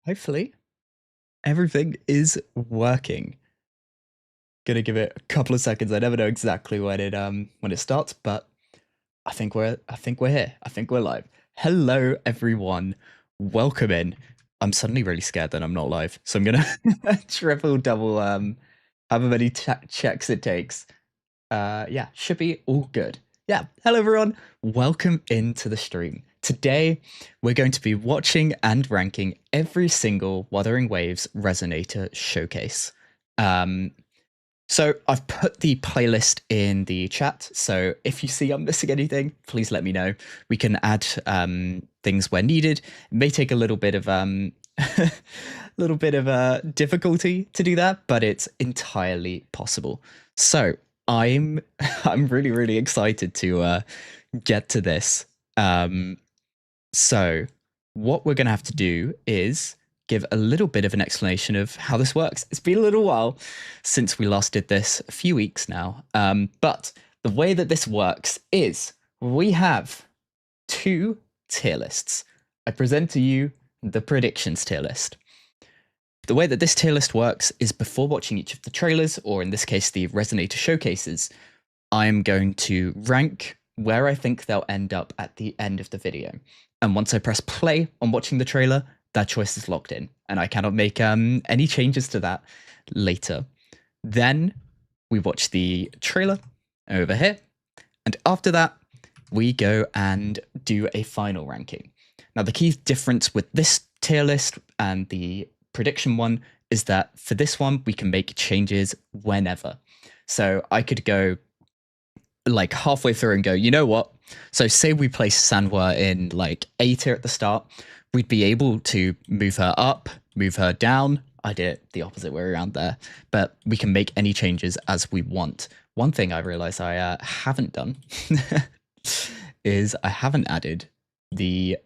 Hopefully everything is working. Gonna give it a couple of seconds. I never know exactly when it starts, but I think we're here. I think we're live. Hello everyone. Welcome in. I'm suddenly really scared that I'm not live. So I'm gonna triple double however many checks it takes. Yeah, should be all good. Yeah, hello everyone. Welcome into the stream. Today, we're going to be watching and ranking every single Wuthering Waves Resonator Showcase. So I've put the playlist in the chat, so if you see I'm missing anything, please let me know. We can add things where needed. It may take a little bit of difficulty to do that, but it's entirely possible. So I'm really excited to get to this. So what we're going to have to do is give a little bit of an explanation of how this works. It's been a little while since we last did this, a few weeks now. But the way that this works is we have two tier lists. I present to you the predictions tier list. The way that this tier list works is before watching each of the trailers, or in this case, the Resonator Showcases, I'm going to rank where I think they'll end up at the end of the video. And once I press play on watching the trailer, that choice is locked in, and I cannot make any changes to that later. Then we watch the trailer over here, and after that, we go and do a final ranking. Now, the key difference with this tier list and the prediction one is that for this one, we can make changes whenever. So I could go like halfway through and go, you know what? So say we place Sanhua in like A tier at the start, we'd be able to move her up, move her down. I did it the opposite way around there, but we can make any changes as we want. One thing I realized I haven't done is I haven't added the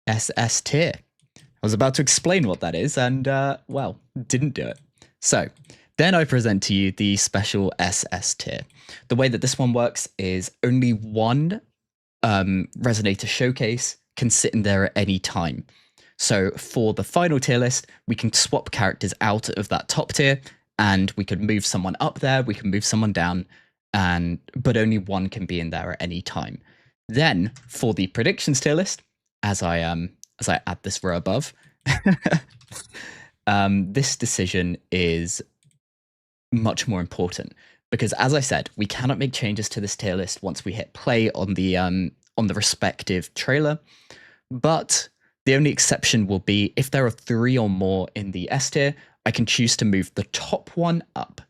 SS tier. I was about to explain what that is and, well, didn't do it. So then I present to you the special SS tier. The way that this one works is only one Resonator Showcase can sit in there at any time. So for the final tier list, we can swap characters out of that top tier, and we could move someone up there, we can move someone down, but only one can be in there at any time. Then for the predictions tier list, as I add this row above, this decision is much more important because, as I said, we cannot make changes to this tier list once we hit play on the respective trailer. But the only exception will be if there are 3 or more in the S tier, I can choose to move the top one up.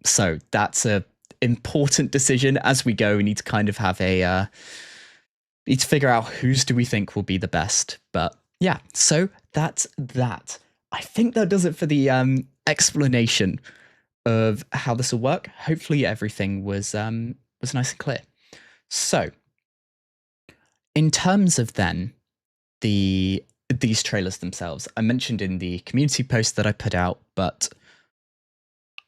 So that's a important decision as we go. We need to kind of have need to figure out whose do we think will be the best. But yeah, so that's that. I think that does it for the explanation of how this will work. Hopefully everything was nice and clear. So in terms of then these trailers themselves, I mentioned in the community post that I put out, but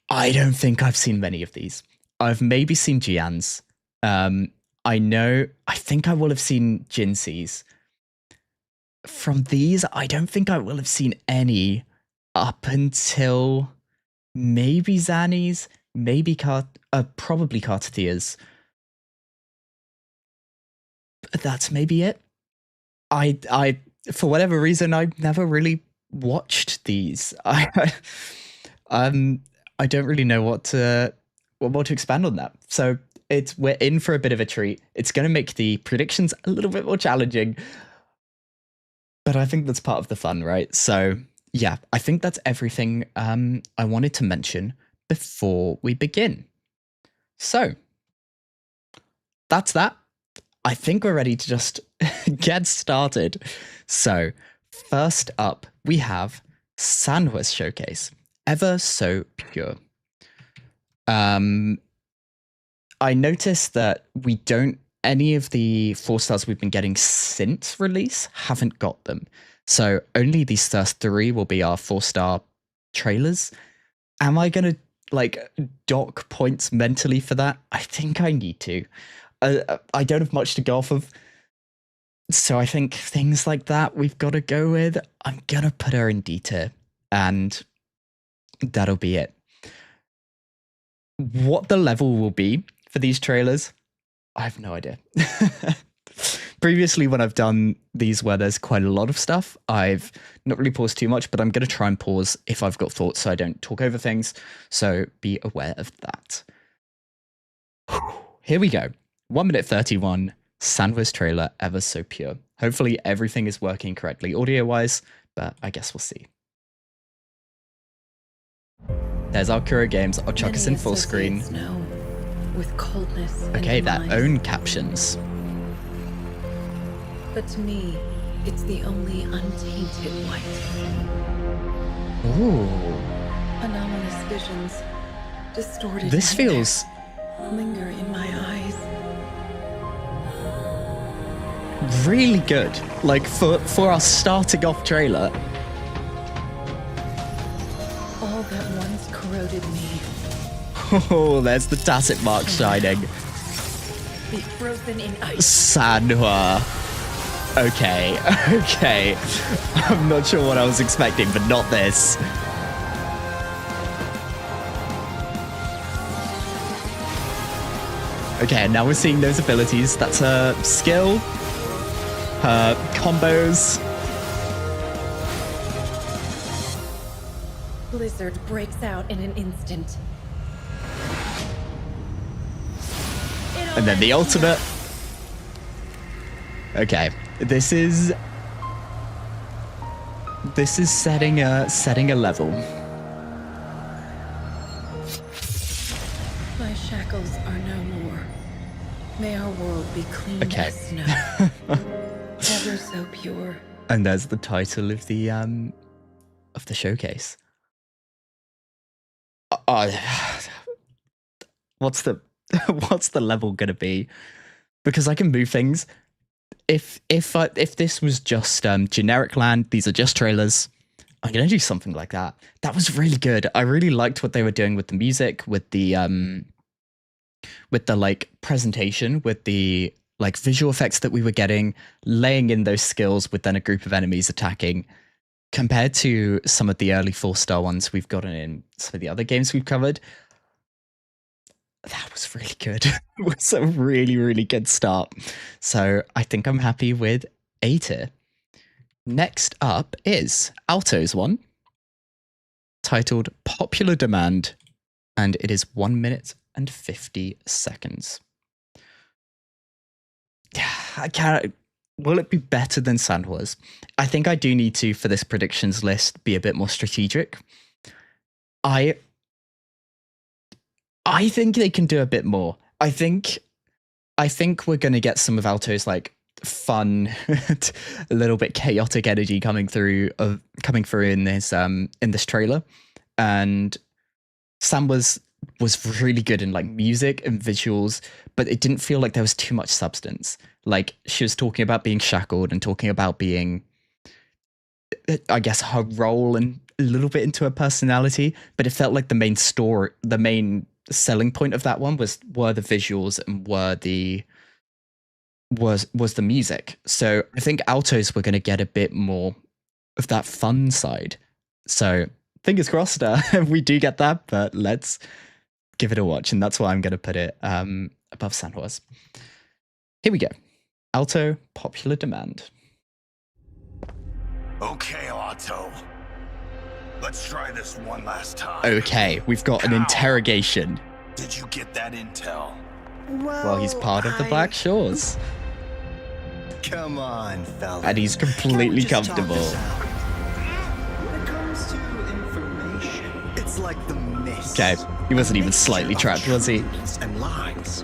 I don't think I've seen many of these. I've maybe seen Jiyan's. I think I will have seen Jinhsi's. From these, I don't think I will have seen any up until maybe Zani's, maybe probably Cartilla's. That's maybe it. I for whatever reason, I never really watched these. I don't really know what to expand on that. So we're in for a bit of a treat. It's going to make the predictions a little bit more challenging, but I think that's part of the fun, right? So yeah, I think that's everything I wanted to mention before we begin. So that's that. I think we're ready to just get started. So first up, we have Sanhua's Showcase, Ever So Pure. I noticed that any of the 4-stars we've been getting since release haven't got them. So only these first 3 will be our 4-star trailers. Am I going to dock points mentally for that? I think I need to. I don't have much to go off of. So I think things like that we've got to go with. I'm going to put her in D tier, and that'll be it. What the level will be for these trailers, I have no idea. Previously, when I've done these where there's quite a lot of stuff, I've not really paused too much, but I'm going to try and pause if I've got thoughts so I don't talk over things. So be aware of that. Here we go. 1 minute 31, Sanhua's trailer, Ever So Pure. Hopefully everything is working correctly audio-wise, but I guess we'll see. There's our Kura Games. I'll chuck us in full screen. With coldness. Okay, their own captions. But to me, it's the only untainted white. Ooh. Anomalous visions, distorted. This feels linger in my eyes. Really good. Like for our starting off trailer. All that once corroded me. Oh, there's the tacit mark shining. Be frozen in ice. Sanhua. Okay, okay. I'm not sure what I was expecting, but not this. Okay, now we're seeing those abilities. That's her skill, her combos. Blizzard breaks out in an instant. And then the ultimate. Okay, this is setting a level. My shackles are no more. May our world be clean Okay. as snow. Ever so pure. And there's the title of the showcase. What's the level gonna be? Because I can move things. If this was just generic land, these are just trailers, I'm gonna do something like that. That was really good. I really liked what they were doing with the music, with the like presentation, with the like visual effects that we were getting, laying in those skills with then a group of enemies attacking. Compared to some of the early 4-star ones we've gotten in some of the other games we've covered, that was really good. It was a really, really good start. So I think I'm happy with A tier. Next up is Aalto's one, titled Popular Demand, and it is 1 minute and 50 seconds. I can't. Will it be better than Sanhua's? I think I do need to, for this predictions list, be a bit more strategic. I think they can do a bit more. I think we're going to get some of Aalto's like fun, a little bit chaotic energy coming through in this trailer. And Sam was really good in like music and visuals, but it didn't feel like there was too much substance. Like she was talking about being shackled and talking about being, I guess, her role and a little bit into her personality, but it felt like the main selling point of that one were the visuals and was the music. So I think Aalto's were going to get a bit more of that fun side. So fingers crossed we do get that, but let's give it a watch, and that's why I'm going to put it above Sanhua's. Here we go. Aalto, Popular Demand. Okay, Aalto. Let's try this one last time. Okay, we've got an interrogation. Did you get that intel? Well, he's part of the Black Shores. Come on, fella. And he's completely comfortable. When it comes to information, it's like the mist. Okay, he wasn't even slightly trapped, was he? And lies.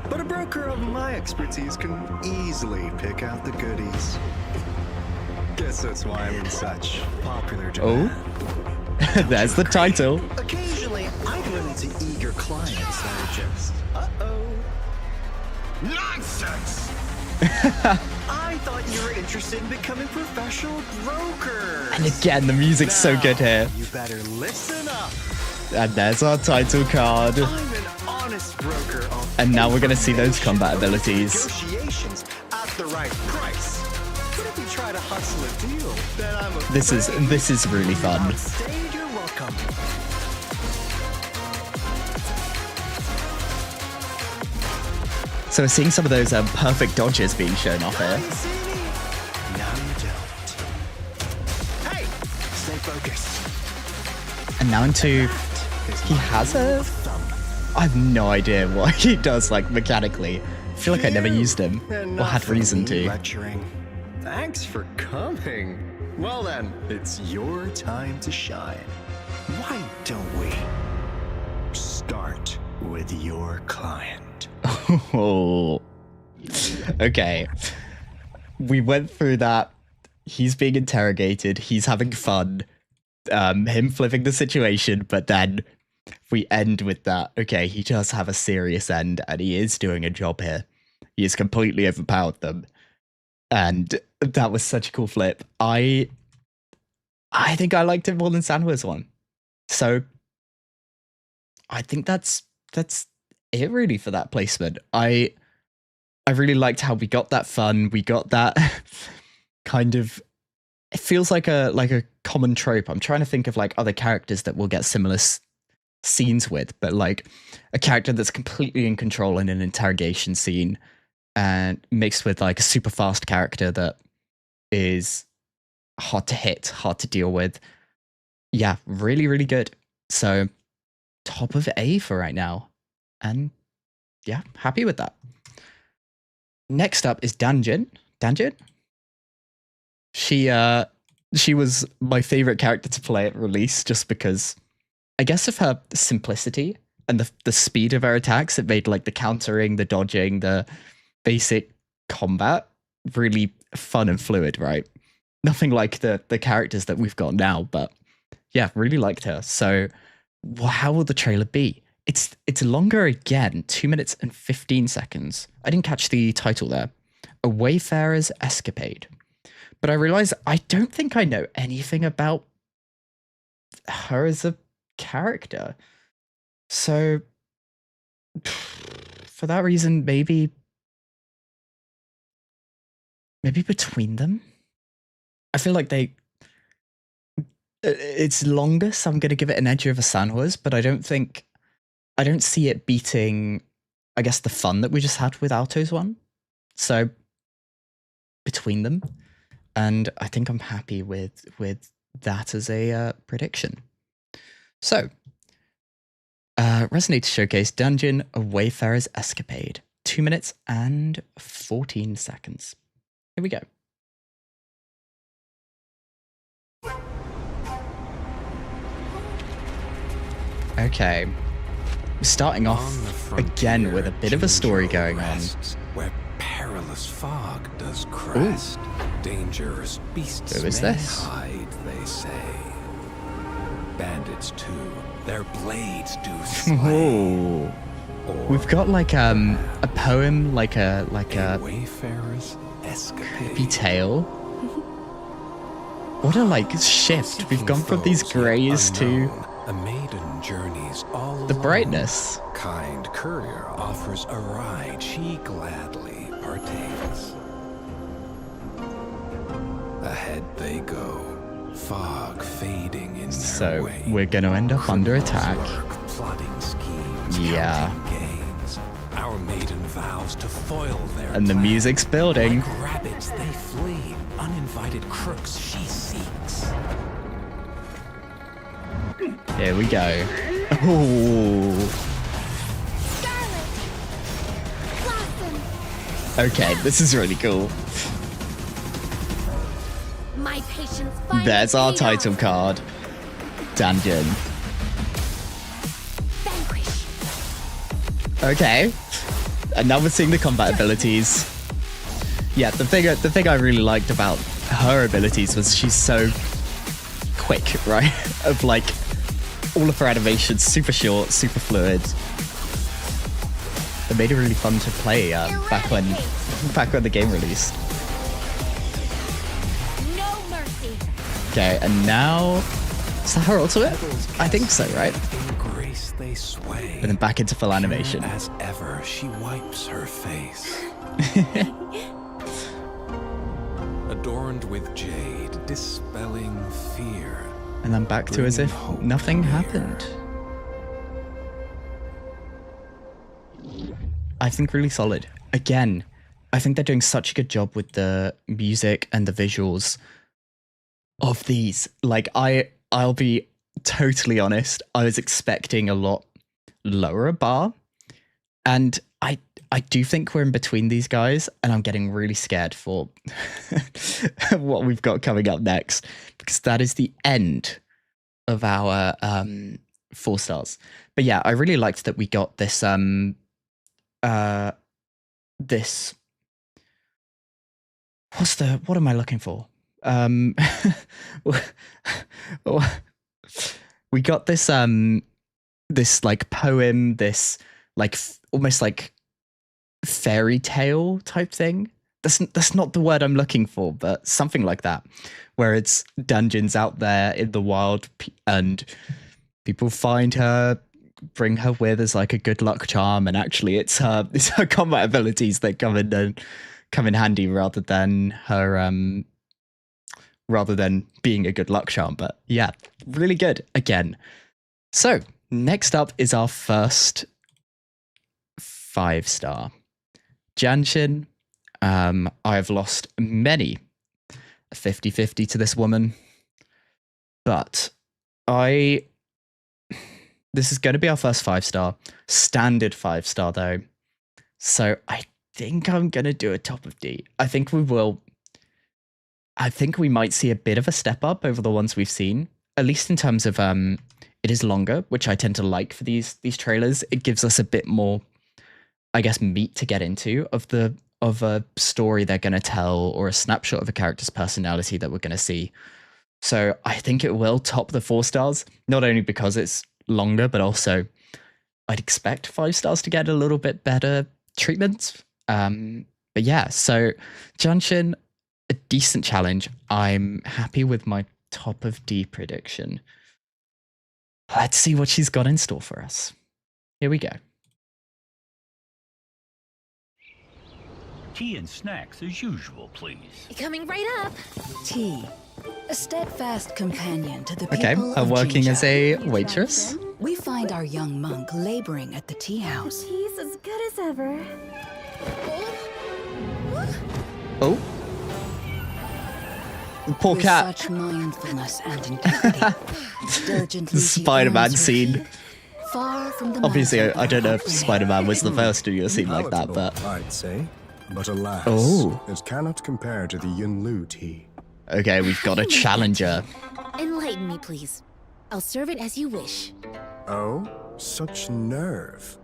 But a broker of my expertise can easily pick out the goodies. Guess that's why I'm in such popular demand. Oh, there's the title. Occasionally, I run into eager clients that are just, nonsense! I thought you were interested in becoming professional brokers. And again, the music's so good here. You better listen up. And there's our title card. I'm an honest broker. And now we're going to see those combat abilities. Negotiations at the right price. But if you try to hustle a deal, then I'm afraid This is really fun. on stage, you're welcome. So we're seeing some of those perfect dodges being shown off here. Now you see me, now you don't. Hey, stay focused. And now into... He has a... I have no idea what he does, like, mechanically. I feel like I never used him, And or not had for reason me to. Lecturing. Thanks for coming. Well then, it's your time to shine. Why don't we start with your client? Oh. Okay. We went through that. He's being interrogated. He's having fun. Him flipping the situation, but then we end with that. Okay, he does have a serious end, and he is doing a job here. He has completely overpowered them. And that was such a cool flip. I think I liked it more than Sanhua's one. So I think that's it really for that placement. I really liked how we got that fun. We got that kind of, it feels like a common trope. I'm trying to think of like other characters that we'll get similar scenes with, but like a character that's completely in control in an interrogation scene and mixed with like a super fast character that is hard to hit, hard to deal with. Yeah, really, really good. So top of A for right now. And yeah, happy with that. Next up is Danjin. Danjin? She was my favorite character to play at release just because I guess of her simplicity and the speed of her attacks. It made like the countering, the dodging, the basic combat really fun and fluid, right? Nothing like the characters that we've got now, but yeah, really liked her. So how will the trailer be? It's longer again, 2 minutes and 15 seconds. I didn't catch the title there. A Wayfarer's Escapade. But I realized I don't think I know anything about her as a character. So for that reason, maybe between them. I feel like it's longer, so I'm going to give it an edge over Sanhua's, but I don't see it beating, I guess, the fun that we just had with Aalto's one. So between them, and I think I'm happy with that as a prediction. So, Resonator Showcase, Danjin, A Wayfarer's Escapade. 2 minutes and 14 seconds. Here we go. Okay. Starting off again with a bit of a story going on. Where perilous fog does crest. Dangerous beasts Who is may this? hide, they say. Bandits too, their blades do slay. Oh. We've got like a poem, like a Wayfarer's escapade. creepy tale. What a like shift. We've gone from these greys to A maiden journeys all the alone. brightness. Kind courier offers a ride she gladly partakes. Ahead they go, fog fading in their So way. we're gonna end up under attack. Work, plotting schemes, Yeah. counting gains. Our maiden vows to foil their And the plans. music's building. Like rabbits they flee, uninvited crooks she seeks. Here we go. Ooh. Scarlet! Blossom! Okay, this is really cool. My patience finds There's our payoff. title card. Danjin. Vanquish! Okay. And now we're seeing the combat abilities. Yeah, the thing I really liked about her abilities was she's so quick, right? Of like all of her animations super short, super fluid. It made it really fun to play back when the game released. No mercy! Okay, and now is that her ultimate? I think so, right? In grace they sway. And then back into full animation. As ever, she wipes her face. adorned with jade, dispelling fear. And then back to as if nothing happened. I think really solid. Again, I think they're doing such a good job with the music and the visuals of these. Like, I'll be totally honest, I was expecting a lot lower bar, and I do think we're in between these guys, and I'm getting really scared for what we've got coming up next, because that is the end of our 4 stars. But yeah, I really liked that we got this this, what am I looking for? We got this this like poem, this like almost like fairy tale type thing. That's not the word I'm looking for, but something like that, where it's Danjin's out there in the wild and people find her, bring her with as like a good luck charm, and actually it's her combat abilities that come in handy rather than her rather than being a good luck charm. But yeah, really good again. So next up is our first 5-star, Jianxin. I've lost many 50-50 to this woman, but this is going to be our first 5-star, standard 5-star though. So I think I'm going to do a top of D. I think we might see a bit of a step up over the ones we've seen, at least in terms of it is longer, which I tend to like for these trailers. It gives us a bit more, I guess, meat to get into of a story they're going to tell, or a snapshot of a character's personality that we're going to see. So I think it will top the 4 stars, not only because it's longer, but also I'd expect 5 stars to get a little bit better treatment. But yeah, so Jianxin, a decent challenge. I'm happy with my top of D prediction. Let's see what she's got in store for us. Here we go. Tea and snacks as usual, please. Coming right up. Tea, a steadfast companion to the Okay, people her of working Jinhsi. as a waitress. We find our young monk laboring at the tea house. He's as good as ever. Oh. Poor With cat. such mindfulness and integrity, diligently The she Spider-Man earns her scene. keep, far from the Obviously, mountain I don't know if of Spider-Man was the first to do a scene like that, Palatable, but I'd say. But alas, Oh. it cannot compare to the Yunlu tea. okay, we've got a challenger. Enlighten me, please. I'll serve it as you wish. Oh, such nerve.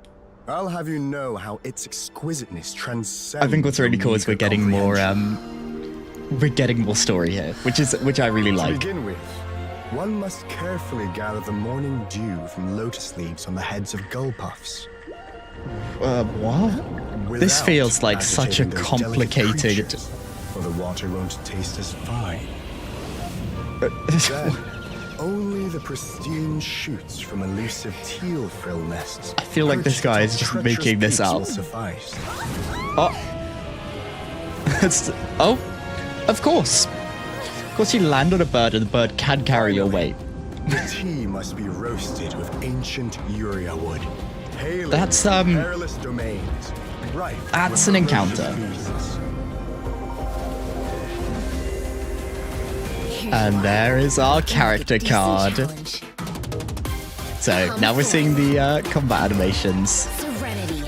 I'll have you know how its exquisiteness transcends. I think what's really cool is we're meager getting more comprehension. we're getting more story here, which I really To like. begin with, one must carefully gather the morning dew from lotus leaves on the heads of gull puffs. What? This without feels like such a agitating those delicate complicated. creatures, for the water won't taste as fine. Then, only the pristine shoots from elusive teal frill nests. I feel like this perched guy is atop just treacherous making this peaks up. will suffice. Oh. Oh, of course. Of course, you land on a bird and the bird can carry your weight. The tea must be roasted with ancient Uria wood. Hailing That's, from perilous domains, rife that's with an ferocious encounter. beasts. And there is our character card. So now we're seeing the combat animations. Serenity.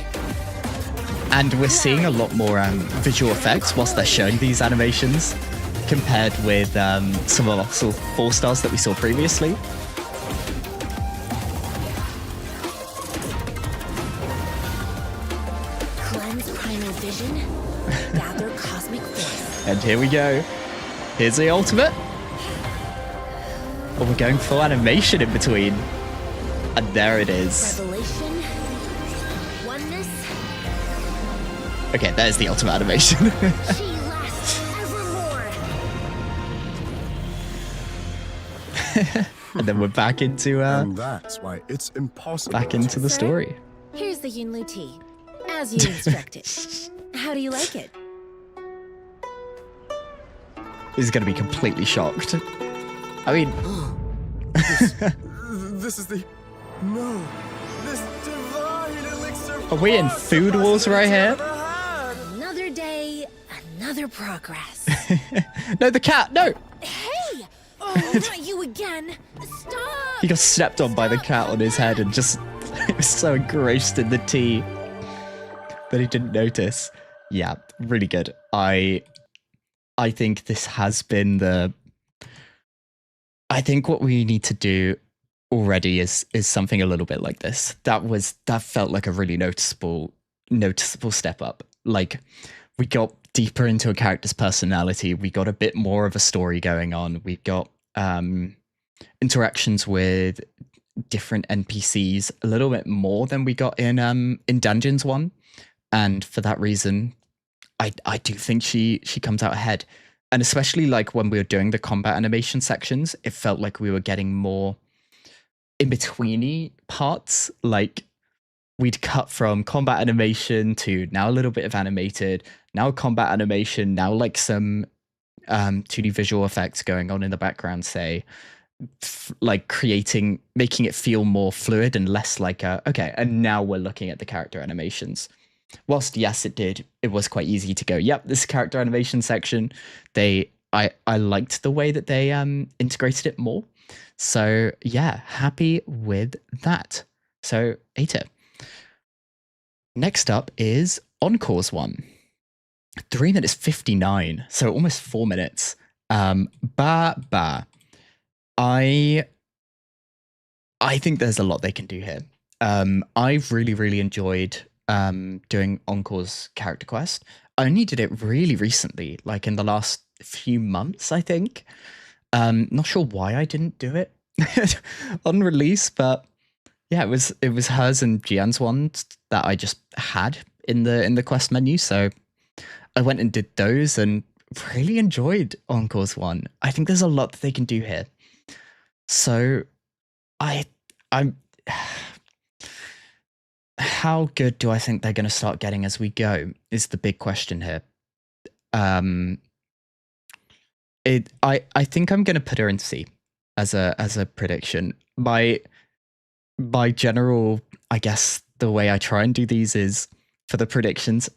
And we're seeing a lot more visual effects whilst they're showing these animations, compared with some of the 4 stars that we saw previously. Cleanse primal vision. Gather cosmic force. And here we go. Here's the ultimate. Oh, we're going full animation in between. And there it is. Revelation. Oneness. Okay, there's the ultimate animation. She lasts evermore. And then we're back into And that's why it's impossible. back into the story. Here's the Yinlu tea, as you instructed. How do you like it? is going to be completely shocked. I mean, This is the... No. This divine elixir... are we in food wars right here? Another day, another progress. No, the cat, no! Hey! Oh, not you again! Stop! He got stepped on by the cat on his head and just was so engrossed in the tea that he didn't notice. Yeah, really good. I think this has been the... I think what we need to do already is something a little bit like this. That felt like a really noticeable step up. Like, we got deeper into a character's personality. We got a bit more of a story going on. We got interactions with different NPCs a little bit more than we got in Danjin's one. And for that reason, I do think she comes out ahead. And especially like when we were doing the combat animation sections, it felt like we were getting more in-betweeny parts. Like, we'd cut from combat animation to now a little bit of animated, now combat animation, now like some 2D visual effects going on in the background, say, like making it feel more fluid and less like okay, and now we're looking at the character animations. Whilst yes, it was quite easy to go, yep, this character animation section, I liked the way that they integrated it more. So yeah, happy with that. So 8-tip. Next up is Encore's one. 3 minutes 59, so almost 4 minutes. I think there's a lot they can do here. I've really enjoyed doing Encore's character quest. I only did it really recently, like in the last few months, I think. Not sure why I didn't do it on release, but yeah, it was hers and Jian's ones that I just had in the quest menu, so I went and did those and really enjoyed Encore's one. I think there's a lot that they can do here. So I'm how good do I think they're going to start getting as we go is the big question here. I think I'm going to put her in C as a prediction. My general, I guess the way I try and do these is for the predictions,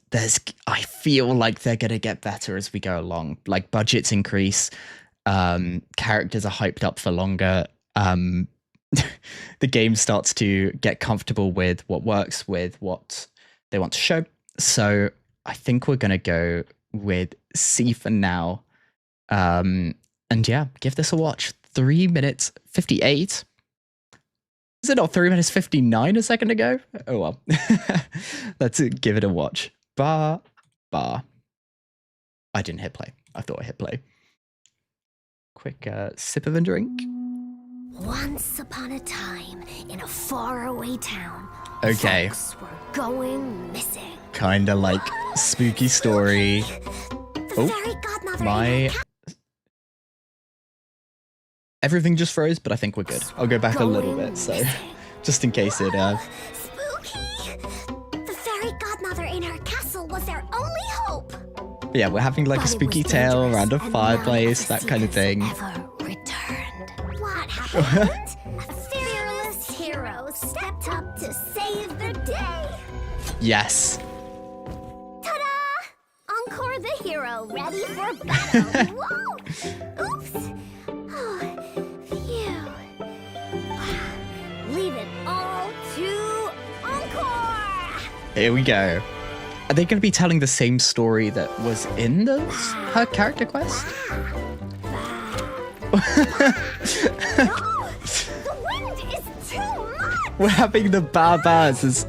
I feel like they're going to get better as we go along. Like, budgets increase, characters are hyped up for longer. The game starts to get comfortable with what works, with what they want to show. So I think we're going to go with C for now. And yeah, give this a watch. 3 minutes 58. Is it not 3 minutes 59 a second ago? Oh well. Let's give it a watch. Bar. I didn't hit play. I thought I hit play. Quick sip of a drink. Once upon a time, in a faraway town, okay, folks were going missing. Kinda like spooky story. The fairy godmother everything just froze, but I think we're good. I'll go back a little bit, so just in case it Spooky! The fairy godmother in her castle was their only hope. Yeah, we're having like a spooky tale around a fireplace, that kind of thing. What happened? A fearless hero stepped up to save the day. Yes. Ta-da! Encore the hero, ready for battle. Whoa! Oops. Oh, phew. Leave it all to Encore. Here we go. Are they going to be telling the same story that was in her character quest? No, the wind is too much. We're having the bars as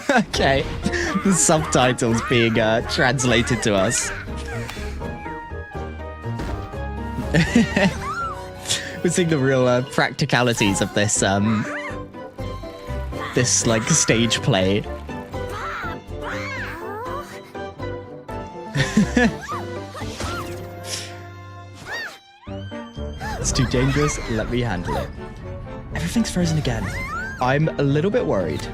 okay. The subtitles being translated to us. We're seeing the real practicalities of this this like stage play. It's too dangerous, let me handle it. Everything's frozen again. I'm a little bit worried.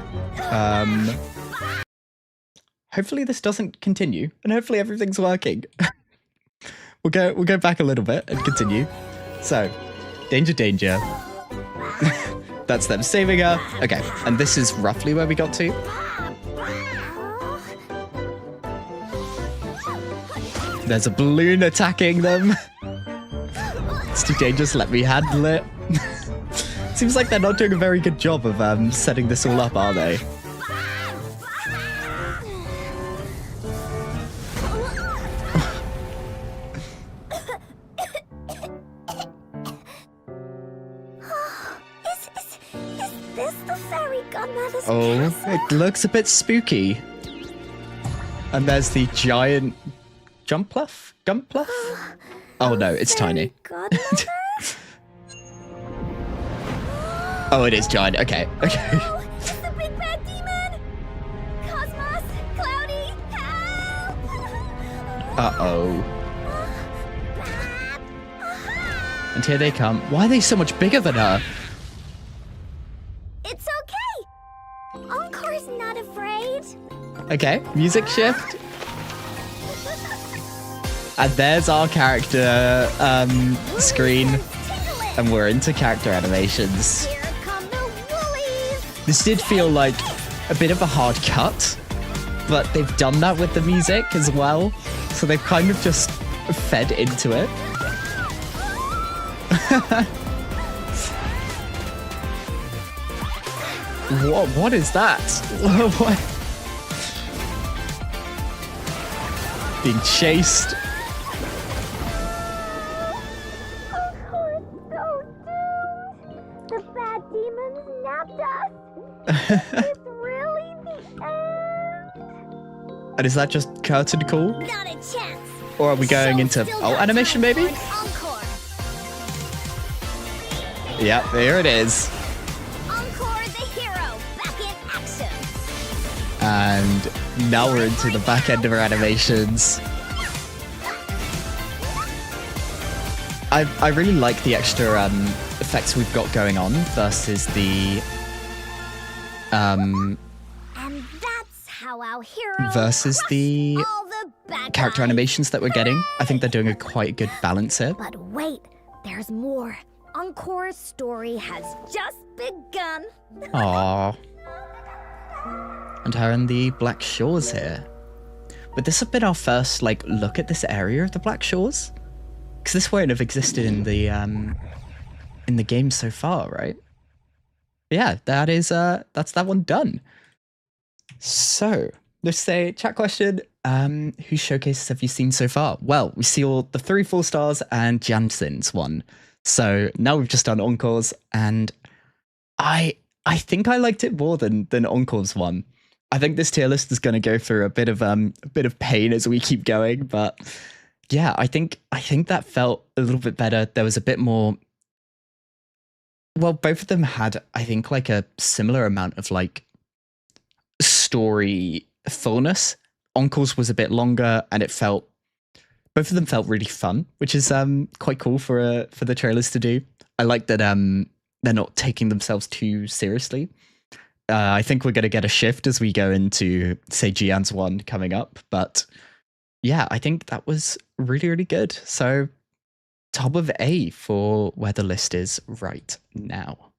hopefully this doesn't continue, and hopefully everything's working. We'll go back a little bit and continue. So, danger, danger. That's them saving her. Okay, and this is roughly where we got to. There's a balloon attacking them. It's too dangerous, let me handle it. Seems like they're not doing a very good job of setting this all up, are they? Oh, it looks a bit spooky. And there's the giant Jumpluff? Gumpluff? Oh no, it's tiny. Oh, it is giant. Okay, okay. It's the big bad demon! Cosmos! Cloudy! Help! Uh-oh. And here they come. Why are they so much bigger than her? It's okay! Encore's not afraid. Okay, music shift. And there's our character screen. And we're into character animations. Here come the woolies! This did feel like a bit of a hard cut, but they've done that with the music as well. So they've kind of just fed into it. What is that? What? Being chased. The bad demons nabbed us. It's really the end. And is that just curtain call? Not a chance. Or are we going into animation maybe? Encore. Yeah, there it is. Encore the hero, back in action. And now we're into the back end of our animations. I really like the extra effects we've got going on versus the And that's how our hero versus the all the bad character guys. animations that we're getting. I think they're doing a quite good balance here. But wait, there's more. Encore's story has just begun. Aww. And her and the Black Shores here. Would this have been our first look at this area of the Black Shores? Because this won't have existed in the game so far, right? Yeah, that is that's that one done. So let's say chat question. Whose showcases have you seen so far? Well, we see all the 3 full stars and Jianxin's one. So now we've just done Encore's, and I think I liked it more than Encore's one. I think this tier list is going to go through a bit of pain as we keep going, but yeah, I think that felt a little bit better. There was a bit more. Well, both of them had, I think, a similar amount of story fullness. Encore's was a bit longer, and both of them felt really fun, which is quite cool for the trailers to do. I like that they're not taking themselves too seriously. I think we're going to get a shift as we go into, say, Jiyan's one coming up, but yeah, I think that was really, really good. So top of A for where the list is right now.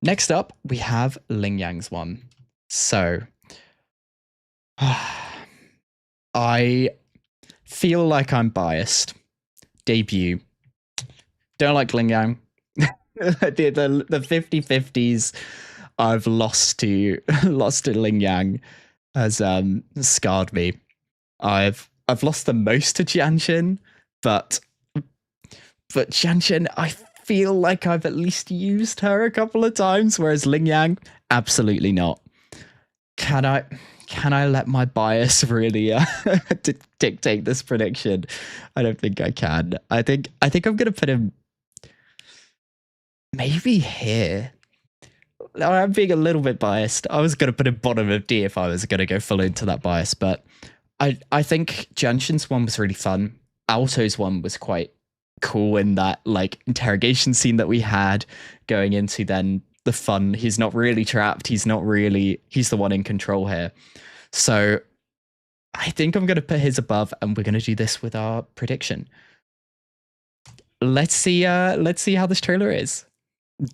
Next up, we have Lingyang's one. So I feel like I'm biased. Debut. Don't like Lingyang. the 50-50s I've lost to Lingyang has scarred me. I've lost the most to Jianxin, but Jianxin, I feel like I've at least used her a couple of times, whereas Lingyang, absolutely not. Can I let my bias really dictate this prediction? I don't think I can. I think I'm gonna put him maybe here. I'm being a little bit biased. I was gonna put him bottom of D if I was gonna go full into that bias, but I think Jianxin's one was really fun. Aalto's one was quite cool in that interrogation scene that we had going into then the fun. He's not really trapped. He's the one in control here. So I think I'm going to put his above, and we're going to do this with our prediction. Let's see how this trailer is.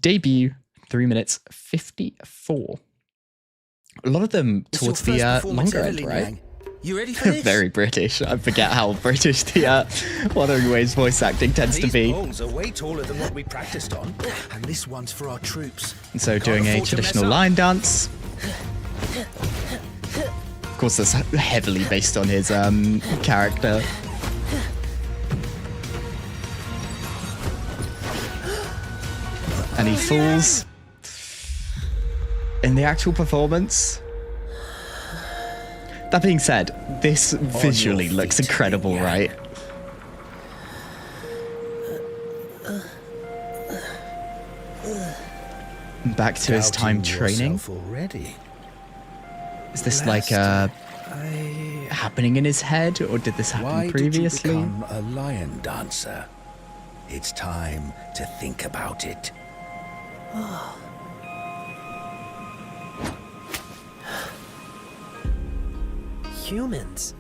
Debut 3 minutes 54. A lot of them towards the longer end, right? You ready for this? Very British. I forget how British the Wuthering Waves voice acting tends to be. These poles are way taller than what we practiced on, and this one's for our troops. And so doing a traditional line dance. Of course, that's heavily based on his character. And he falls. In the actual performance. That being said, this visually looks incredible, right? Back to his time training. Is this like happening in his head, or did this happen previously? Why did you become a lion dancer? It's time to think about it. Humans.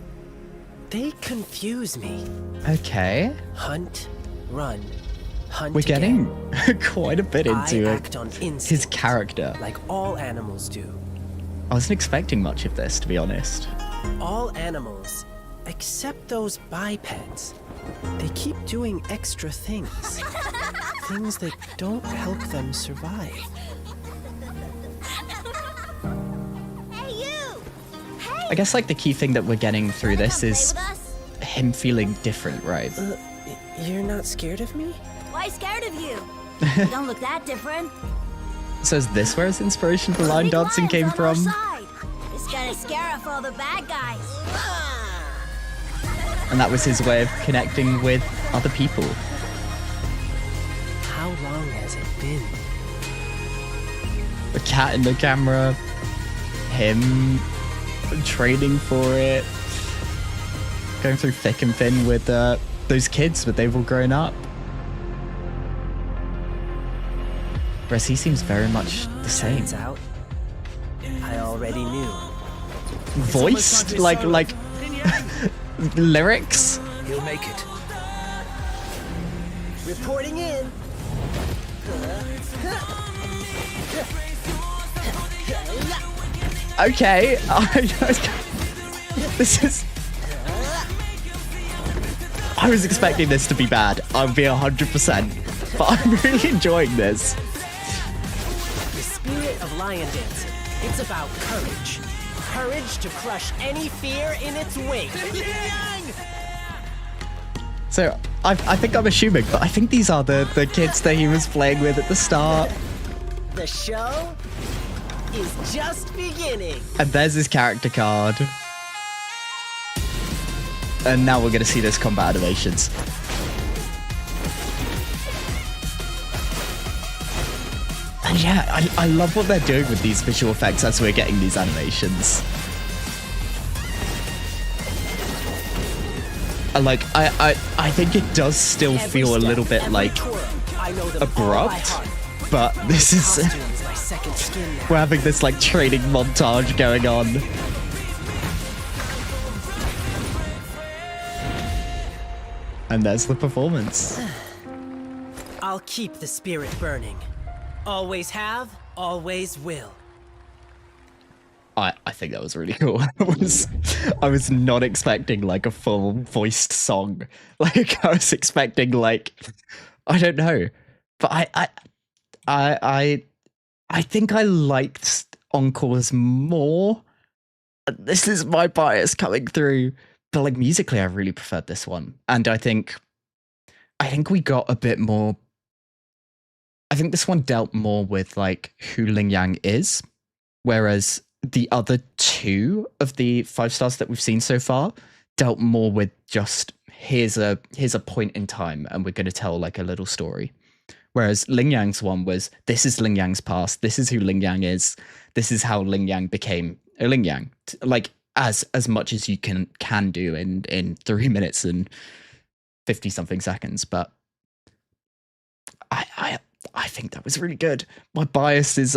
They confuse me. Okay. Hunt, run, hunt. We're again. getting quite a bit into I act on instinct, his character. like all animals do. I wasn't expecting much of this, to be honest. All animals, except those bipeds. They keep doing extra things. Things that don't help them survive. Hey, you! Hey! I guess like the key thing that we're getting through this is him feeling different, right? You're not scared of me? Why scared of you? You don't look that different. So is this where his inspiration for line Big dancing lions came on our from? side. It's gonna scare off all the bad guys. And that was his way of connecting with other people. How long has it been? The cat in the camera, him training for it, going through thick and thin with those kids, but they've all grown up. Whereas he seems very much the same. Turns out, I already knew. Voiced like lyrics. He'll make it. Reporting in. Okay. This is. I was expecting this to be bad. I'll be 100%, but I'm really enjoying this. The spirit of lion dancing. It's about courage. Courage to crush any fear in its wake. So I think I'm assuming, but I think these are the kids that he was playing with at the start. The show is just beginning. And there's his character card. And now we're going to see those combat animations. And yeah, I love what they're doing with these visual effects as we're getting these animations. I think it does still feel a little bit like abrupt, but this is we're having this like training montage going on. And there's the performance. I'll keep the spirit burning. Always have, always will. I think that was really cool. I was not expecting like a full voiced song. Like I was expecting like I don't know. But I think I liked Encore's more. This is my bias coming through. But like musically I really preferred this one. And I think we got a bit more. I think this one dealt more with like who Lingyang is, whereas the other two of the 5 stars that we've seen so far dealt more with just here's a point in time and we're going to tell like a little story. Whereas Lingyang's one was this is Lingyang's past, this is who Lingyang is, this is how Lingyang became a Lingyang. Like as much as you can do in 3 minutes and 50 something seconds. But I think that was really good. My bias is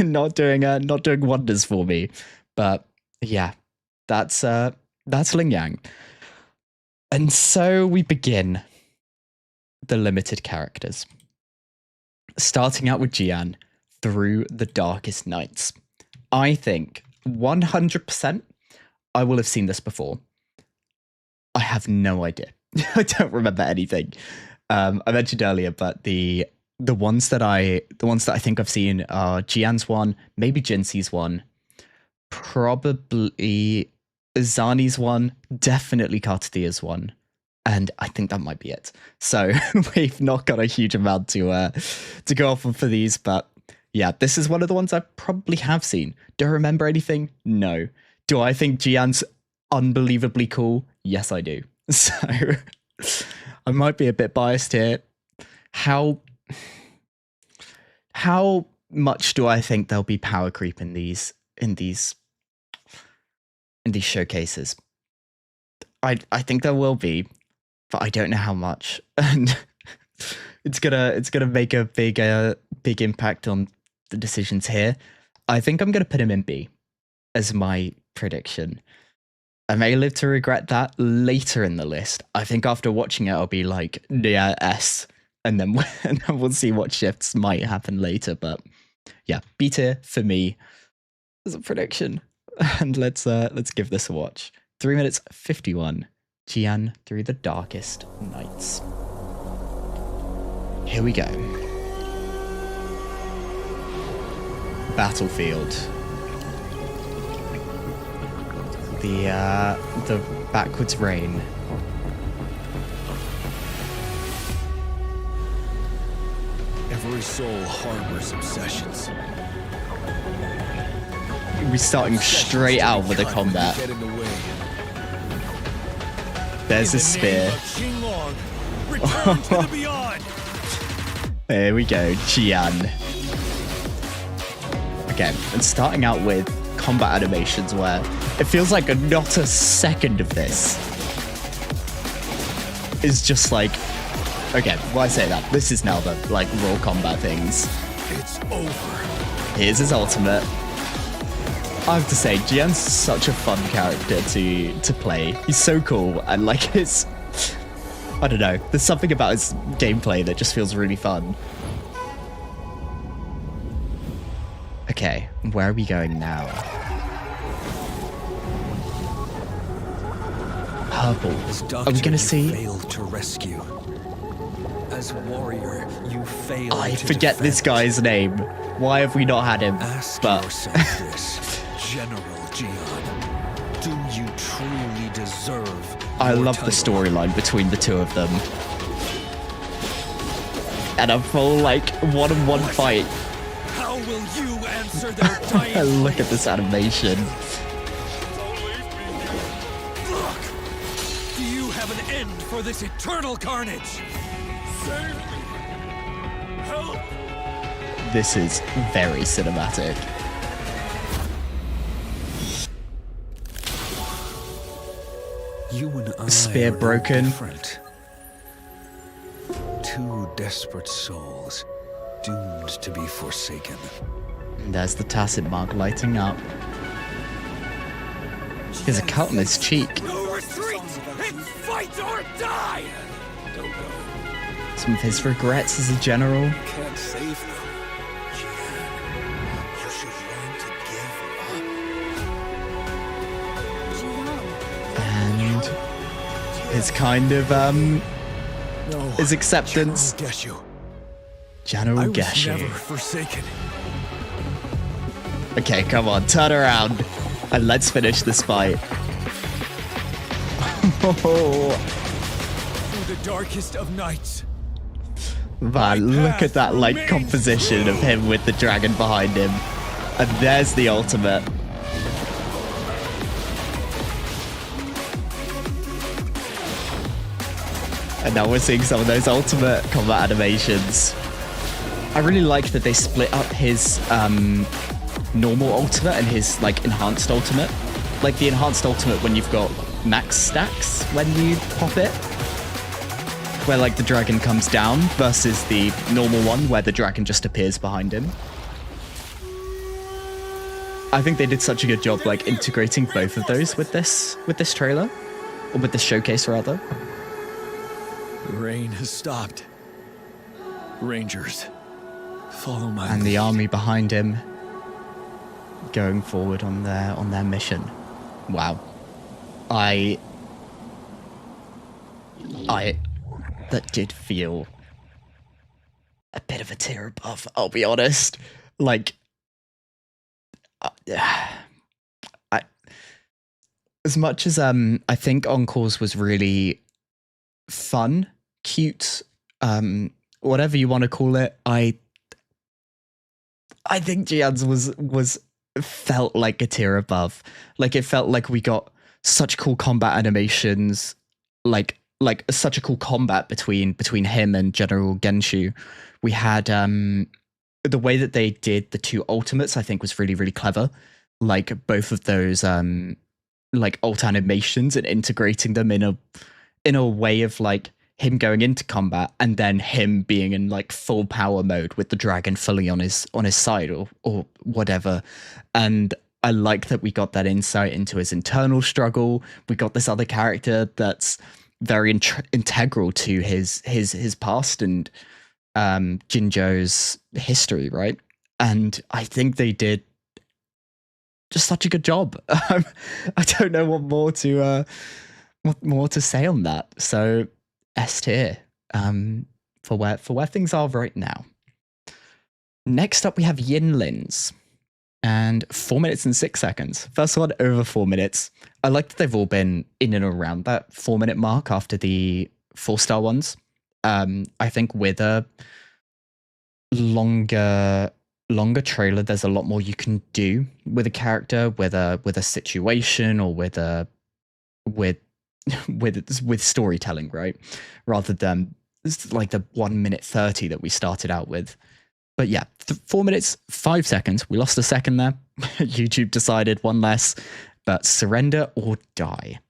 not doing wonders for me, but yeah, That's Lingyang. And so we begin the limited characters. Starting out with Jiyan, Through the Darkest Nights. I think 100% I will have seen this before. I have no idea. I don't remember anything. I mentioned earlier, but the ones that I think I've seen are Jiyan's one, maybe Jinhsi's one, probably Zani's one, definitely Cartilla's one, and I think that might be it. So we've not got a huge amount to go off of for these, but yeah, this is one of the ones I probably have seen. Do I remember anything? No. Do I think Jiyan's unbelievably cool? Yes, I do. So I might be a bit biased here. How much do I think there'll be power creep in these showcases? I think there will be, but I don't know how much. And it's gonna make a big impact on the decisions here. I think I'm gonna put him in B as my prediction. I may live to regret that later in the list. I think after watching it, I'll be like, yeah, S, and then we'll see what shifts might happen later. But yeah, B tier for me as a prediction. And let's give this a watch. 3 minutes 51. Jiyan Through the Darkest Nights. Here we go. Battlefield. The backwards rain. Every soul harbors obsessions. We're starting straight out with the combat. There's a spear. There we go, Jiyan. Okay, and starting out with combat animations where it feels like not a second of this is just like, okay, well I say that, this is now the like raw combat things. It's over. Here's his ultimate. I have to say, Jiyan's such a fun character to play. He's so cool, and like his, I don't know, there's something about his gameplay that just feels really fun. Okay, where are we going now? Purple. Are we gonna see? Failed to rescue. As warrior, you failed. I forget this guy's name. Why have we not had him? Ask but yourself this, General Jiyan. Do you truly deserve? I your love the title? storyline between the two of them. And a full like one-on-one fight. How will you answer their dying? Look at this animation. Look! Do you have an end for this eternal carnage? Save me! Help! This is very cinematic. You and I Spear are broken. Different. Two desperate souls, doomed to be forsaken. And there's the tacit mark lighting up. There's a cut on his cheek. No retreat! It's fight or die! Some of his regrets as a general. Can't save them. You should learn to give up. And his kind of his acceptance. General I was Geshu. never forsaken. Okay, come on, turn around and let's finish this fight. Through the darkest of nights. Man, look at that like composition of him with the dragon behind him. And there's the ultimate. And now we're seeing some of those ultimate combat animations. I really like that they split up his normal ultimate and his like enhanced ultimate. Like the enhanced ultimate when you've got max stacks when you pop it, where like the dragon comes down, versus the normal one where the dragon just appears behind him. I think they did such a good job like integrating both of those with this trailer, or with this showcase rather. The rain has stopped. Rangers, follow my And the lead. army behind him going forward on their mission. Wow. That did feel a bit of a tear above, I'll be honest. Like, as much as I think Encore's was really fun, cute, whatever you want to call it, I think Jiyan's was felt like a tier above. Like, it felt like we got such cool combat animations, like such a cool combat between him and General Genshu. We had the way that they did the two ultimates, I think, was really, really clever. Like, both of those like ult animations and integrating them in a way of like him going into combat and then him being in like full power mode with the dragon fully on his side or whatever. And I like that we got that insight into his internal struggle. We got this other character that's very integral to his past and Jinzhou's history, right? And I think they did just such a good job. I don't know what more to say on that. So S tier for where things are right now. Next up, we have Yinlin's. And 4 minutes and 6 seconds. First one, over 4 minutes. I like that they've all been in and around that 4 minute mark after the 4-star ones. I think with a longer trailer, there's a lot more you can do with a character, with a situation, or with storytelling, right? Rather than like the 1 minute 30 that we started out with. But yeah, 4 minutes, 5 seconds. We lost a second there. YouTube decided one less, but surrender or die.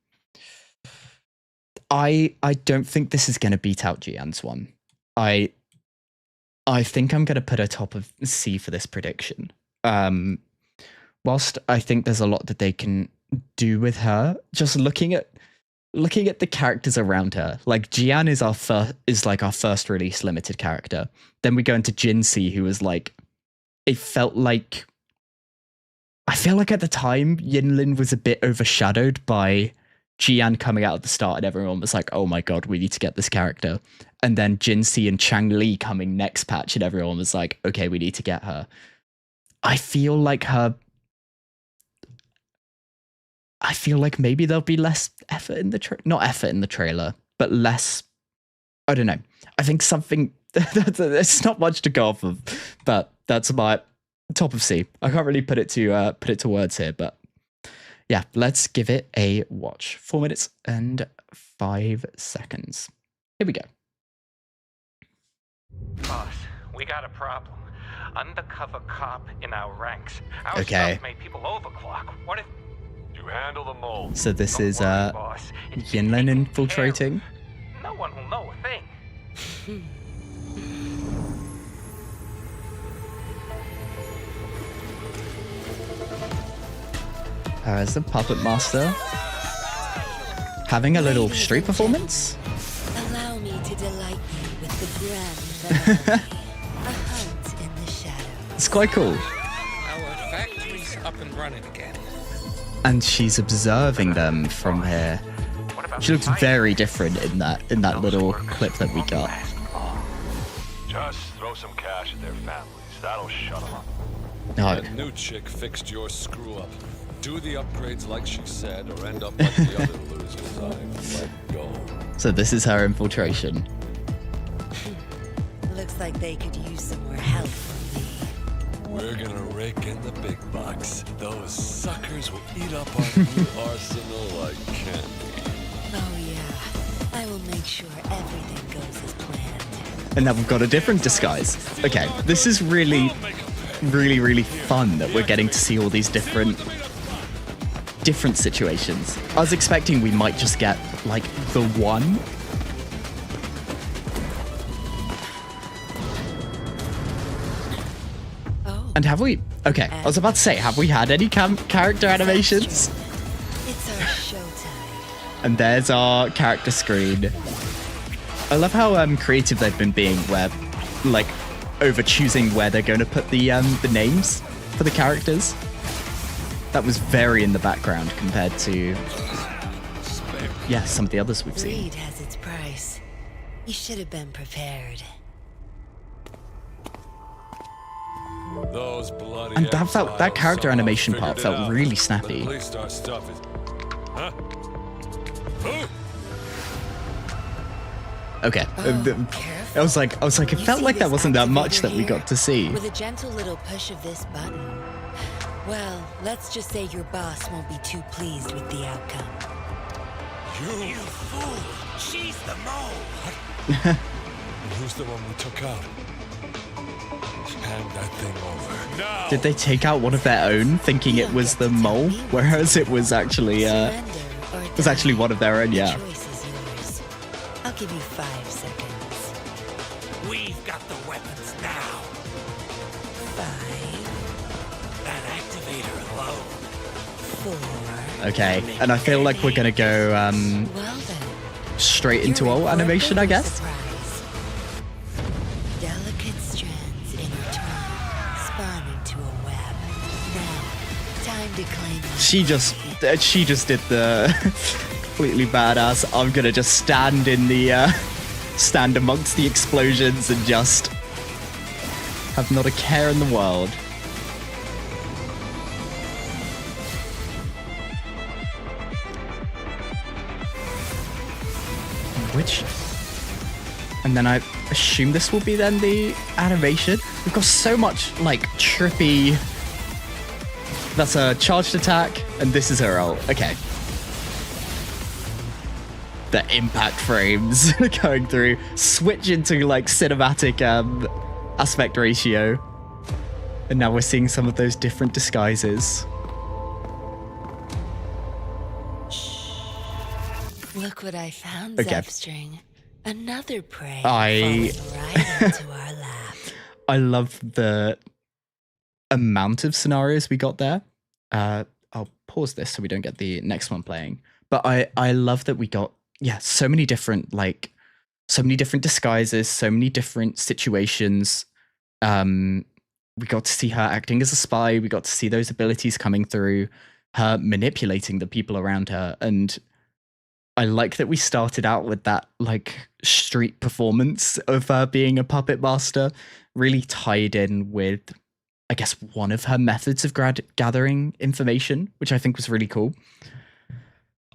I don't think this is going to beat out Jiyan's one. I think I'm going to put a top of C for this prediction. Whilst I think there's a lot that they can do with her, just looking at the characters around her, like Jiyan is like our first release limited character. Then we go into Jinhsi, who was like, I feel like at the time Yinlin was a bit overshadowed by Jiyan coming out at the start, and everyone was like, oh my god, we need to get this character. And then Jinhsi and Changli coming next patch, and everyone was like, okay, we need to get her. I feel like maybe there'll be less effort in not effort in the trailer, but less, I don't know. I think something, it's not much to go off of, but that's my top of C. I can't really put it to words here, but yeah, let's give it a watch. 4 minutes and 5 seconds. Here we go. Boss, we got a problem. Undercover cop in our ranks. Our Okay. stuff made people overclock. What if you handle the mole? So this Don't is worry, boss. It's Yinlin taken infiltrating. care of. No one will know a thing. As the puppet master, having a little street performance. Allow me to delight you with the grand finale. A hunt in the shadows. It's quite cool. Our factory's up and running again. And she's observing them from here. She looks very different in that little clip that we got. Just throw some cash at their families. That'll shut them up. No. That new chick fixed your screw up. Do the upgrades like she said, or end up like the other losers I let go. So this is her infiltration. Looks like they could use some more help from me. We're gonna rake in the big bucks. Those suckers will eat up our new arsenal like candy. Oh yeah, I will make sure everything goes as planned. And now we've got a different disguise. Okay, this is really, really, really fun that we're getting to see all these different situations. I was expecting we might just get like the one. Oh. And have we Okay, I was about to say, have we had any character animations? It's our showtime. And there's our character screen. I love how creative they've been being, where like over choosing where they're going to put the names for the characters. That was very in the background compared to some of the others we've seen. Greed has its price. You should have been prepared. Those bloody And that character exiles animation somehow part figured it felt out. really But snappy. at least our stuff is... Huh? Who? Okay. Careful. I was like, it You felt see like that this wasn't that much activator that we here? got to see. With a gentle little push of this button. Well, let's just say your boss won't be too pleased with the outcome. You fool! She's the mole! And who's the one we took out? Hand that thing over. Now! Did they take out one of their own, thinking it was the mole, whereas it was actually Surrender or was actually die. one of their own? The Yeah. choice is yours. I'll give you 5 seconds. We've got the weapons now. 5, That activator alone. 4. Okay, and I feel like we're gonna go Well then. straight into You're in all for a animation, I bigger guess. surprise. Delicate strands intertwine, spawn into a web. Now, time to claim your She just did the completely badass. I'm gonna just stand in the stand amongst the explosions and just have not a care in the world. And then I assume this will be then the animation. We've got so much like trippy. That's a charged attack, and this is her ult. Okay. The impact frames going through. Switch into like cinematic aspect ratio. And now we're seeing some of those different disguises. Look what I found, Okay. Zepstring. Another prey I- falling right into our lap. I love the amount of scenarios we got there. I'll pause this so we don't get the next one playing. But I love that we got so many different disguises, so many different situations. We got to see her acting as a spy. We got to see those abilities coming through, her manipulating the people around her. And I like that we started out with that like street performance of her being a puppet master, really tied in with, I guess, one of her methods of gathering information, which I think was really cool.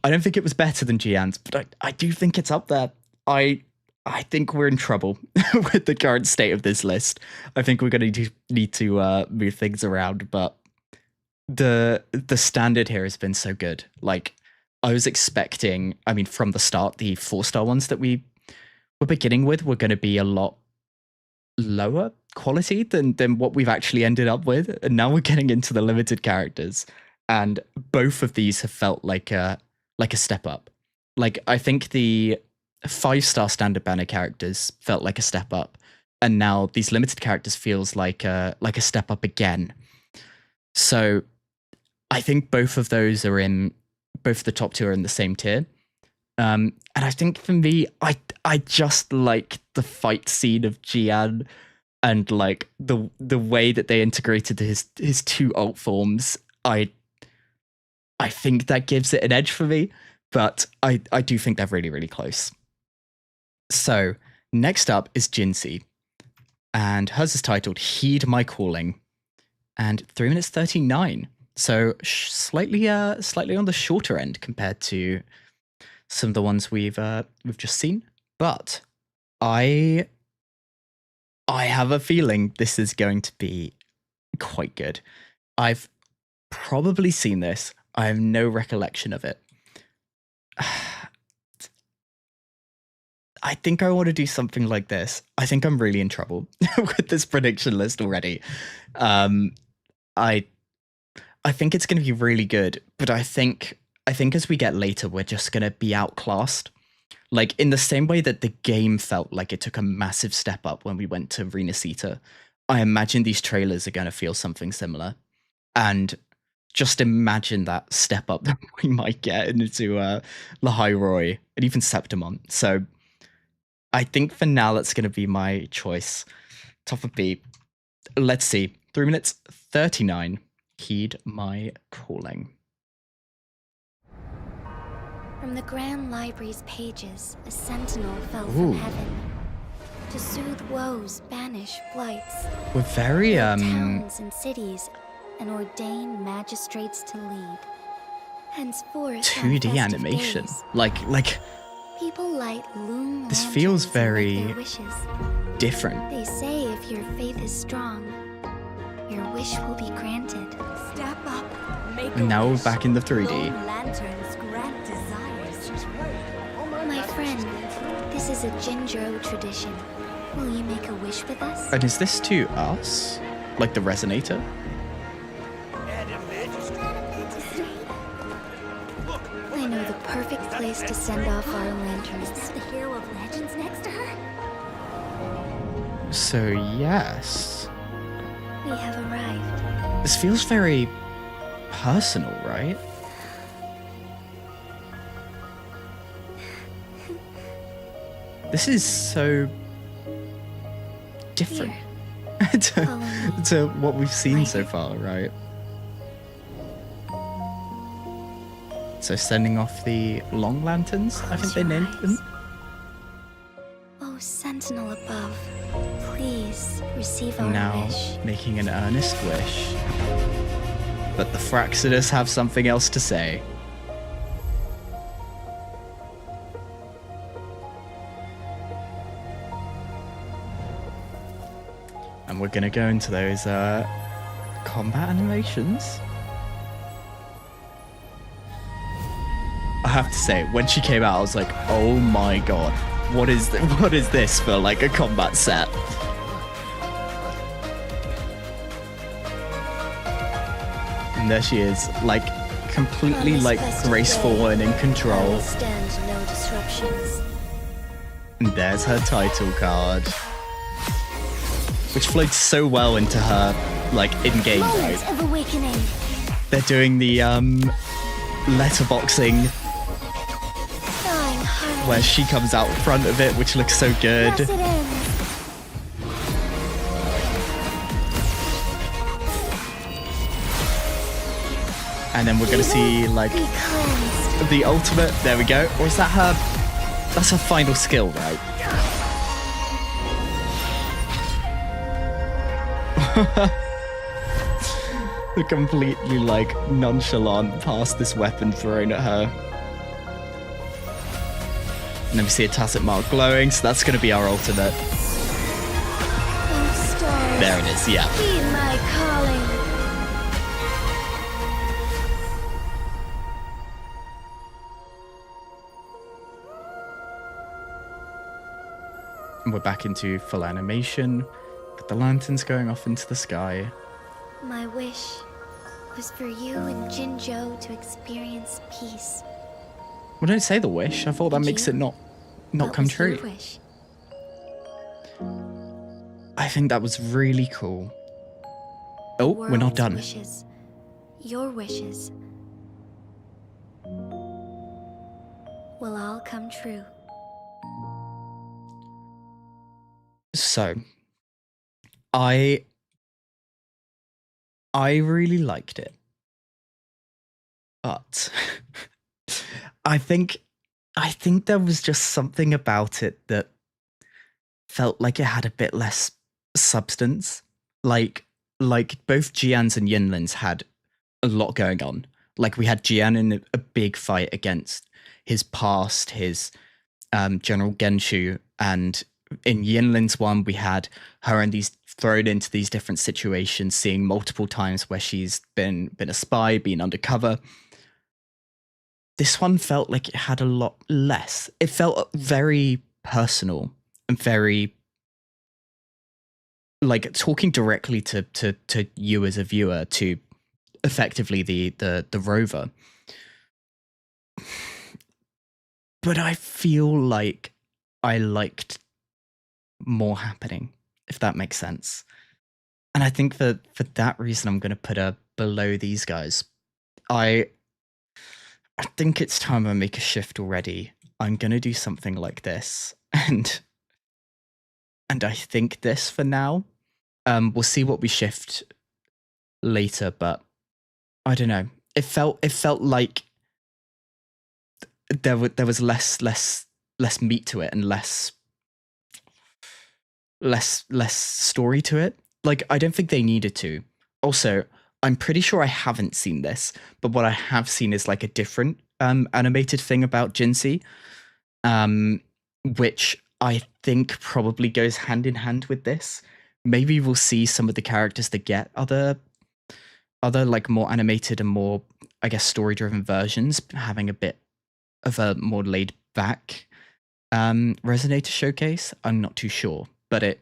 I don't think it was better than Jiyan's, but I do think it's up there. I think we're in trouble with the current state of this list. I think we're going to need to move things around, but the standard here has been so good. Like, I was expecting, I mean, from the start, the 4-star ones that we were beginning with were going to be a lot lower quality than what we've actually ended up with. And now we're getting into the limited characters. And both of these have felt like a step up. Like, I think the 5-star standard banner characters felt like a step up. And now these limited characters feels like a step up again. So I think both of those are in... Both the top two are in the same tier. And I think for me, I just like the fight scene of Jiyan and like the way that they integrated his 2 ult forms. I think that gives it an edge for me, but I do think they're really, really close. So next up is Jinhsi, and hers is titled Heed My Calling, and 3 minutes 39. So slightly on the shorter end compared to some of the ones we've just seen, but I have a feeling this is going to be quite good. I've probably seen this. I have no recollection of it. I think I want to do something like this. I think I'm really in trouble with this prediction list already. I think it's going to be really good, but I think as we get later, we're just going to be outclassed. Like, in the same way that the game felt like it took a massive step up when we went to Arena Sita, I imagine these trailers are going to feel something similar. And just imagine that step up that we might get into Lahai Roy and even Septimon. So I think for now, that's going to be my choice. Top of B. Let's see. 3 minutes 39. Heed my calling. From the Grand Library's pages, a sentinel fell from heaven. To soothe woes, banish blights. We're very, towns and cities, and ordain magistrates to lead. Henceforth, 2D animation. Days, like people light loom this feels very wishes. different. They say if your faith is strong, your wish will be granted. Step up, make And now we're back in the 3D. Lanterns grant desires. My friend, this is a Jinzhou tradition. Will you make a wish with us? And is this to us? Like the resonator? I know the perfect place to send off our lanterns. Is the hero of legends next to her? So yes. We have arrived. This feels very personal, right? This is so different to what we've seen so far, right? So sending off the long lanterns, I think they named them. Oh, sentinel above, please receive our Now wish. making an earnest wish. But the Fraxidus have something else to say. And we're gonna go into those combat animations. I have to say, when she came out, I was like, "Oh my god, what is this for like a combat set?" And there she is, like completely like graceful and in control. Stand no disruptions. And there's her title card, which floats so well into her like in-game mode. Moment of awakening. They're doing the letterboxing where she comes out front of it, which looks so good. Yes, it ends. And then we're gonna see like Be cleansed. the ultimate. There we go. Or is that her? That's her final skill, right? The completely like nonchalant past this weapon thrown at her. And then we see a tacit mark glowing, so that's going to be our ultimate. Oh, stars. There it is, yeah. Heed my calling. And we're back into full animation, with the lanterns going off into the sky. My wish was for you and Jinzhou to experience peace. Well, don't say the wish. I thought that makes it not What come was your true. wish? I think that was really cool. Oh, we're not World's done. Wishes. Your wishes will all come true. So, I really liked it, but I think there was just something about it that felt like it had a bit less substance. Like both Jian's and Yinlin's had a lot going on. Like we had Jiyan in a big fight against his past, his General Genshu, and in Yinlin's one, we had her and these thrown into these different situations, seeing multiple times where she's been a spy, been undercover. This one felt like it had a lot less. It felt very personal and very like talking directly to you as a viewer, to effectively the rover. But I feel like I liked more happening, if that makes sense. And I think for that reason, I'm going to put her below these guys. I think it's time I make a shift already. I'm going to do something like this. And I think this for now. We'll see what we shift later, but I don't know. It felt like there was less meat to it and less story to it. Like, I don't think they needed to. Also, I'm pretty sure I haven't seen this, but what I have seen is like a different animated thing about Jinhsi, which I think probably goes hand in hand with this. Maybe we'll see some of the characters that get other like more animated and more, I guess, story-driven versions having a bit of a more laid back Resonator Showcase. I'm not too sure, but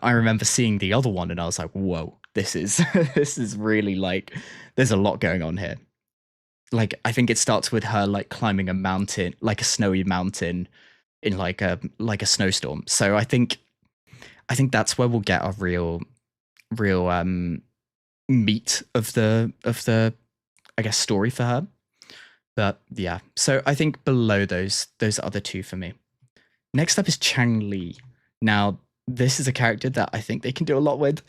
I remember seeing the other one and I was like, whoa, this is this is really like, there's a lot going on here. Like, I think it starts with her like climbing a mountain, like a snowy mountain in like a snowstorm. So I think that's where we'll get a real meat of the I guess story for her. But yeah, so I think below those other two for me. Next up is Changli. Now, this is a character that I think they can do a lot with.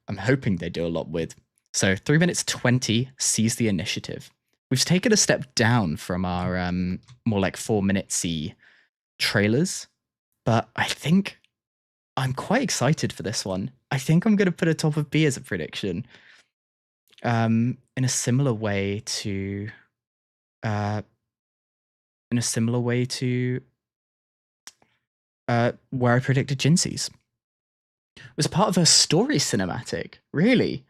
I'm hoping they do a lot with. So 3 minutes 20, seize the initiative. We've taken a step down from our more like 4 minute-y trailers, but I think I'm quite excited for this one. I think I'm going to put a top of B as a prediction. In a similar way to where I predicted Jinhsi's. It was part of a story cinematic, really.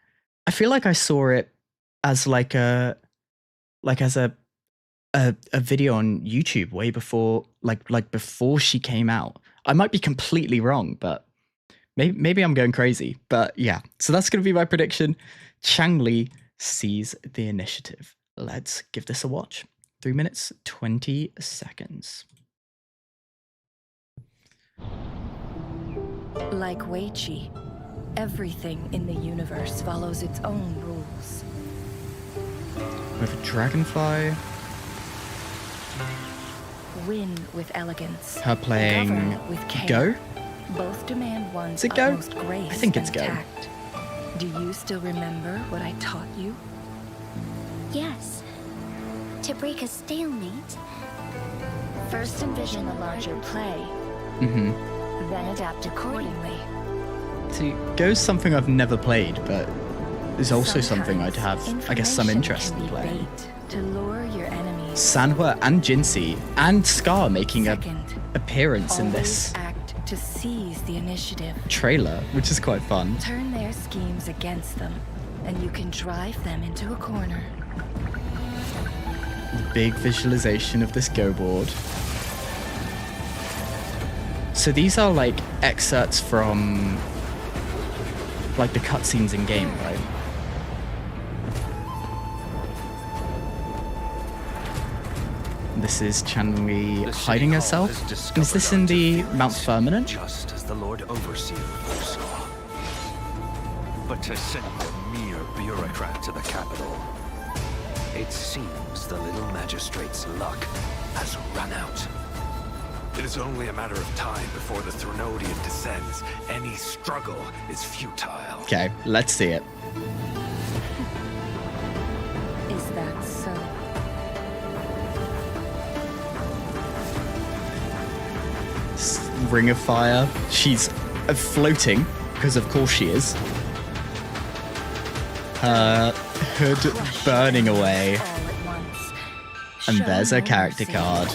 I feel like I saw it as like a video on YouTube way before like before she came out. I might be completely wrong, but maybe I'm going crazy. But yeah, so that's going to be my prediction. Changli sees the initiative. Let's give this a watch. 3 minutes, 20 seconds. Like Weiqi, everything in the universe follows its own rules. We have a dragonfly. Win with elegance. Her playing govern with care. Go? Both demand one's Is it Go? utmost grace I think it's and Go. tact. Do you still remember what I taught you? Yes. To break a stalemate. First envision the larger play, Mm-hmm. then adapt accordingly. See, Go's something I've never played, but is also something I'd have, I guess, some interest in playing. To lure your enemies. Sanhua and Jinhsi and Scar making an appearance in this Act to seize the initiative. trailer, which is quite fun. Turn their schemes against them, and you can drive them into a corner. Big visualization of this Go board. So these are like excerpts from like the cutscenes in game, right? This is Changli hiding herself. Is this in the Mount Firmament? Just as the Lord Overseer foresaw. But to send a mere bureaucrat to the capital, it seems the little magistrate's luck has run out. It is only a matter of time before the Threnodian descends. Any struggle is futile. Okay, let's see it. Is that so? Ring of Fire. She's floating, because of course she is. Her hood burning away. And there's her character card.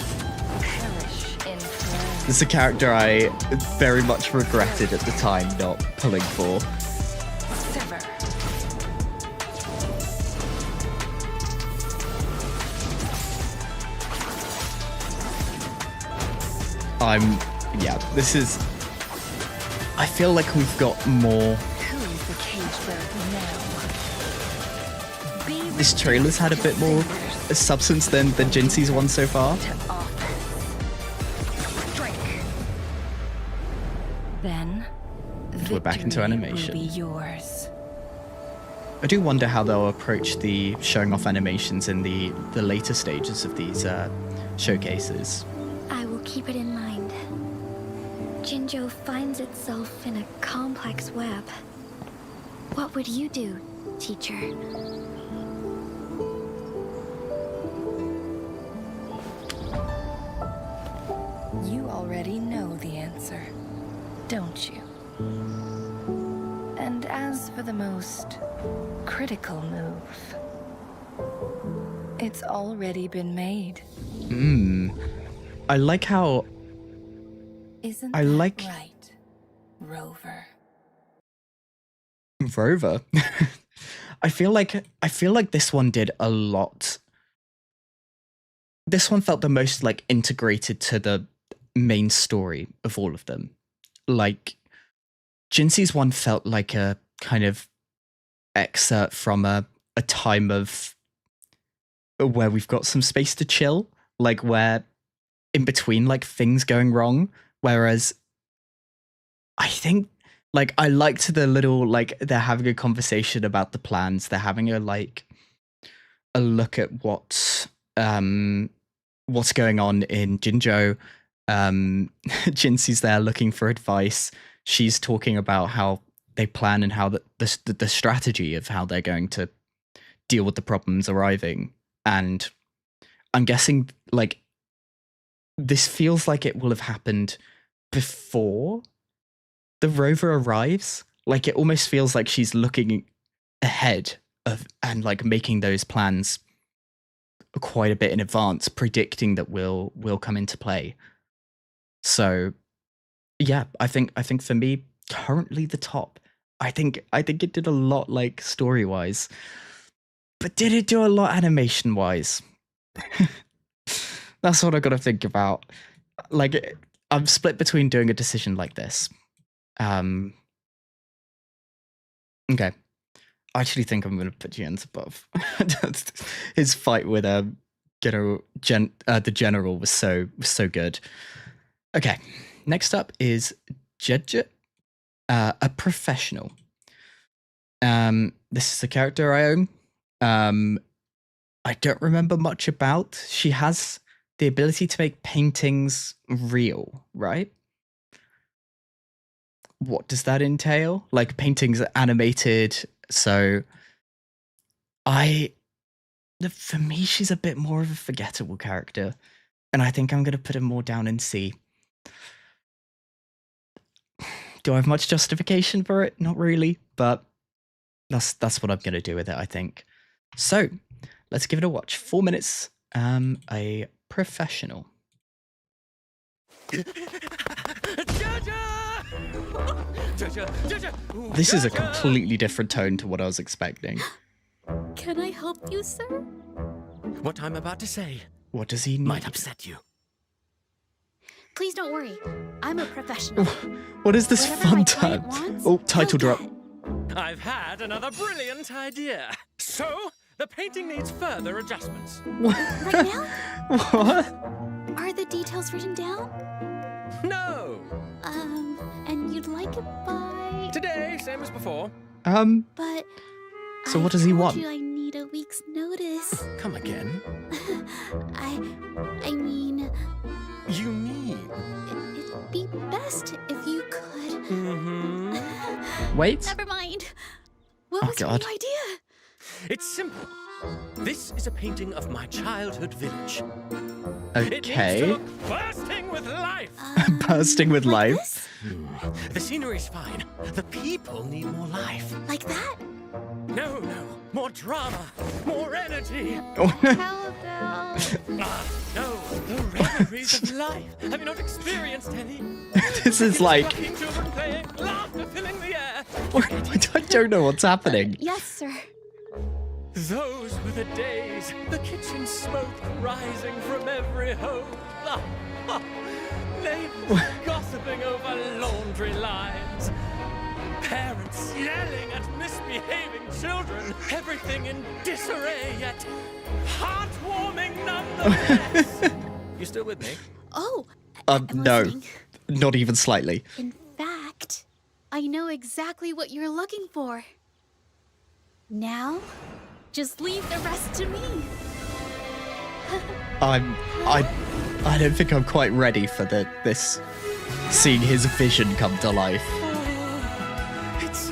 This is a character I very much regretted at the time not pulling for. Yeah, this is... I feel like we've got more... This trailer's had a bit more substance than Jinhsi's one so far. Then, we're back into animation. Will be yours. I do wonder how they'll approach the showing off animations in the later stages of these showcases. I will keep it in mind. Jinzhou finds itself in a complex web. What would you do, teacher? You already know the answer, don't you? And as for the most critical move, it's already been made. I like how... Isn't I that like... right, Rover? Rover? I feel like this one did a lot. This one felt the most like integrated to the main story of all of them. Like Jinhsi's one felt like a kind of excerpt from a time of where we've got some space to chill, like where in between like things going wrong, whereas I think like I liked the little like they're having a conversation about the plans, they're having a like a look at what's going on in Jinzhou. Jinxi's there looking for advice. She's talking about how they plan and how the strategy of how they're going to deal with the problems arriving. And I'm guessing like this feels like it will have happened before the rover arrives. Like it almost feels like she's looking ahead of and like making those plans quite a bit in advance, predicting that will come into play. So yeah, I think for me, currently the top. I think it did a lot like story wise, but did it do a lot animation wise? That's what I got to think about. Like I'm split between doing a decision like this. Okay. I actually think I'm going to put Jian's above. His fight with the general was so good. Okay, next up is Zhezhi, a professional. This is a character I own. I don't remember much about. She has the ability to make paintings real, right? What does that entail? Like paintings are animated. So for me, she's a bit more of a forgettable character. And I think I'm going to put her more down in C. Do I have much justification for it? Not really, but that's what I'm going to do with it, I think. So let's give it a watch. 4 minutes, a professional. This is a completely different tone to what I was expecting. Can I help you, sir? What I'm about to say What does he need? might upset you. Please don't worry. I'm a professional. What is this Whatever fun my time? client wants, Oh, title he'll drop. get. I've had another brilliant idea. So, the painting needs further adjustments. Right now? What? Are the details written down? No! And you'd like it by... Today, same as before. But... So what does he want? I need a week's notice. Come again? I mean... You mean? It'd be best if you could... Mm-hmm. Wait. Never mind. What was God. your idea? It's simple. This is a painting of my childhood village. Okay. It needs to look bursting with life. Bursting with like life. This? The scenery's fine. The people need more life. Like that? No. More drama. More energy. How about... No. The reveries of life. Have you not experienced any? This is like... Fucking children playing, laughter filling the air. I don't know what's happening. Yes, sir. Those were the days. The kitchen smoke rising from every home. Neighbors gossiping over laundry lines. Parents yelling at misbehaving children. Everything in disarray, yet heartwarming nonetheless. You still with me? Oh, I'm No. listening. Not even slightly. In fact, I know exactly what you're looking for. Now, just leave the rest to me. I don't think I'm quite ready for this seeing his vision come to life. It's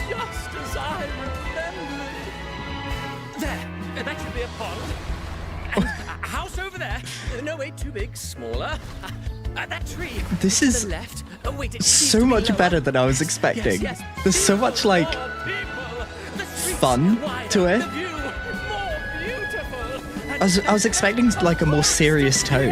just as I remembered. There, that should be a pond. And a house over there. No, wait, too big, smaller. That tree. This to is the left. Wait, it so needs to much be lower. better than I was expecting. Yes. There's so much like fun to it. I was expecting like a more serious tone.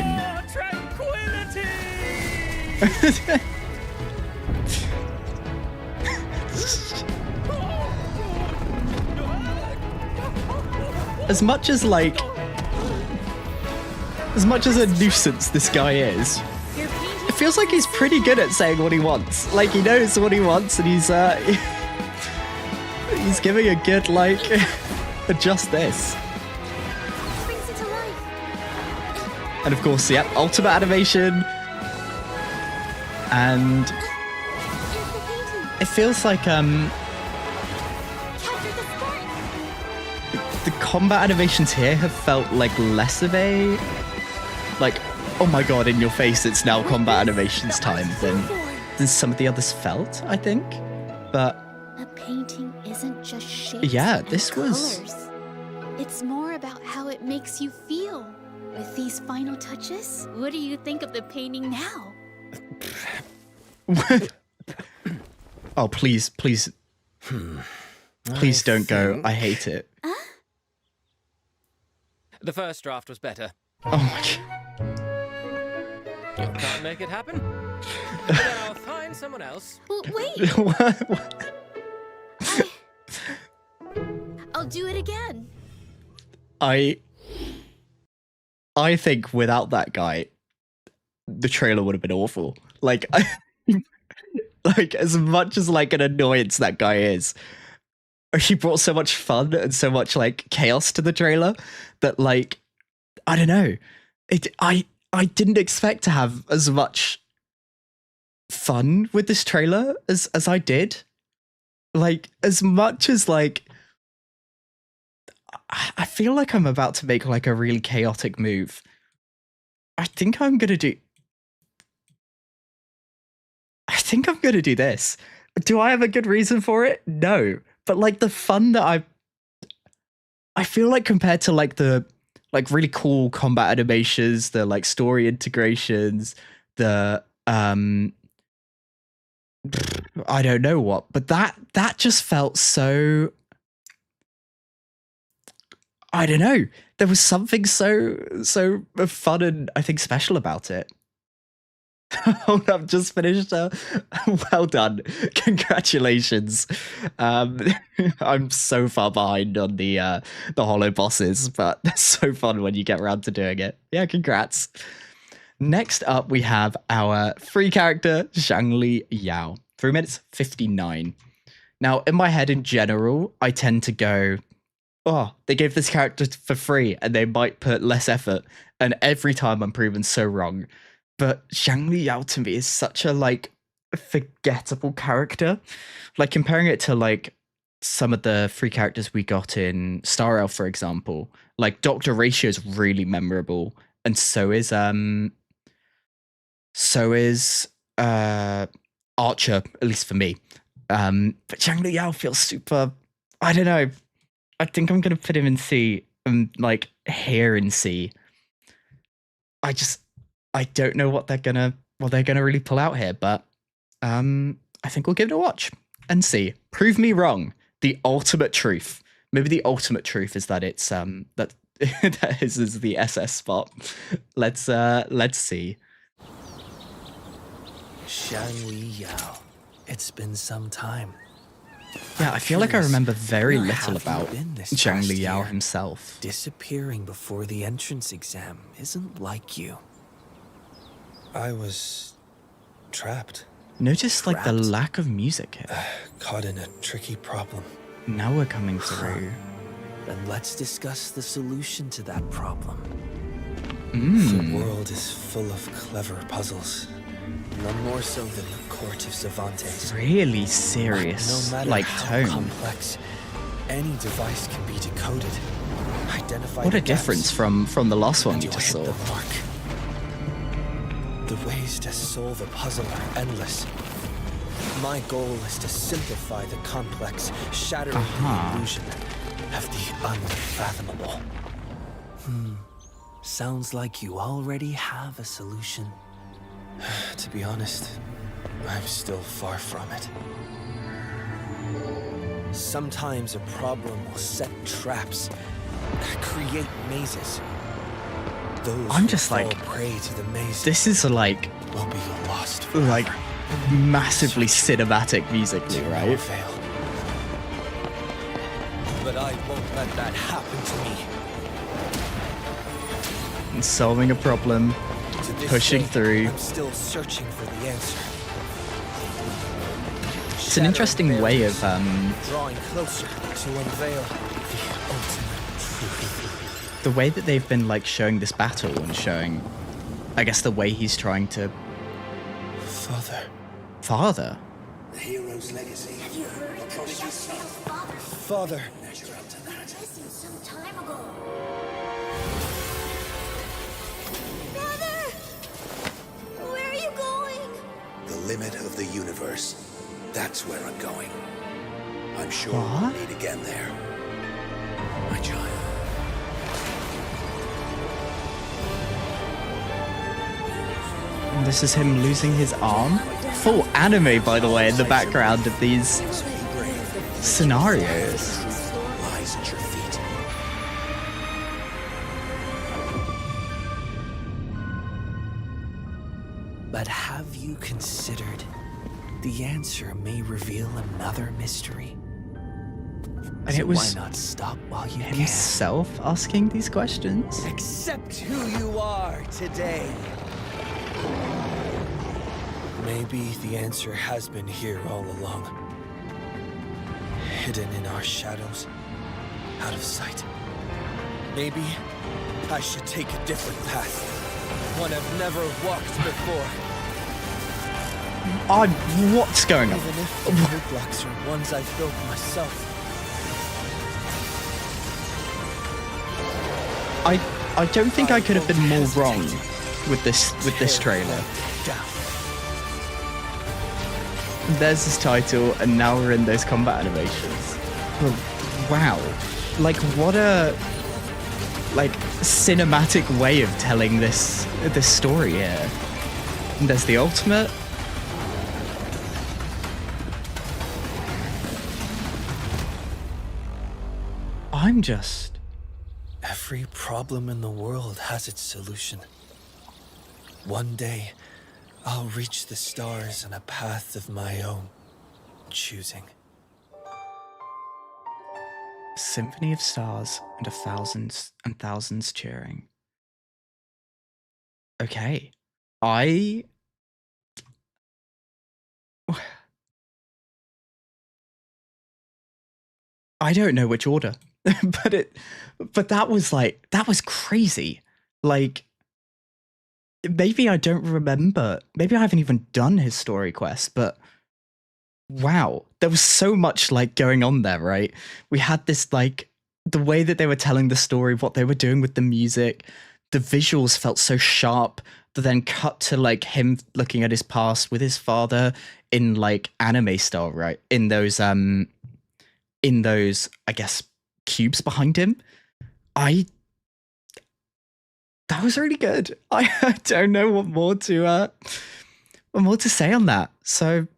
As much as a nuisance this guy is, it feels like he's pretty good at saying what he wants. Like he knows what he wants, and he's giving a good like just this. And of course, yep, ultimate animation. And it feels like the combat animations here have felt like less of a like, oh my god, in your face, it's now combat animations time than some of the others felt, I think. But a painting isn't just shapes yeah, and this was colors. It's more about how it makes you feel. With these final touches, what do you think of the painting now? Oh, please don't go. I hate it. The first draft was better. Oh my god. You can't make it happen? Then I'll find someone else. Well, wait. I'll do it again. I think without that guy, the trailer would have been awful. Like, like as much as like an annoyance that guy is, he brought so much fun and so much like chaos to the trailer that like, I don't know, I didn't expect to have as much fun with this trailer as I did. Like as much as like, I feel like I'm about to make like a really chaotic move. I think I'm gonna do this. Do I have a good reason for it? No. But like the fun that I feel like compared to like the like really cool combat animations, the like story integrations, the I don't know what, but that just felt so, I don't know. There was something so fun and I think special about it. Hold up, just finished. Well done, congratulations. I'm so far behind on the holo bosses, but that's so fun when you get around to doing it. Yeah, congrats. Next up, we have our free character, Xiangli Yao. 3 minutes 59. Now, in my head, in general, I tend to go, oh, they gave this character for free and they might put less effort. And every time I'm proven so wrong. But Xiangli Yao to me is such a like forgettable character. Like comparing it to like some of the free characters we got in Star Elf, for example, like Dr. Ratio is really memorable. And so is Archer, at least for me. But Xiangli Yao feels super, I don't know. I think I'm gonna put him in C and like here in C. I don't know what they're gonna really pull out here, but I think we'll give it a watch and see. Prove me wrong. The ultimate truth. Maybe the ultimate truth is that it's that is the SS spot. Let's see. Xiangli Yao. It's been some time. Yeah, I feel like I remember very little about Xiangli Yao himself. Disappearing before the entrance exam isn't like you. I was trapped. Notice like the lack of music here. Caught in a tricky problem. Now we're coming through. Then let's discuss the solution to that problem. The world is full of clever puzzles. none more so than the court of Cervantes. Really serious, No matter like, how tone. complex, any device can be decoded. Identify What the a difference gaps, from the last one and we you'll just hit saw. the mark. The ways to solve a puzzle are endless. My goal is to simplify the complex, shattering the illusion of the unfathomable. Sounds like you already have a solution. To be honest, I'm still far from it. Sometimes a problem will set traps, create mazes. Those I'm who just fall like, prey to the maze this is like, will be lost forever. like massively cinematic musically, right? Fail. But I won't let that happen to me. And solving a problem, To this pushing day, through. I'm still searching for the answer. It's an interesting way of Drawing closer to unveil the ultimate truth. the way that they've been like showing this battle and showing, I guess, the way he's trying to father. The hero's legacy. Have you heard the Shangli Yao's father? Father. Measure up to that. Missing some time ago. Brother! Where are you going? The limit of the universe. That's where I'm going. I'm sure What? we'll meet again there. My child. And this is him losing his arm. Full anime, by the way, in the background of these scenarios. Lies at your feet. But have you considered the answer may reveal another mystery? And So it was why not stop while you can? himself asking these questions. Accept who you are today. Maybe the answer has been here all along. Hidden in our shadows, out of sight. Maybe I should take a different path. One I've never walked before. What's going on? Even if the roadblocks are ones I've built myself. I don't think I could have been more wrong with this trailer. There's his title, and now we're in those combat animations. Well, wow, like what a cinematic way of telling this story here. And there's the ultimate. I'm just... Every problem in the world has its solution. One day, I'll reach the stars on a path of my own choosing. Symphony of stars and a thousands and thousands cheering. Okay. I don't know which order. but that was crazy. Like, maybe I don't remember. Maybe I haven't even done his story quest, but wow, there was so much like going on there, right? We had this like the way that they were telling the story, what they were doing with the music, the visuals felt so sharp. That then cut to like him looking at his past with his father in like anime style, right? In those I guess cubes behind him. That was really good. I don't know what more to say on that. So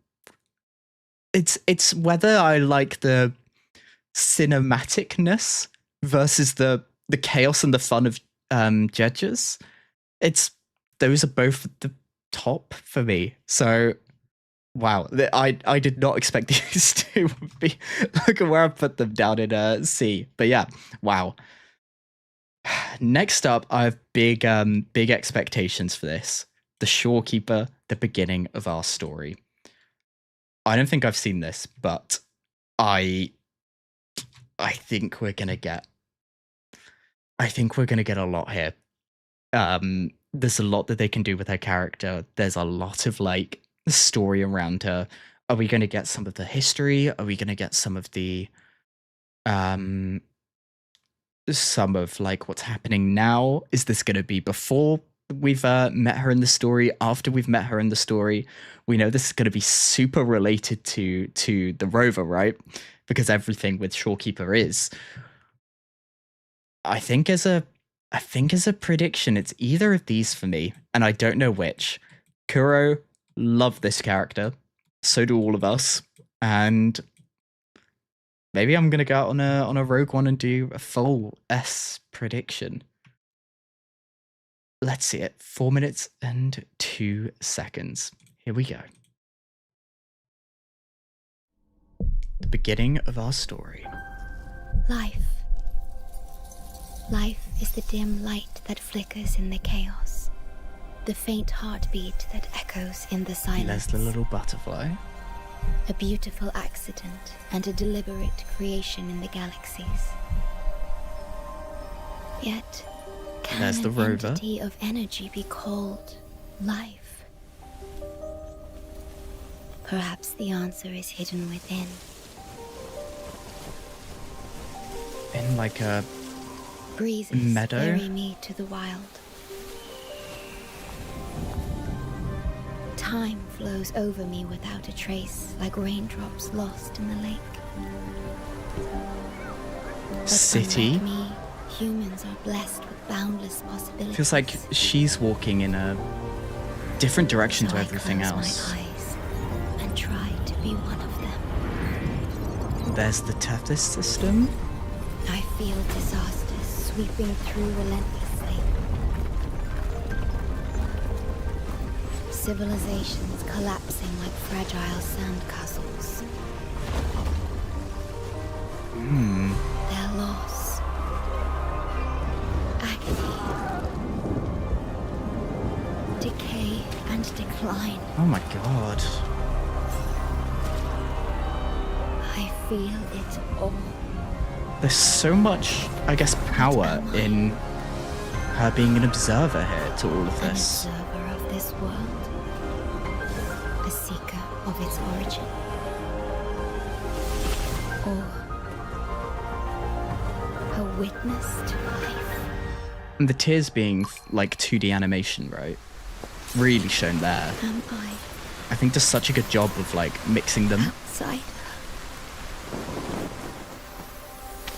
it's whether I like the cinematicness versus the chaos and the fun of Zhezhi's. Those are both at the top for me. So wow, I did not expect these two would be. Look at where I put them down in C. But yeah, wow. Next up, I have big expectations for this. The Shorekeeper, the beginning of our story. I don't think I've seen this, but I think we're gonna get a lot here. there's a lot that they can do with her character. There's a lot of like story around her. Are we going to get some of the history? Are we going to get some of the some of like what's happening now? Is this going to be before we've met her in the story, after we've met her in the story? We know this is going to be super related to the rover, right? Because everything with Shorekeeper is. I think as a prediction, it's either of these for me, and I don't know which. Kuro, love this character. So do all of us. And maybe I'm gonna go out on a rogue one and do a full S prediction. Let's see it. 4 minutes and 2 seconds. Here we go. The beginning of our story. Life. Life is the dim light that flickers in the chaos. The faint heartbeat that echoes in the silence. There's the little butterfly. A beautiful accident and a deliberate creation in the galaxies. Yet, can There's the an rover. entity of energy be called life? Perhaps the answer is hidden within. In like a Breezes meadow. carry me to the wild. Time flows over me without a trace, like raindrops lost in the lake. But City. unlike me, humans are blessed with boundless possibilities. Feels like she's walking in a different direction So to I everything close else. my eyes and try to be one of them. There's the Tethys system. I feel disasters sweeping through relentlessly. Civilizations collapsing like fragile sandcastles. Their loss. Agony. Decay and decline. Oh my god. I feel it all. There's so much, I guess, power in her being an observer here to all of An this. observer of this world. A seeker of its origin. Or a witness to life. And the tears being like 2D animation, right? Really shown there. Am I think does such a good job of like mixing them. outside?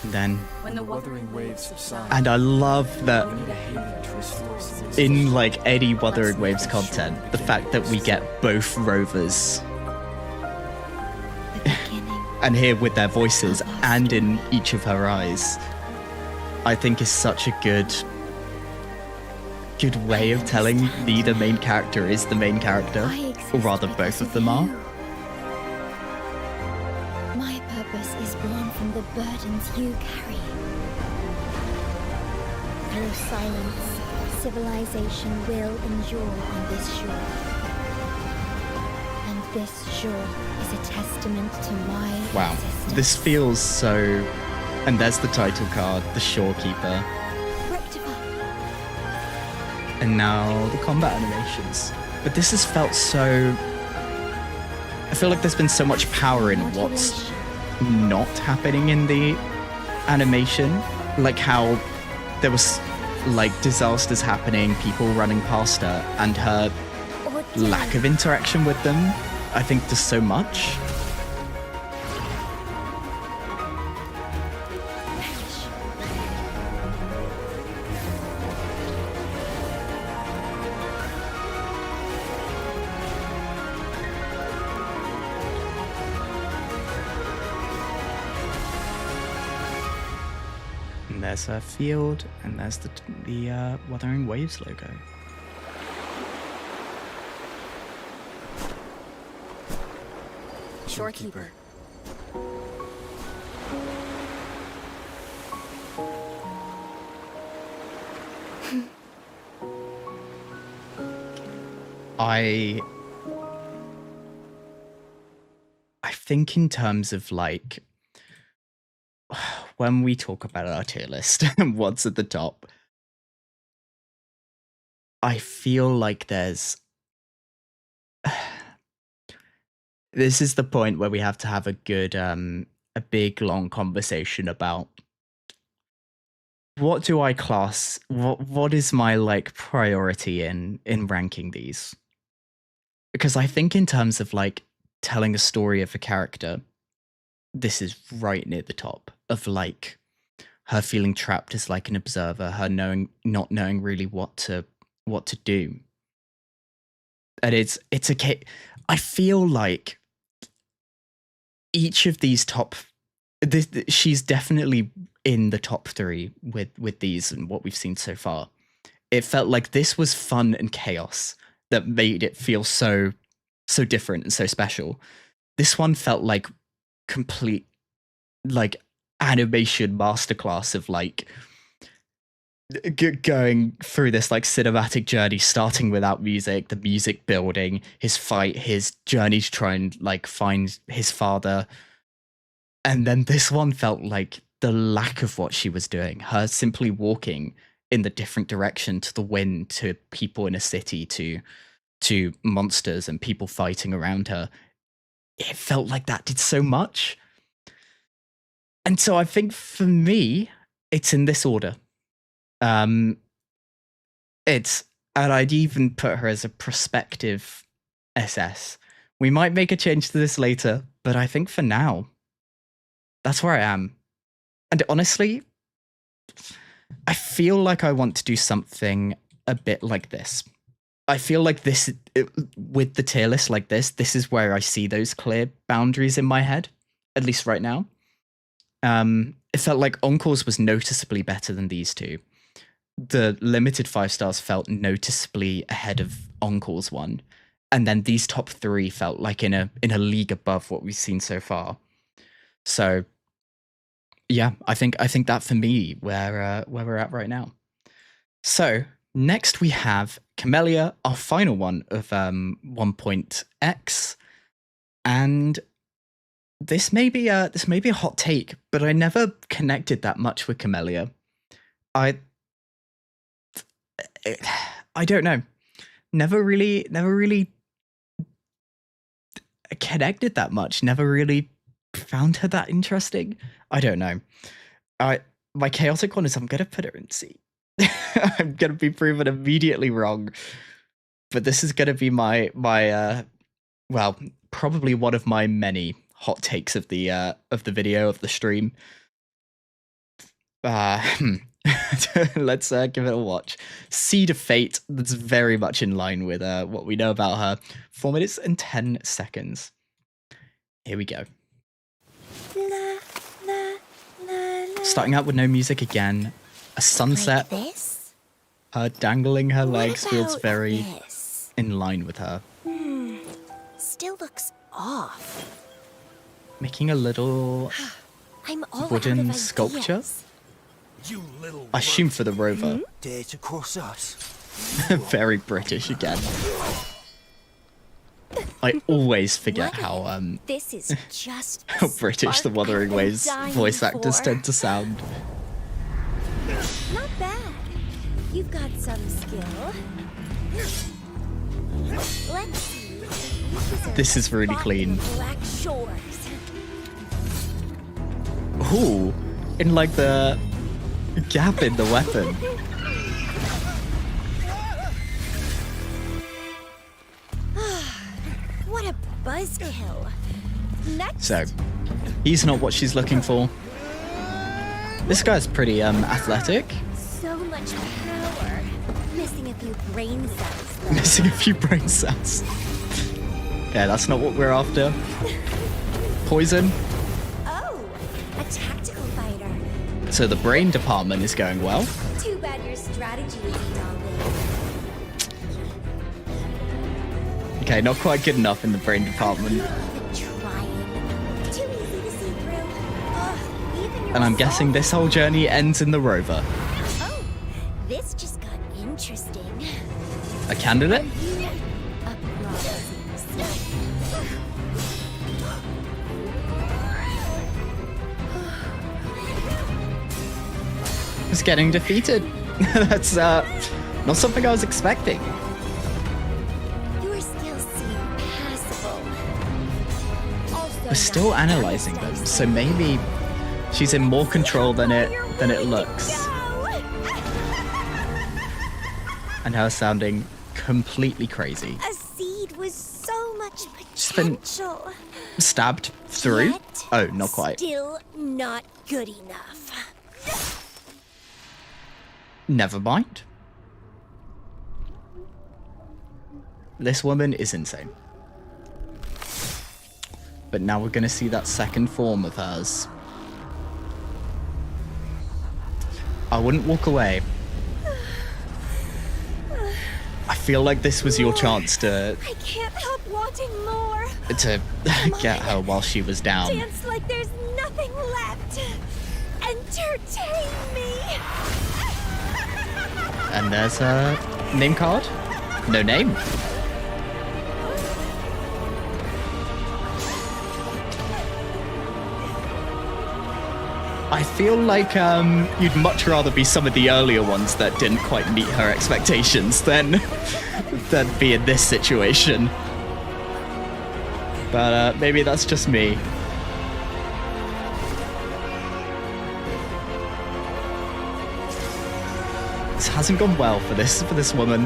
And then, When the Wuthering Waves subside. and I love that in like any Wuthering Waves content, the fact that we get both rovers. And here with their voices and in each of her eyes, I think is such a good way of telling the main character is the main character, or rather both of them are. My purpose is born from the burdens you carry. Through silence, civilization will endure on this shore. And this shore is a testament to my Wow, existence. this feels so... And there's the title card, the Shorekeeper. And now the combat animations. But this has felt so... I feel like there's been so much power in what's not happening in the animation. Like how there was like disasters happening, people running past her, and her lack of interaction with them, I think does so much. And there's her field, and there's the Wuthering Waves logo. Shorekeeper. I think in terms of like when we talk about our tier list and what's at the top, I feel like there's... This is the point where we have to have a good, a big, long conversation about what do I class, what is my, like, priority in ranking these? Because I think in terms of, like, telling a story of a character, this is right near the top of, like, her feeling trapped as, like, an observer, her not knowing really what to do. And it's okay. I feel like each of these she's definitely in the top 3 with these and what we've seen so far. It felt like this was fun and chaos that made it feel so different and so special. This one felt like complete, like, animation masterclass of, like, going through this, like, cinematic journey, starting without music, the music building, his fight, his journey to try and, like, find his father. And then this one felt like the lack of what she was doing, her simply walking in the different direction, to the wind, to people in a city, to monsters and people fighting around her. It felt like that did so much. And so I think for me, it's in this order. And I'd even put her as a prospective SS. We might make a change to this later, but I think for now, that's where I am. And honestly, I feel like I want to do something a bit like this. I feel like this, with the tier list like this is where I see those clear boundaries in my head, at least right now. It felt like Encore's was noticeably better than these two. The limited 5 stars felt noticeably ahead of Encore's one. And then these top 3 felt like in a league above what we've seen so far. So yeah, I think that for me, where we're at right now. So next we have Camellya, our final one of 1.x, and this may be a hot take, but I never connected that much with Camellya. I don't know. Never really connected that much. Never really found her that interesting. I don't know. My chaotic one is I'm gonna put her in C. I'm gonna be proven immediately wrong, but this is gonna be my well, probably one of my many hot takes of the video, of the stream. Let's give it a watch. Seed of Fate, that's very much in line with what we know about her. 4 minutes and 10 seconds. Here we go. Starting out with no music again. A sunset. Like this? Her dangling her legs feels very in line with her. Still looks off. Making a little I'm all wooden out of sculpture. ideas. You little I assume for the rover. Dare to cross us? Very British again. I always forget how This is just how British the Wuthering Waves voice actors tend to sound. Not bad. You've got some skill. Let's see. This is really clean. Black shores. Ooh, in like the gap in the weapon. What a buzzkill. Next. So, he's not what she's looking for. This guy's pretty athletic. So much power. Missing a few brain cells. though. Missing a few brain cells. Yeah, that's not what we're after. Poison. Oh, a tactical fighter. So the brain department is going well. Too bad your strategy isn't all there. Okay, not quite good enough in the brain department. Trying. Too easy to see through. Ugh, even And I'm yourself. guessing this whole journey ends in the rover. Oh, this just got interesting. A candidate? You a prophecy. Is getting defeated. That's Not something I was expecting. Your skills seem passable. Also We're still analyzing them, so maybe she's in more control than it looks. And her sounding completely crazy. A seed with so much She's been potential. stabbed through? Yet Oh, not quite. Still not good enough. Never mind. This woman is insane. But now we're gonna see that second form of hers. I wouldn't walk away. I feel like this was your chance to I can't help wanting more. get her while she was down. Dance like there's nothing left. Entertain me. And there's her name card. No name. I feel like you'd much rather be some of the earlier ones that didn't quite meet her expectations than be in this situation. But maybe that's just me. This hasn't gone well for this woman.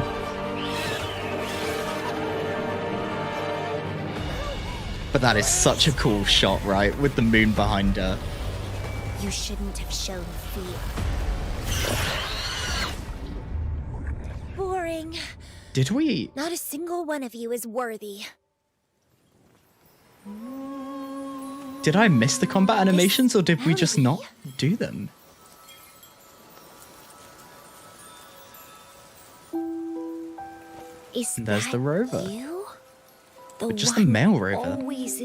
But that is such a cool shot, right? With the moon behind her. You shouldn't have shown fear. Boring. Did we? Not a single one of you is worthy. Did I miss the combat animations or did we just not do them? There's the rover. But just the male rover.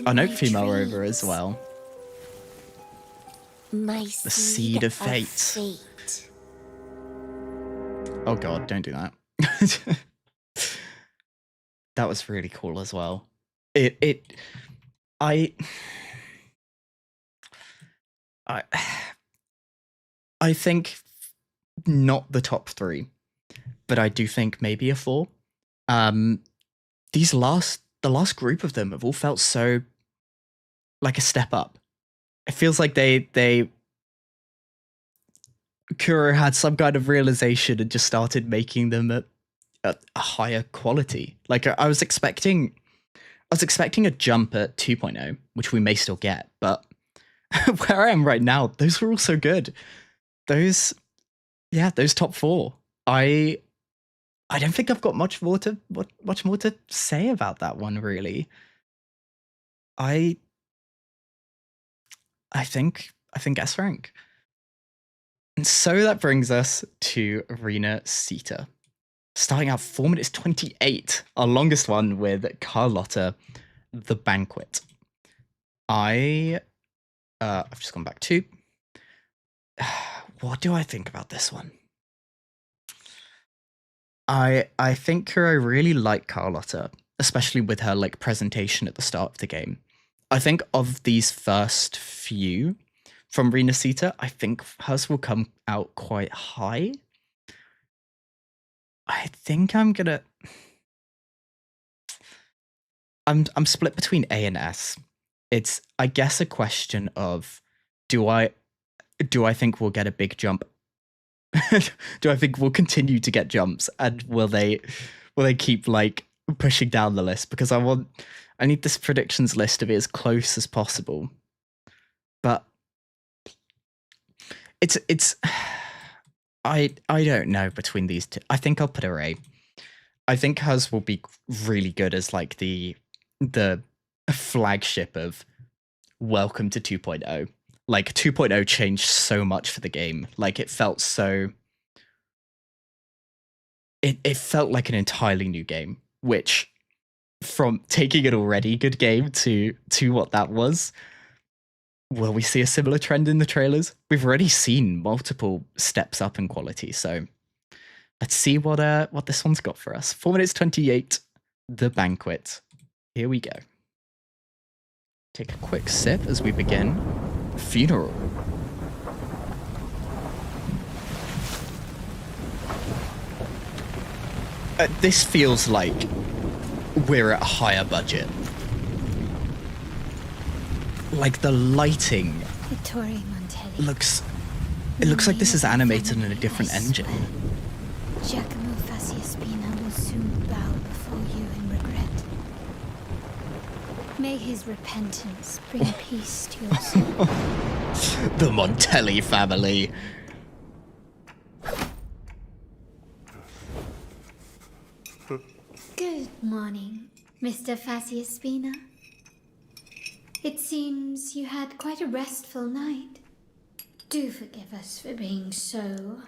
Oh no, female rover as well. My The seed of fate. Oh god, don't do that. That was really cool as well. I think not the top 3, but I do think maybe a 4. The last group of them have all felt so like a step up. It feels like they Kuro had some kind of realization and just started making them at a higher quality. Like I was expecting a jump at 2.0, which we may still get, but where I am right now, those were all so good. Those top 4. I don't think I've got much more to say about that one, really. I think S rank. And so that brings us to Arena Sita. Starting out 4 minutes 28, our longest one with Carlotta, the Banquet. I've just gone back to. What do I think about this one? I think Kuro really liked Carlotta, especially with her like presentation at the start of the game. I think of these first few from Arena Sita, I think hers will come out quite high. I think I'm split between A and S. It's, I guess, a question of do I think we'll get a big jump? Do I think we'll continue to get jumps, and will they keep like pushing down the list? Because I need this predictions list to be as close as possible. But it's I don't know between these two. I think I'll put her A. I think hers will be really good as like the flagship of welcome to 2.0. Like 2.0 changed so much for the game. Like it felt so it felt like an entirely new game, which from taking an already good game to what that was, will we see a similar trend in the trailers? We've already seen multiple steps up in quality, so let's see what this one's got for us. 4 minutes 28, The Banquet. Here we go. Take a quick sip as we begin. Funeral. This feels like we're at a higher budget. Like the lighting looks like this is animated in a different engine. Giacomo Faciaspina will soon bow before you in regret. May his repentance bring peace to your soul. The Montelli family. Good morning, Mr. Faciaspina. It seems you had quite a restful night. Do forgive us for being so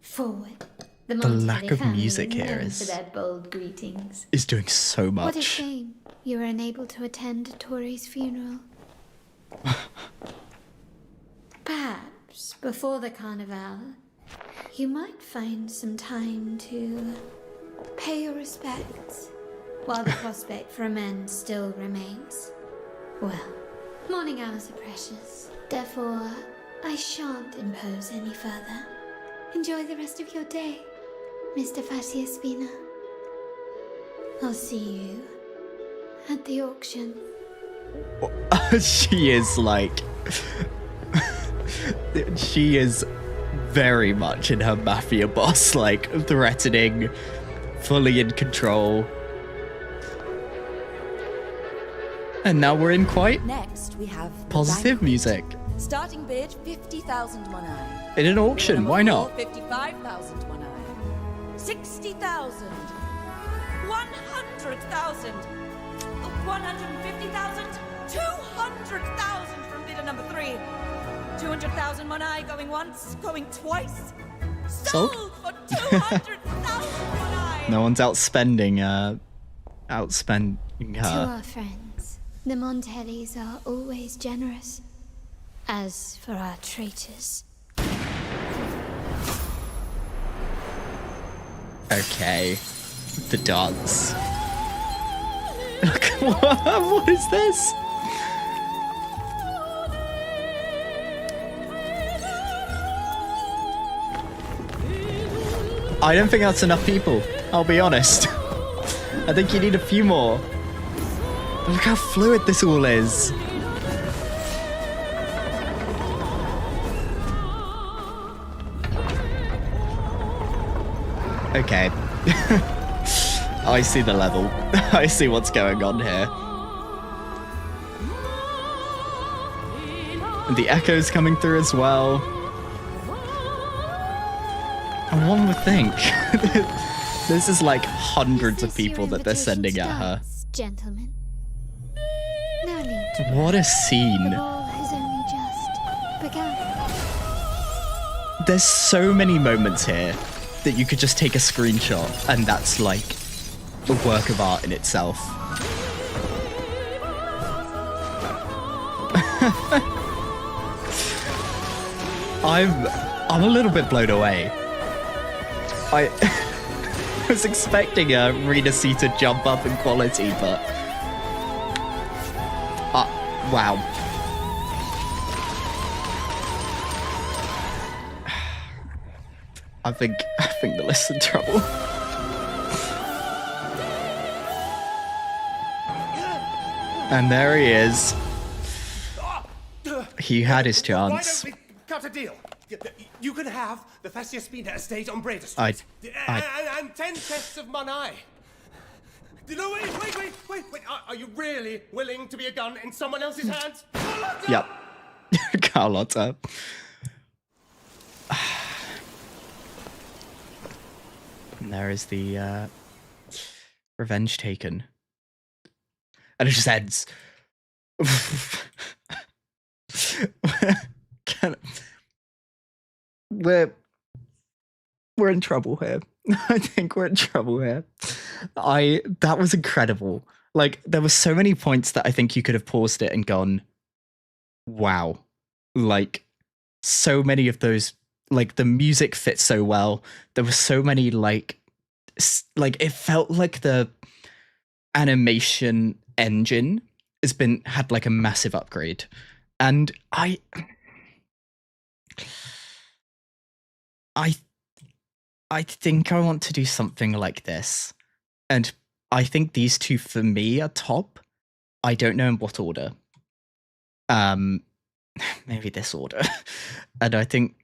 forward. The lack of music here for their bold greetings. is doing so much. What a shame you were unable to attend Tori's funeral. Perhaps before the carnival, you might find some time to pay your respects while the prospect for amends still remains. Well, morning hours are precious. Therefore, I shan't impose any further. Enjoy the rest of your day, Mr. Faciaspina. I'll see you at the auction. She is like... she is very much in her mafia boss, like, threatening, fully in control. And now we're in quite Next, we have positive music. Starting bid 50,000 monai. In an auction, why not? 55,000 monai. 60,000. 100,000. 150,000. 200,000 from bidder number 3. 200,000 monai going once, going twice. Sold for 200,000 monai. No one's outspending To our friends, the Montellis are always generous. As for our traitors... Okay. The dance. What is this? I don't think that's enough people, I'll be honest. I think you need a few more. Look how fluid this all is. Okay. I see the level. I see what's going on here. And the echo's coming through as well. And one would think this is like hundreds of people that they're sending at her. Gentlemen. No need to... What a scene. The ball has only just begun. There's so many moments here that you could just take a screenshot and that's like a work of art in itself. I'm a little bit blown away. I was expecting Rina C to jump up in quality, but wow. I think the list's in trouble. And there he is. He had his chance. Why don't we cut a deal? You can have the Faciaspina estate on Breda I- Street. And 10 chests of monai. No, wait. Are you really willing to be a gun in someone else's hands? Yep. Carlotta. And there is the revenge taken. And it just ends. We're in trouble here. I think we're in trouble here. That was incredible. Like, there were so many points that I think you could have paused it and gone, wow. Like, so many of those, like, the music fits so well. There were so many, like it felt like the animation engine had like a massive upgrade. And I think I want to do something like this. And I think these two for me are top. I don't know in what order. Maybe this order. And I think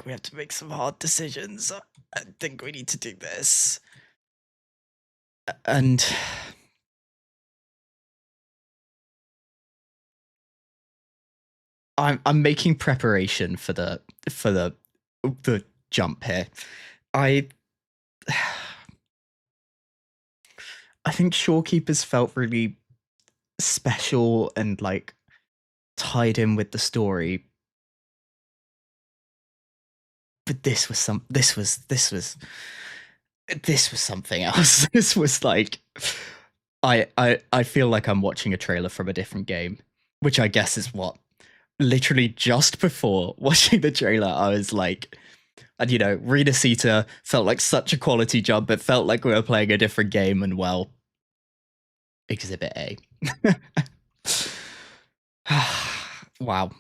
we have to make some hard decisions. I think we need to do this. And I'm making preparation for the jump here. I think Shorekeepers felt really special and like tied in with the story. But this was something else. This was like I feel like I'm watching a trailer from a different game, which I guess is what literally just before watching the trailer I was like, and you know, Rita Sita felt like such a quality jump. It felt like we were playing a different game, and well, Exhibit A. Wow.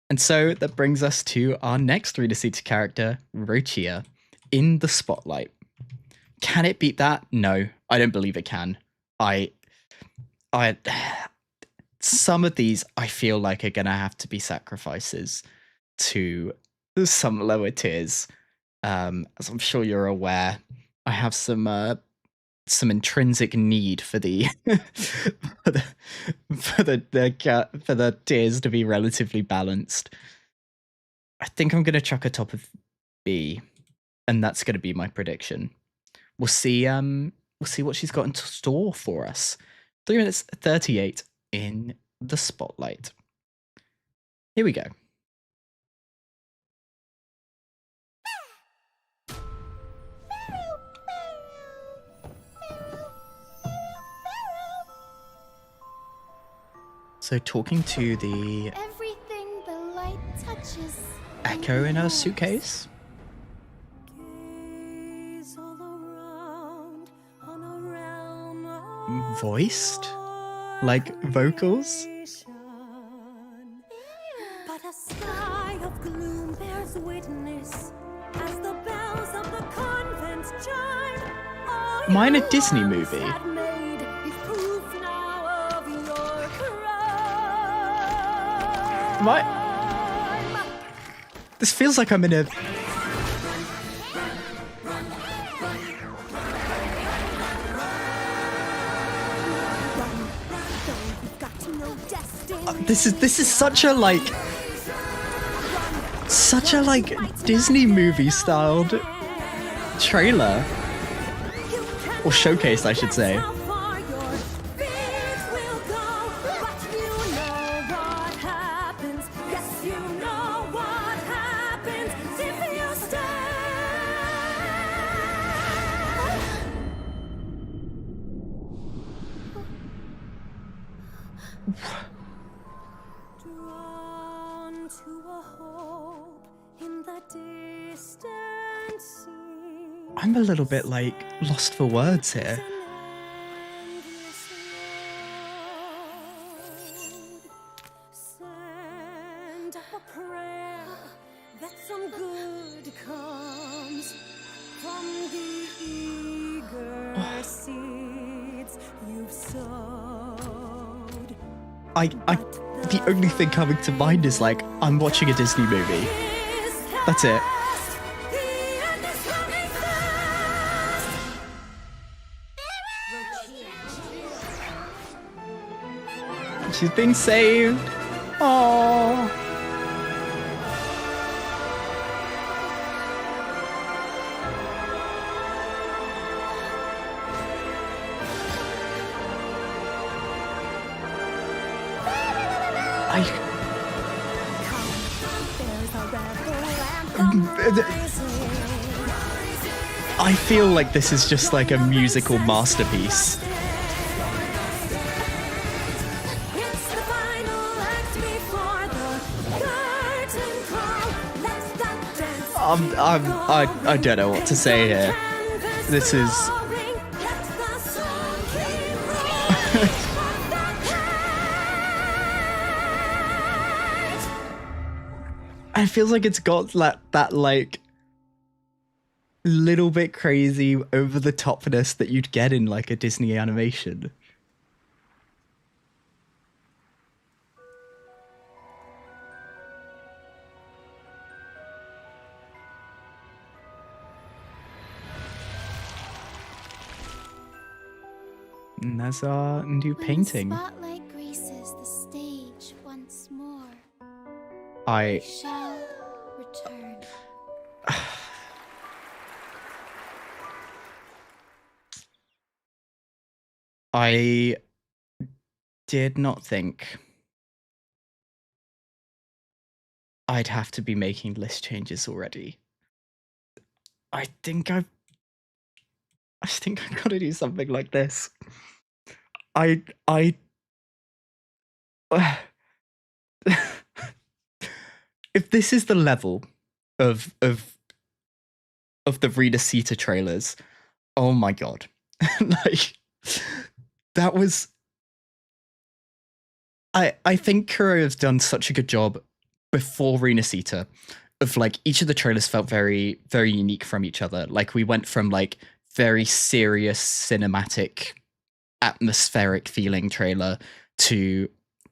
And so that brings us to our next Rita Sita character, Rochia, in the spotlight. Can it beat that? No, I don't believe it can. Some of these I feel like are gonna have to be sacrifices to some lower tiers. As I'm sure you're aware, I have some intrinsic need for the for the tiers to be relatively balanced. I think I'm gonna chuck a top of B, and that's gonna be my prediction. We'll see what she's got in store for us. 3 minutes 38 in the spotlight. Here we go. So talking to the Everything the light touches. Echo in her suitcase. Voiced? Like vocals? But a sky of gloom bears witness as the bells of the convent chime. Mine a Disney movie. What? This feels like I'm in a... This is such a Disney movie styled trailer or showcase, I should say. I'm a little bit like lost for words here. Send up a prayer that some good comes from the eager seeds you've sowed. The only thing coming to mind is like, I'm watching a Disney movie. That's it. She's being saved. Aww. I feel like this is just like a musical masterpiece. I don't know what to say here. This is... it feels like it's got that like little bit crazy over the topness that you'd get in like a Disney animation. And there's our new painting. When the spotlight graces the stage once more, I we shall return. I did not think I'd have to be making list changes already. I think I've got to do something like this. If this is the level of the Renesita trailers, oh my god. Like, that was... I think Kuro has done such a good job before Renesita of like each of the trailers felt very, very unique from each other. Like we went from like very serious cinematic atmospheric feeling trailer to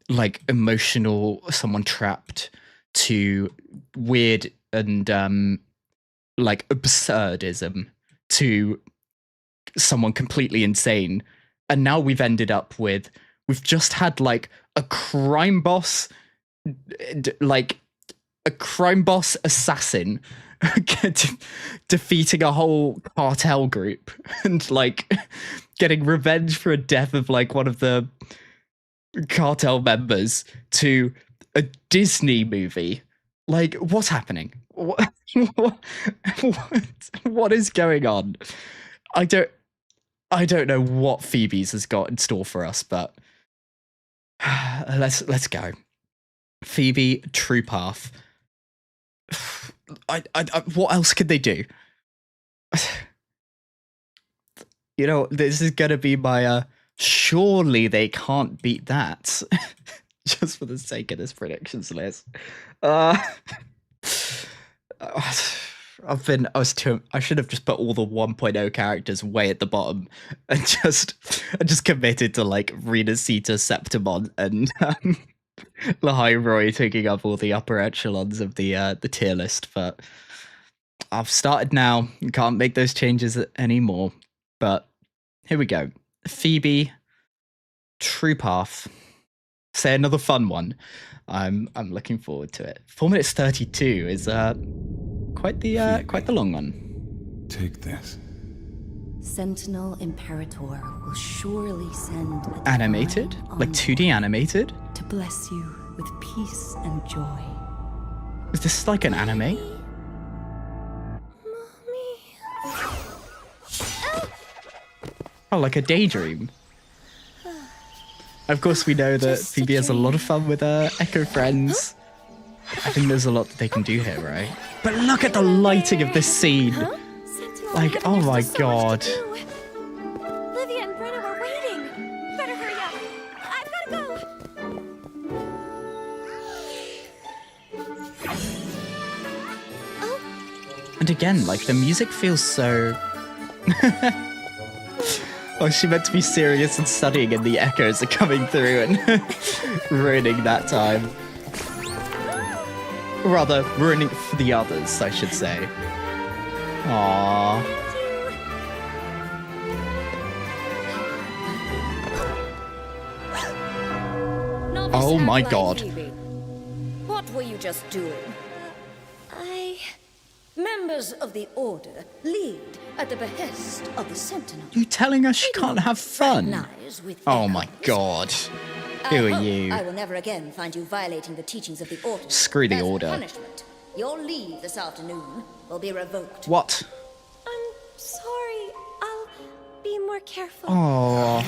like emotional someone trapped to weird and like absurdism to someone completely insane. And now we've ended up with, we've just had like a crime boss, like a crime boss assassin defeating a whole cartel group and like getting revenge for a death of like one of the cartel members to a Disney movie. Like, what's happening? What is going on? I don't know what Phoebe's has got in store for us, but let's go. Phoebe, True Path. What else could they do? You know, this is gonna be my surely they can't beat that. Just for the sake of this predictions list. I should have just put all the 1.0 characters way at the bottom and just committed to like Renesita, Septimon, and Lahai Roy taking up all the upper echelons of the tier list. But I've started now. Can't make those changes anymore. But here we go. Phoebe, True Path. Say another fun one. I'm looking forward to it. 4 minutes 32 is quite the long one. Take this. Sentinel Imperator will surely send a Animated? Like 2D animated? to bless you with peace and joy. Is this like an anime? Oh, like a daydream. Of course, we know that Phoebe has a lot of fun with her Echo friends. I think there's a lot that they can do here, right? But look at the lighting of this scene. Like, oh my god. Livia and Brenna are waiting. Better hurry up. I've gotta go. And again, like, the music feels so... Oh, she meant to be serious and studying, and the echoes are coming through and ruining that time. Rather, ruining it for the others, I should say. Aww. Oh my god. What were you just doing? Members of the Order lead at the behest of the Sentinel. You telling us she can't have fun? Oh my god. Who are you? I will never again find you violating the teachings of the Order. Screw the Order. Punishment. Your leave this afternoon will be revoked. What? I'm sorry. I'll be more careful. Oh.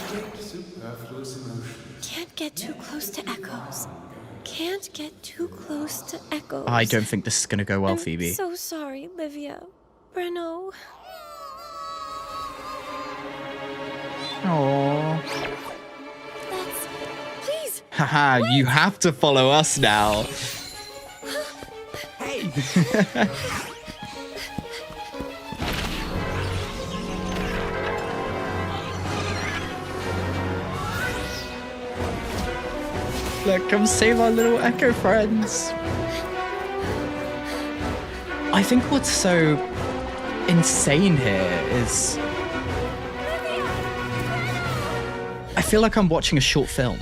Can't get too close to echoes. Can't get too close to echoes. I don't think this is going to go well, Phoebe. So sorry, Livia. Brenno. Aww. Please. Haha, you have to follow us now. Hey. Look, come save our little Echo friends. I think what's so insane here is I feel like I'm watching a short film.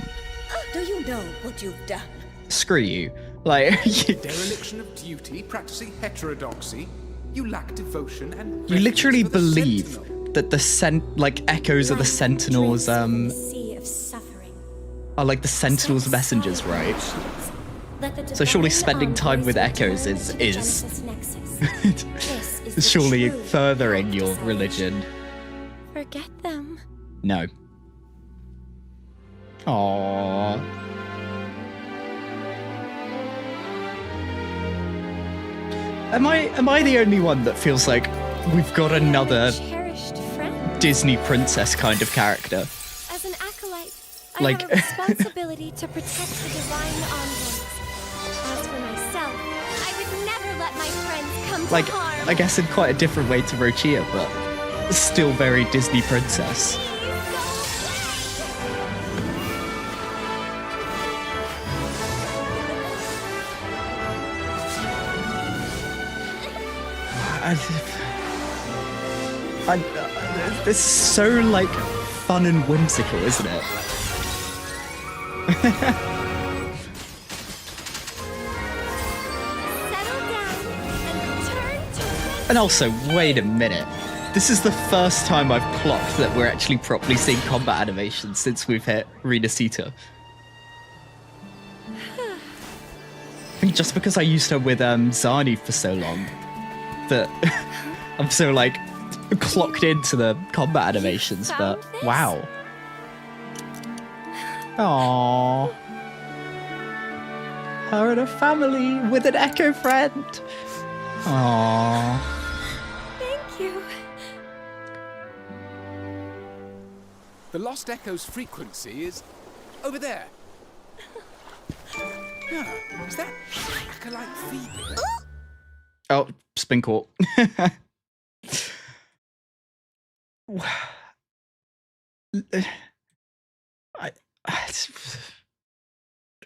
Do you know what you've done? Screw you. Like, Dereliction of duty, practicing heterodoxy. You lack devotion and you literally reverence for the believe Sentinel. that the echoes of the Sentinels Sea of suffering. are like the Sentinels' messengers, right? So surely spending time with echoes is surely furthering your religion. Forget them. No. Aww. Am I the only one that feels like we've got another Cherished friend. Disney princess kind of character? As an acolyte, I Like- have a responsibility to protect the divine envoys. As for myself, I would never let my friends come to Like, harm. I guess in quite a different way to Rochia, but still very Disney princess. This is so like fun and whimsical, isn't it? And also, wait a minute. This is the first time I've clocked that we're actually properly seeing combat animations since we've hit Renacita. I think just because I used her with Zani for so long that I'm so like clocked into the combat animations, but wow. Aww. Her and her family with an Echo friend. Aww. Thank you. The Lost Echo's frequency is over there. Yeah, is that acolyte Phoebe? Oh, spin court.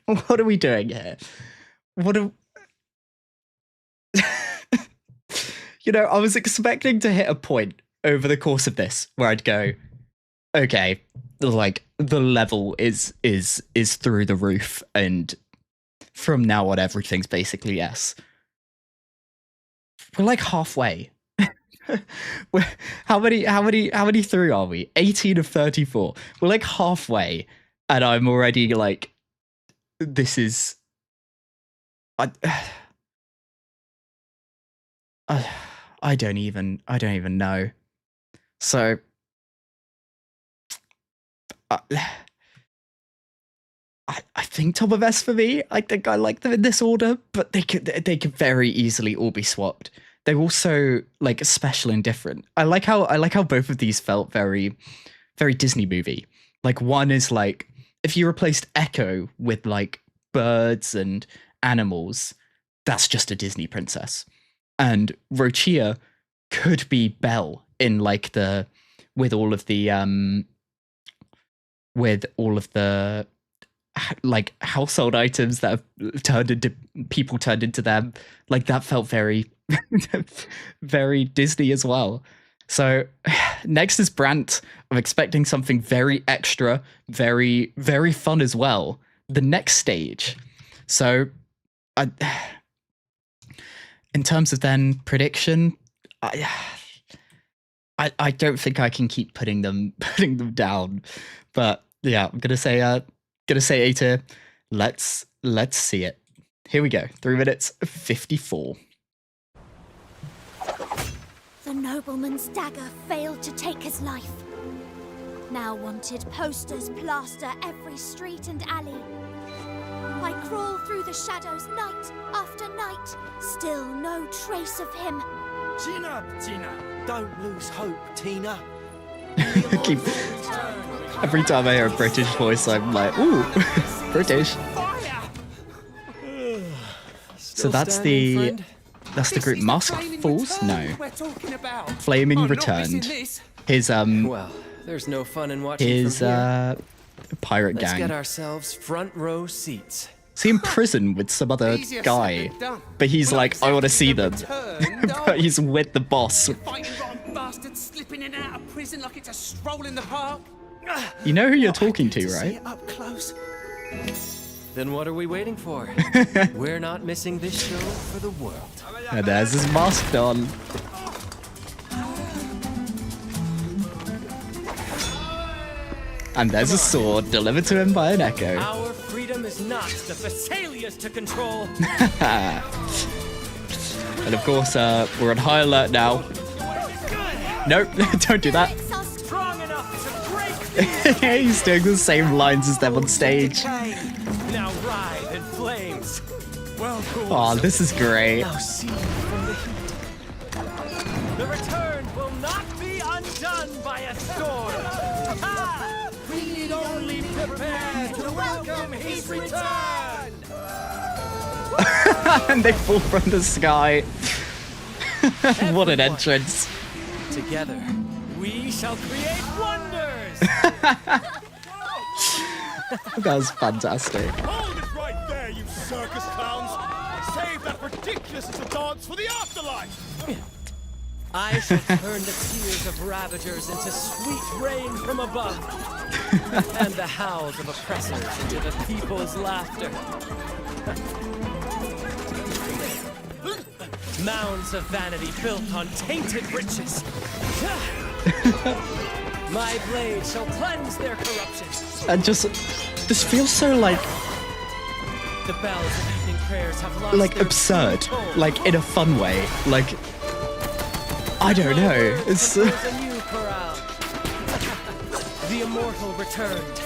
What are we doing here? What are... You know, I was expecting to hit a point over the course of this where I'd go, okay, like the level is through the roof, and from now on everything's basically yes. We're like halfway. How many through are we? 18 of 34. We're like halfway, and I'm already like, this is. I don't even know. So. I think top of S for me. I think I like them in this order, but they could very easily all be swapped. They're also like special and different. I like how both of these felt very, very Disney movie. Like one is like if you replaced Echo with like birds and animals, that's just a Disney princess. And Rochia could be Belle in like the with all of the like household items that have turned into them. Like that felt very very Disney as well. So next is Brant. I'm expecting something very extra, very, very fun as well. The next stage. So in terms of then prediction, I don't think I can keep putting them down. But yeah, I'm gonna say A tier. Let's see it. Here we go. 3 minutes 54. The nobleman's dagger failed to take his life. Now wanted posters plaster every street and alley. I crawl through the shadows night after night, still no trace of him. Chin up, Tina. Don't lose hope, Tina. Every time I hear a British voice, I'm like, ooh, British. So that's the group Mask Falls? No. Flaming returned. His Well, there's no fun in watching his from here. pirate Let's gang. get ourselves front row seats. Is he in prison with some other Easier said guy? than done. But he's We're not like, I want to see them. exactly But he's with the boss. Fighting rotten bastards slipping in and out of prison like it's a stroll in the park. You know who you're talking to, right? Up close. Then what are we waiting for? We're not missing this show for the world. And there's his mask on. And there's a sword delivered to him by an echo. Our freedom is not the Thessalia's to control. And of course, we're on high alert now. Nope, don't do that. Strong enough to break He's doing the same lines as them on stage. now writhe in flames. Well, cool. Oh, this is great. Now see from the heat. The return will not be undone by a storm. Ha! We need only prepare to welcome his return. And they fall from the sky. What an entrance. Together, we shall create wonders. That was fantastic. Hold it right there, you circus clowns! Save that ridiculous as a dance for the afterlife! I shall turn the tears of ravagers into sweet rain from above, and the howls of oppressors into the people's laughter. Mounds of vanity built on tainted riches. My blade shall cleanse their corruption. And just, this feels so like The bells of evening prayers have lost like their absurd, true toll. like in a fun way. Like, I don't know. It's There's a new chorale. The immortal returned.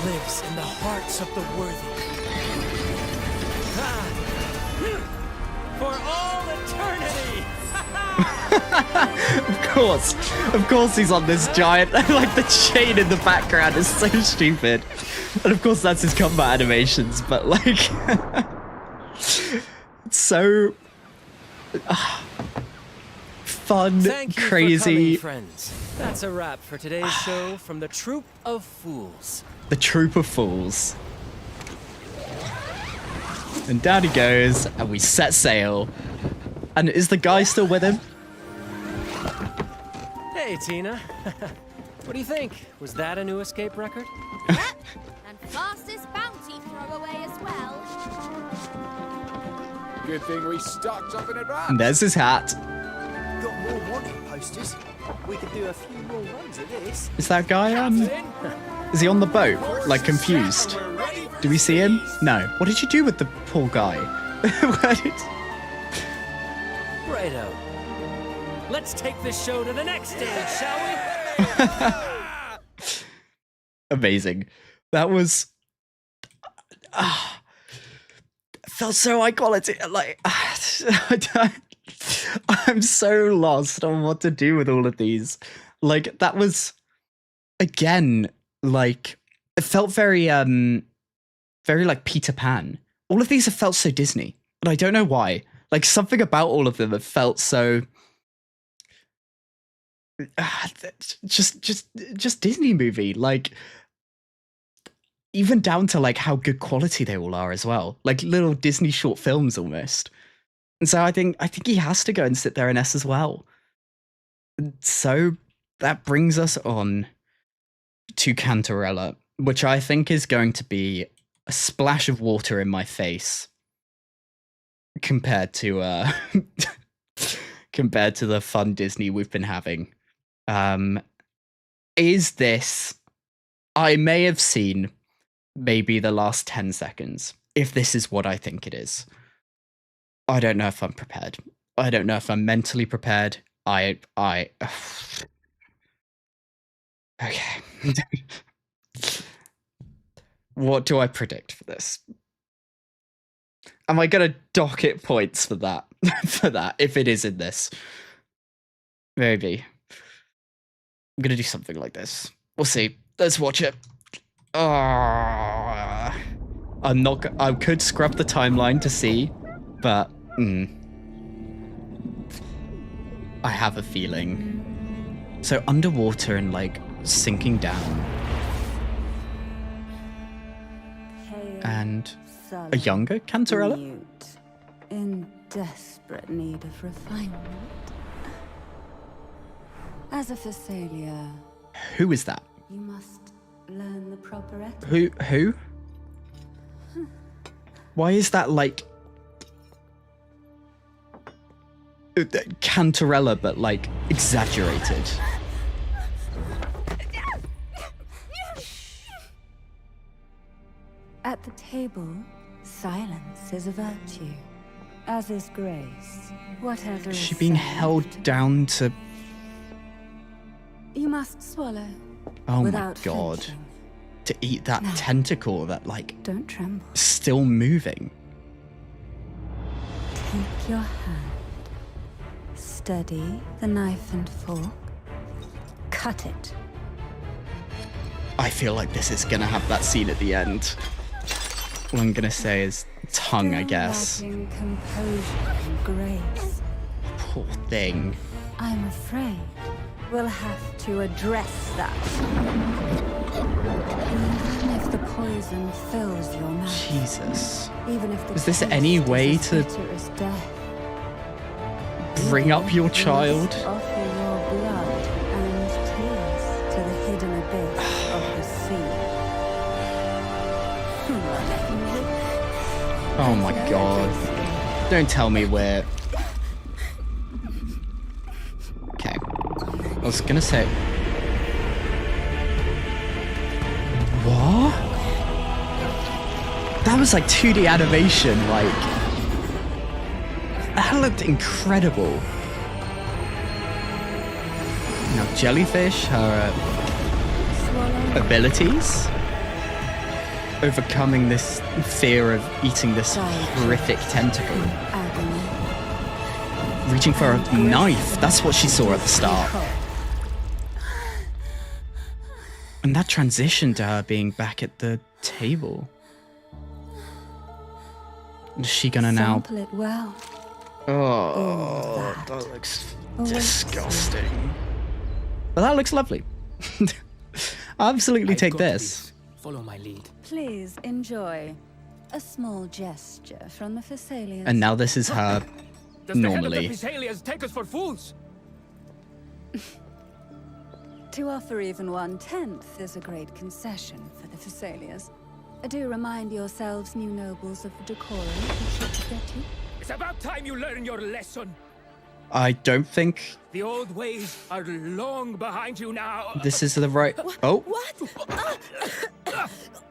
Lives in the hearts of the worthy. Ah. For all eternity. of course he's on this giant. Like the chain in the background is so stupid. And of course that's his combat animations, but like it's so fun, Thank you crazy. for coming, friends. That's a wrap for today's show from the Troop of Fools. The Troop of Fools. And down he goes, and we set sail. And is the guy still with him? Hey, Tina. What do you think? Was that a new escape record? And fastest bounty throwaway as well. Good thing we stocked up in advance. And there's his hat. Got more wanted posters. We could do a few more runs of this. Is that guy, is he on the boat? Like, confused? Do we see him? No. What did you do with the poor guy? Where did... Righto. Let's take this show to the next stage, shall we? Amazing. That was... felt so high quality. Like, I'm so lost on what to do with all of these. Like, that was, again, like, it felt very, very like Peter Pan. All of these have felt so Disney, but I don't know why. Like, something about all of them have felt so... just Disney movie. Like, even down to like how good quality they all are as well. Like little Disney short films almost. And so I think he has to go and sit there in S as well. So that brings us on to Cantarella, which I think is going to be a splash of water in my face compared to compared to the fun Disney we've been having. Is this... I may have seen maybe the last 10 seconds, if this is what I think it is. I don't know if I'm prepared. I don't know if I'm mentally prepared. Okay. What do I predict for this? Am I gonna dock it points for that? For that, if it is in this? Maybe. I'm gonna do something like this. We'll see. Let's watch it. I could scrub the timeline to see, but I have a feeling. So underwater and like sinking down. sullen, younger Cantarella? mute, in desperate need of refinement. As a Phasalia, Who is that? you must learn the proper etiquette. Who? Why is that like Cantarella but like exaggerated? At the table, silence is a virtue, as is grace. Whatever Is is she being said, held down to... you must swallow. Oh my without god. flinching. To eat that No. tentacle that like... Don't tremble. Still moving. Take your hand. Steady the knife and fork. Cut it. I feel like this is gonna have that scene at the end. All I'm gonna say is tongue, I guess. Lacking composure and grace. Poor thing. I'm afraid we'll have to address that. Even if the poison fills your mouth. Jesus. Even if the Is this taste any is way as to bitter as death. bring up your child? Offer your blood and tears to the hidden abyss of the sea. Oh my god. Don't tell me we're... Okay. I was gonna say... What? That was like 2D animation, like... That looked incredible. Now, Jellyfish, her abilities? Overcoming this fear of eating this horrific tentacle. Reaching for a knife, that's what she saw at the start. And that transition to her being back at the table. Is she gonna now... Sample it well. Oh, that looks disgusting. But that looks lovely. I'll absolutely take this. Follow my lead. Please enjoy a small gesture from the Phasalians. And now this is her normally. Does the head of the Phasalians take us for fools? To offer even 1/10 is a great concession for the Phasalians. Do remind yourselves, new nobles, of the decorum which should protect you. It's about time you learn your lesson. I don't think The old ways are long behind you now. this is the right... Oh, What?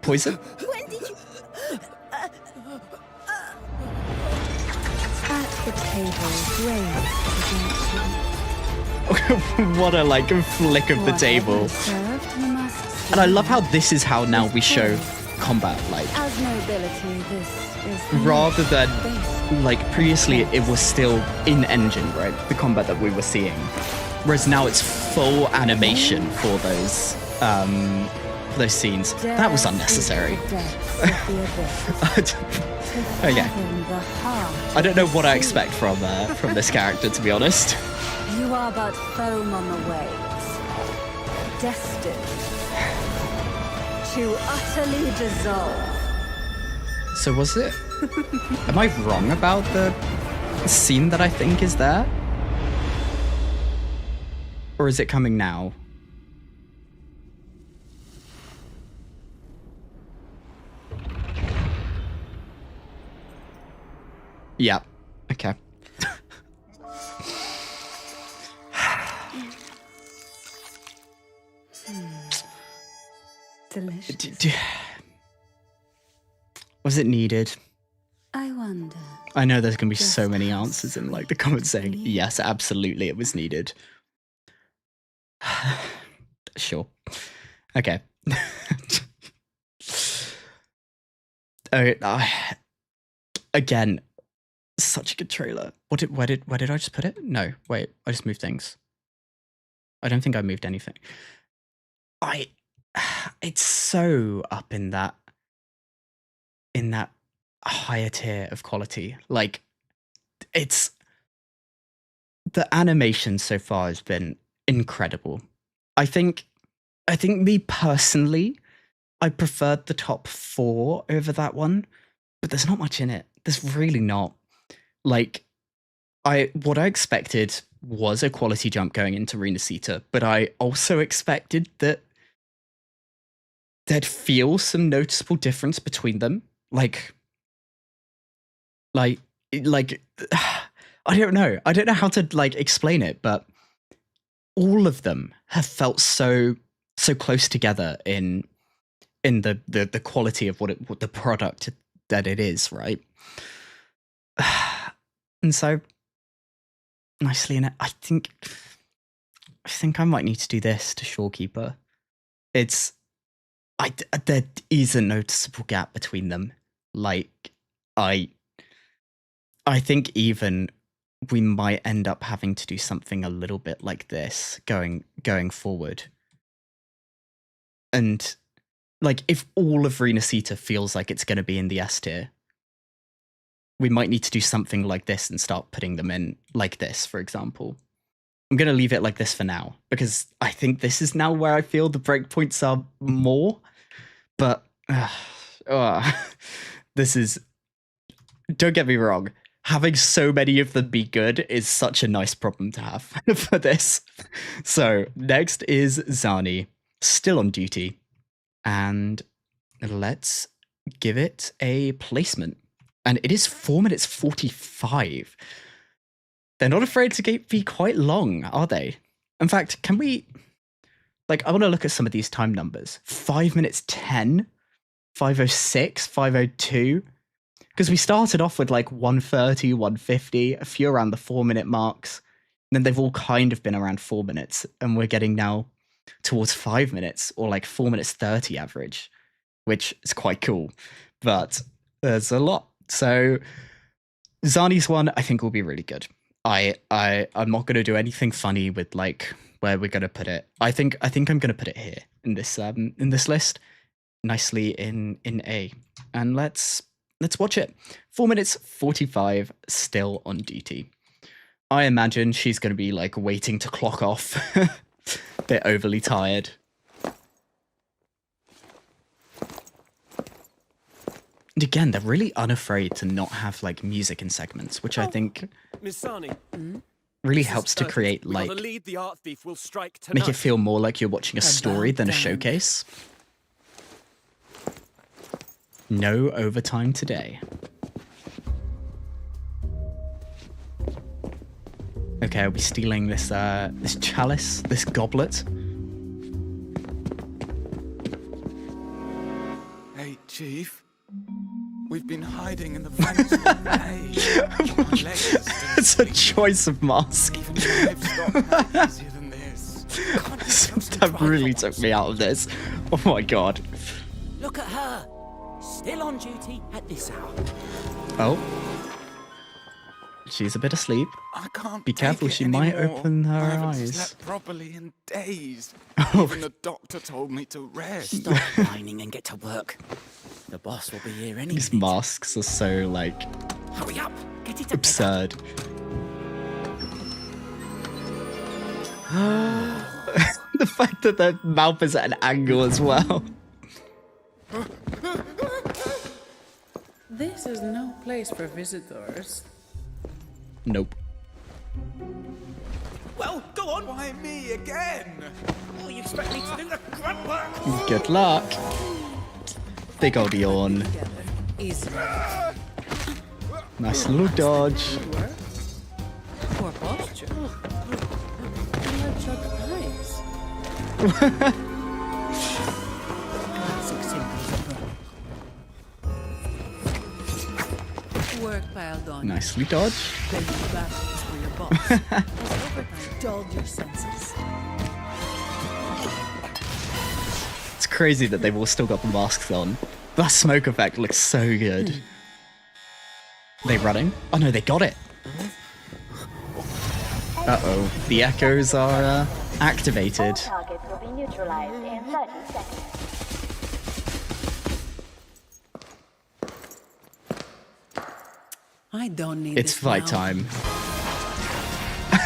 poison? When did you... At the table, grace What a like flick of the table. served, you must And I love how this is how now we show combat, like, As nobility, this is rather than like previously it was still in engine, right? The combat that we were seeing. Whereas now it's full animation for those scenes. That was unnecessary. Okay. I don't know what I expect from this character, to be honest. You are but foam on the waves, destined to utterly dissolve. So was it? Am I wrong about the scene that I think is there? Or is it coming now? Yeah. Okay. Delicious. Was it needed? I wonder. I know there's going to be so many answers in like the comments saying, yes, absolutely, it was needed. Sure. Okay. Again, such a good trailer. Where did I just put it? No, wait, I just moved things. I don't think I moved anything. It's so up in that higher tier of quality. Like, it's the animation so far has been incredible. I think me personally, I preferred the top 4 over that one, but there's not much in it. There's really not. Like, what I expected was a quality jump going into Resonator, but I also expected that there'd feel some noticeable difference between them. Like, I don't know. I don't know how to like explain it, but all of them have felt so close together in the quality of what the product that it is, right? And so nicely in it, I think I might need to do this to Shorekeeper. There is a noticeable gap between them. Like, I think even we might end up having to do something a little bit like this going forward. And like, if all of Resonator feels like it's going to be in the S tier, we might need to do something like this and start putting them in like this, for example. I'm going to leave it like this for now, because I think this is now where I feel the breakpoints are more. But this is... Don't get me wrong. Having so many of them be good is such a nice problem to have for this. So, next is Zani, still on duty. And let's give it a placement. And it is 4 minutes 45. They're not afraid to be quite long, are they? In fact, can we... Like, I want to look at some of these time numbers. 5 minutes 10, 5:06, 5:02. Because we started off with like 1:30, 1:50, a few around the 4 minute marks. And then they've all kind of been around 4 minutes. And we're getting now towards 5 minutes, or like 4 minutes 30 average, which is quite cool. But there's a lot. So Zani's one, I think, will be really good. I'm not going to do anything funny with like where we're going to put it. I think I'm going to put it here in this list, nicely in A. And let's watch it. 4 minutes 45, still on duty. I imagine she's going to be like waiting to clock off. Bit overly tired. And again, they're really unafraid to not have like music in segments, which I think Miss Sani, really helps to create like lead the art thief will strike tonight. make it feel more like you're watching a story than a showcase. No overtime today. Okay, I'll be stealing this this chalice, this goblet. Hey, Chief. We've been hiding in the vents all day. It's a choice of mask. That really took me out of this. Oh my god. Look at her. Still on duty at this hour. Oh. She's a bit asleep. I can't be careful, she might open her I haven't eyes. slept properly in days. Oh. Even the doctor told me to rest. Stop whining and get to work. The boss will be here any These masks are so like Hurry up. Get it absurd. The fact that their mouth is at an angle as well. This is no place for visitors. Nope. Well, go on. Why me again? Oh, you expect me to do the grunt work? Good luck. Big old yawn. Nice little dodge. Poor posture. Bloodshot eyes. Work piled on. Nicely dodged. Then you back for your boss. Has overtime dulled your senses? It's crazy that they've all still got the masks on. That smoke effect looks so good. Are they running? Oh no, they got it. Uh-oh. The echoes are activated. Targets will be neutralized in 30 seconds. I don't need It's this fight now. time.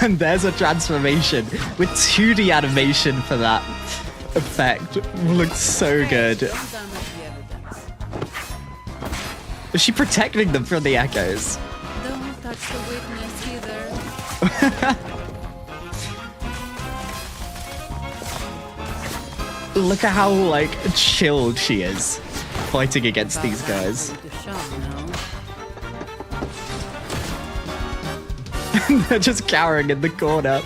And there's a transformation with 2D animation for that effect. Looks so good. Is she protecting them from the echoes? Don't touch the witness either. Look at how, like, chilled she is fighting against these guys. They're just cowering in the corner.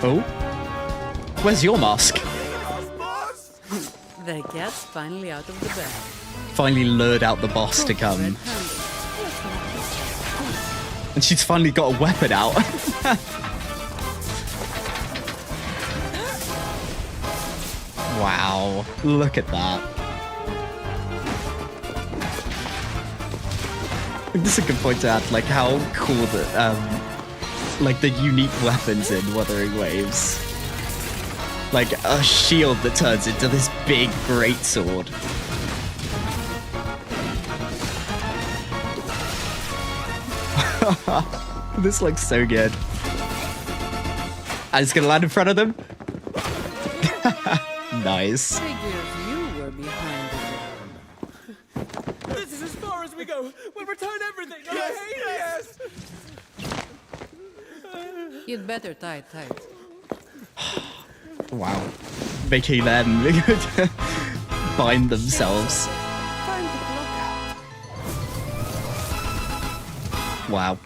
Oh. Where's your mask? The cat's finally out of the bag. Finally lured out the boss to come. And she's finally got a weapon out. Wow, look at that. I think this is a good point to add, like, how cool that, like, the unique weapons in Wuthering Waves. Like, a shield that turns into this big greatsword. This looks so good. And it's gonna land in front of them. Nice. You were behind This is as far as we go. We'll return everything. Yes. You'd better tie it tight. Wow. Making them bind themselves. Wow.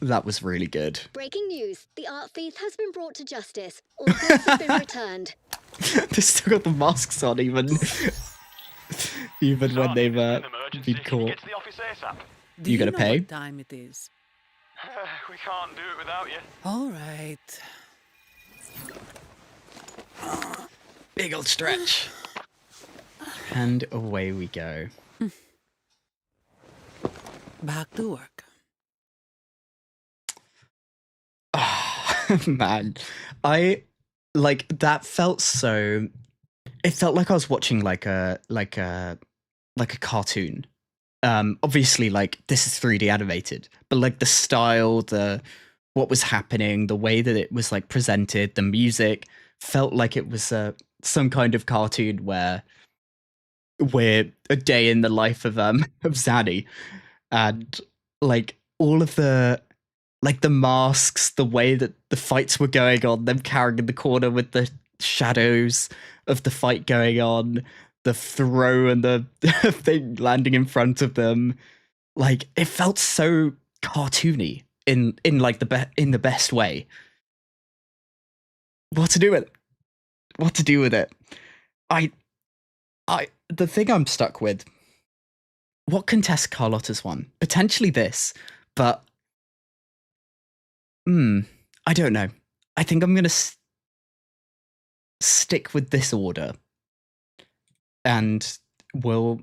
That was really good. Breaking news. The art thief has been brought to justice. All goods have been returned. They still got the masks on, even when they've been caught. You gonna pay? What time it is? We can't do it without you. All right. Big old stretch. And away we go. Back to work. Oh, man. That felt so... It felt like I was watching like a cartoon. Obviously, like, this is 3D animated, but like the style, what was happening, the way that it was like presented, the music felt like it was some kind of cartoon where we're a day in the life of Zani, and like all of the masks, the way that the fights were going on, them carrying in the corner with the shadows of the fight going on, the throw and the thing landing in front of them, like it felt so cartoony in like the best way. What to do with it? The thing I'm stuck with, what contest Carlotta's won? Potentially this, but I don't know. I think I'm gonna stick with this order, and we'll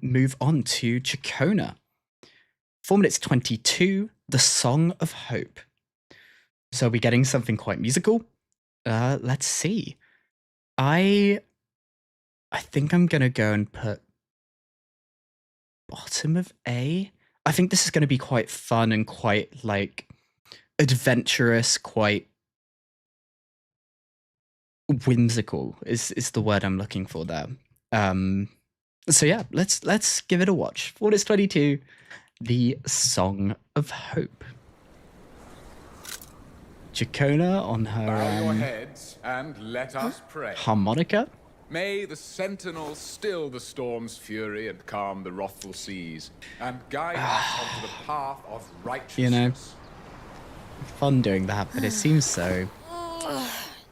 move on to Chakona. 4 minutes 22, The Song of Hope. So we're getting something quite musical. Let's see. I think I'm gonna go and put bottom of A. I think this is gonna be quite fun and quite like adventurous, quite whimsical is the word I'm looking for there. So yeah, let's give it a watch. 4 minutes 22, The Song of Hope. Chakona on her bow your heads and let us pray. Harmonica. May the sentinel still the storm's fury and calm the wrathful seas, and guide us onto the path of righteousness. You know, fun doing that, but it seems so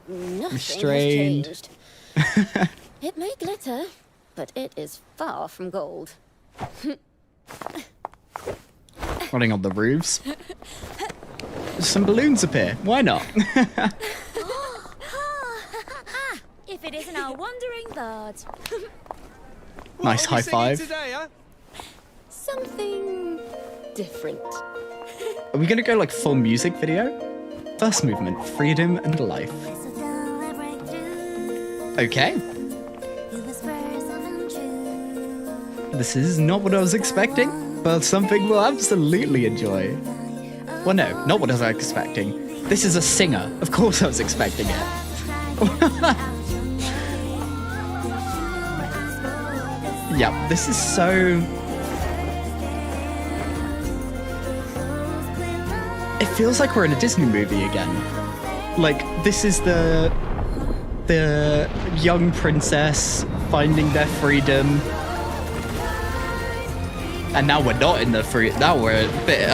restrained. Has changed. It may glitter, but it is far from gold. Running on the roofs. Some balloons appear. Why not? If it isn't our wandering bard. Nice high five. Today, huh? Something different. Are we gonna go like full music video? First movement, freedom and life. Okay. This is not what I was expecting, but something we'll absolutely enjoy. Well, no, not what I was expecting. This is a singer. Of course I was expecting it. Yeah, this is so... It feels like we're in a Disney movie again. Like, this is the young princess finding their freedom. And now we're not in the free... Now we're a bit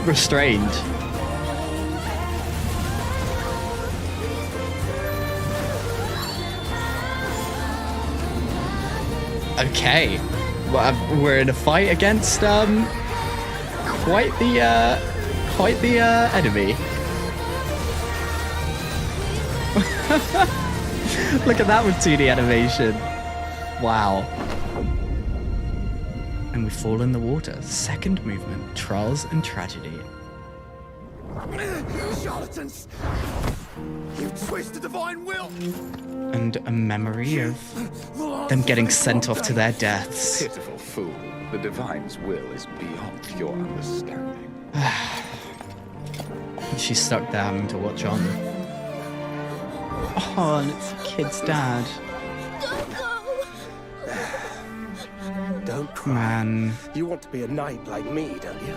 restrained. Okay. Well, we're in a fight against quite the enemy. Look at that with 2D animation. Wow. And we fall in the water. Second movement, Trials and Tragedy. Charlatans! You twist the divine will! And a memory of them getting sent off to their deaths. Pitiful fool. The divine's will is beyond your understanding. She's stuck there having to watch on. Oh, and it's the kid's dad. Don't cry. Man. You want to be a knight like me, don't you?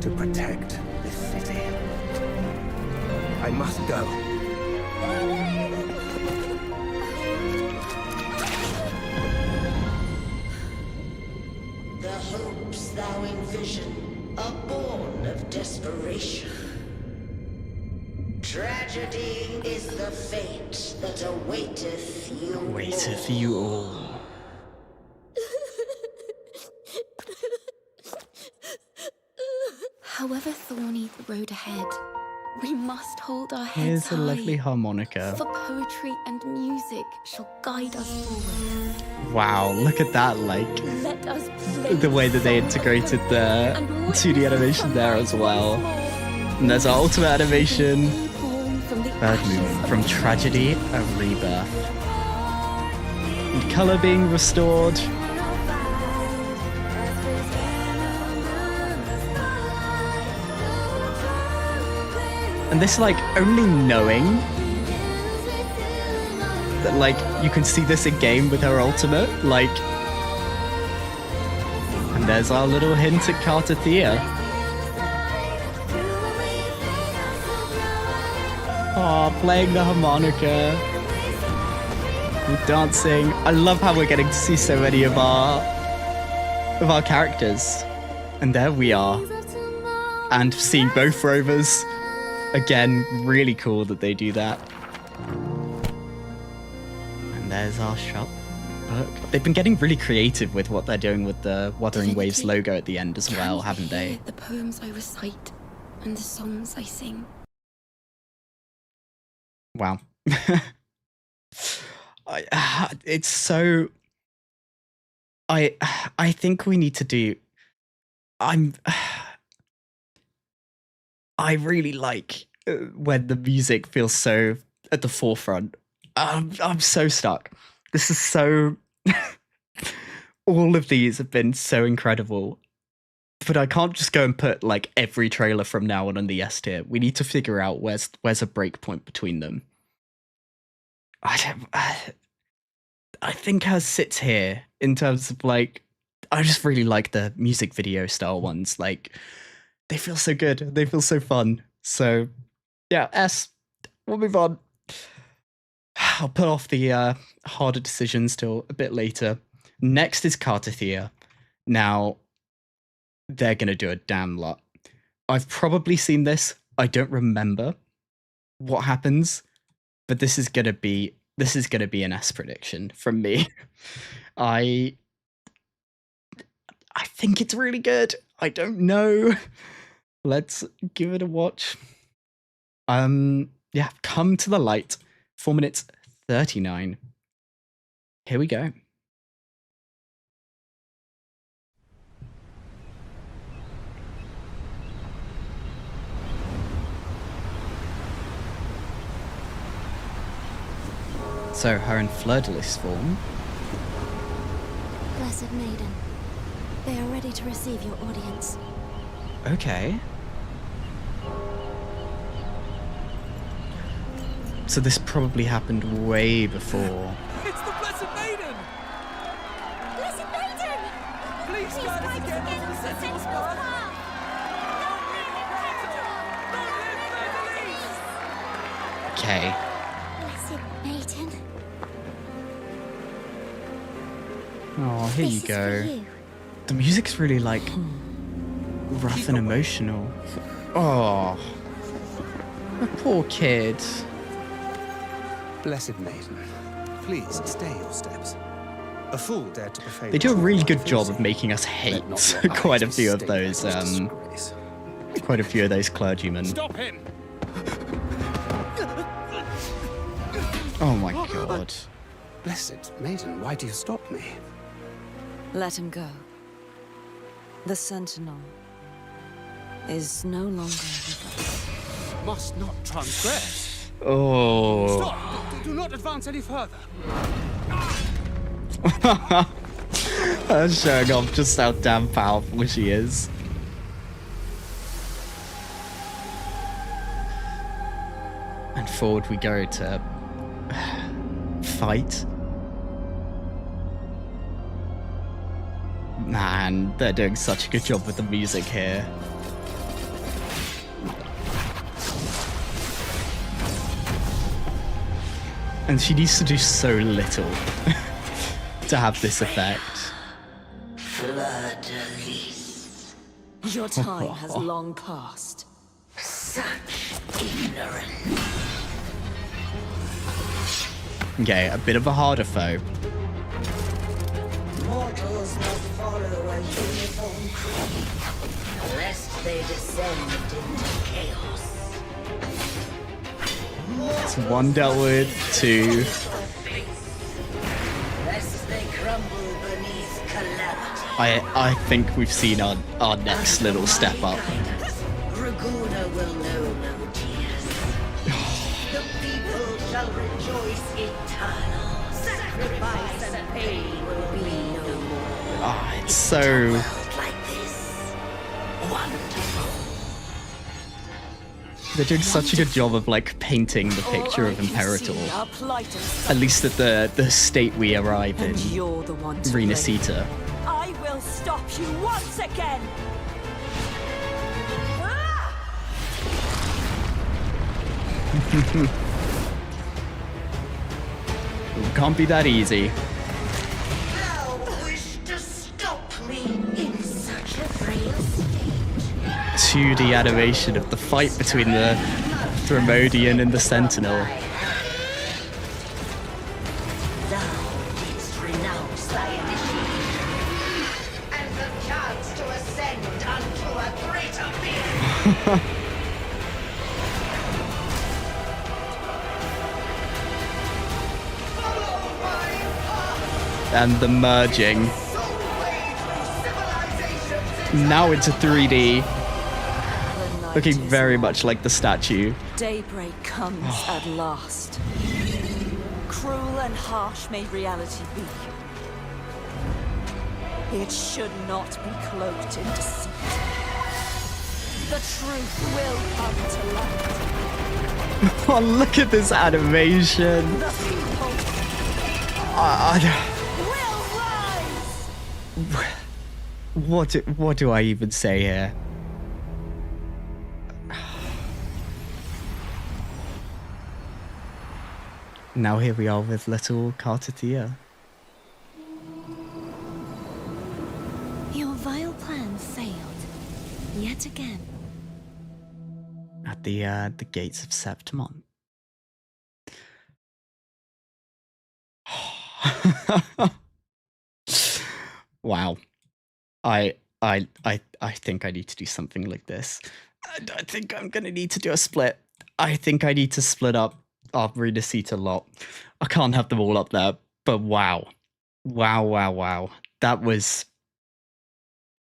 To protect this city. I must go. The hopes thou envision are born of desperation. Tragedy is the fate that awaiteth you. Awaiteth you all. However thorny the road ahead, we must hold our heads Here's high. a lovely harmonica. For poetry and music shall guide us forward. Wow, look at that, like, Let us play the way that they integrated the 2D animation there as well. And there's our ultimate animation. Third movement, from Tragedy, a Rebirth. And colour being restored. And this, like, only knowing that, like, you can see this in game with her ultimate, like... And there's our little hint at Cartilla. Aw, playing the harmonica. And dancing. I love how we're getting to see so many of our characters. And there we are. And seeing both rovers. Again, really cool that they do that. And there's our shop book. They've been getting really creative with what they're doing with the Wuthering Waves logo at the end as well, haven't they? The poems I recite and the songs I sing. Wow. It's so... I think we need to do... I really like when the music feels so at the forefront. I'm so stuck. This is so... All of these have been so incredible. But I can't just go and put like every trailer from now on the S tier. We need to figure out where's a break point between them. I think hers sits here in terms of like... I just really like the music video style ones. Like... They feel so good. They feel so fun. So, yeah, S. We'll move on. I'll put off the harder decisions till a bit later. Next is Cartilla. Now, they're going to do a damn lot. I've probably seen this. I don't remember what happens, but this is going to be an S prediction from me. I think it's really good. I don't know. Let's give it a watch. Yeah, Come to the Light. 4 minutes 39. Here we go. So, her in Fleur-de-Lis form. Blessed Maiden, they are ready to receive your audience. Okay. So this probably happened way before. It's the Blessed Maiden! Okay. Blessed maiden. Oh, here you This is go. for you. The music's really like rough and emotional. Oh, the poor kid. Blessed maiden, please stay your steps. A fool dared to profane. They do a the really truth good by job of forcing. making us hate Let not your quite a eyes few of be those stained by this disgrace. quite a few of those clergymen. Stop him! Oh my god. Blessed maiden, why do you stop me? Let him go. The Sentinel is no longer with us. Must not transgress. Oh. Stop! Do not advance any further. That's showing off just how damn powerful she is. And forward we go to fight. Man, they're doing such a good job with the music here. And she needs to do so little to have this effect. Your time has long passed. Such ignorance. Okay, a bit of a harder foe. Mortals must follow a uniform creed, lest they descend into chaos. It's one dealt with, two. Lest they crumble beneath calamity. I think we've seen our next little step up. Raguna will know no tears. The people shall rejoice eternal. Sacrifice and pain will be no more. Ah, it's so... Like this. Wonderful. They're doing such a good job of like painting the picture of Imperator. At least at the state we arrive in. You're the one to Renacita. I will stop you once again. Can't be that easy. Thou wish to stop me in such a frail state. 2D animation of the fight between the Thermodian and the Sentinel. Thou didst renounce thy initiation, and the chance to ascend unto a greater being. And the merging. Now it's a 3D. Looking very much like the statue. Daybreak comes at last. Cruel and harsh may reality be. It should not be cloaked in deceit. The truth will come to light. Oh, look at this animation. The people What do I even say here? Now here we are with little Cartilla. Your vile plan failed. Yet again. At the gates of Septimon. Wow. I think I need to do something like this. I think I'm gonna need to do a split. I think I need to split up our Renacita lot. I can't have them all up there, but wow. Wow. That was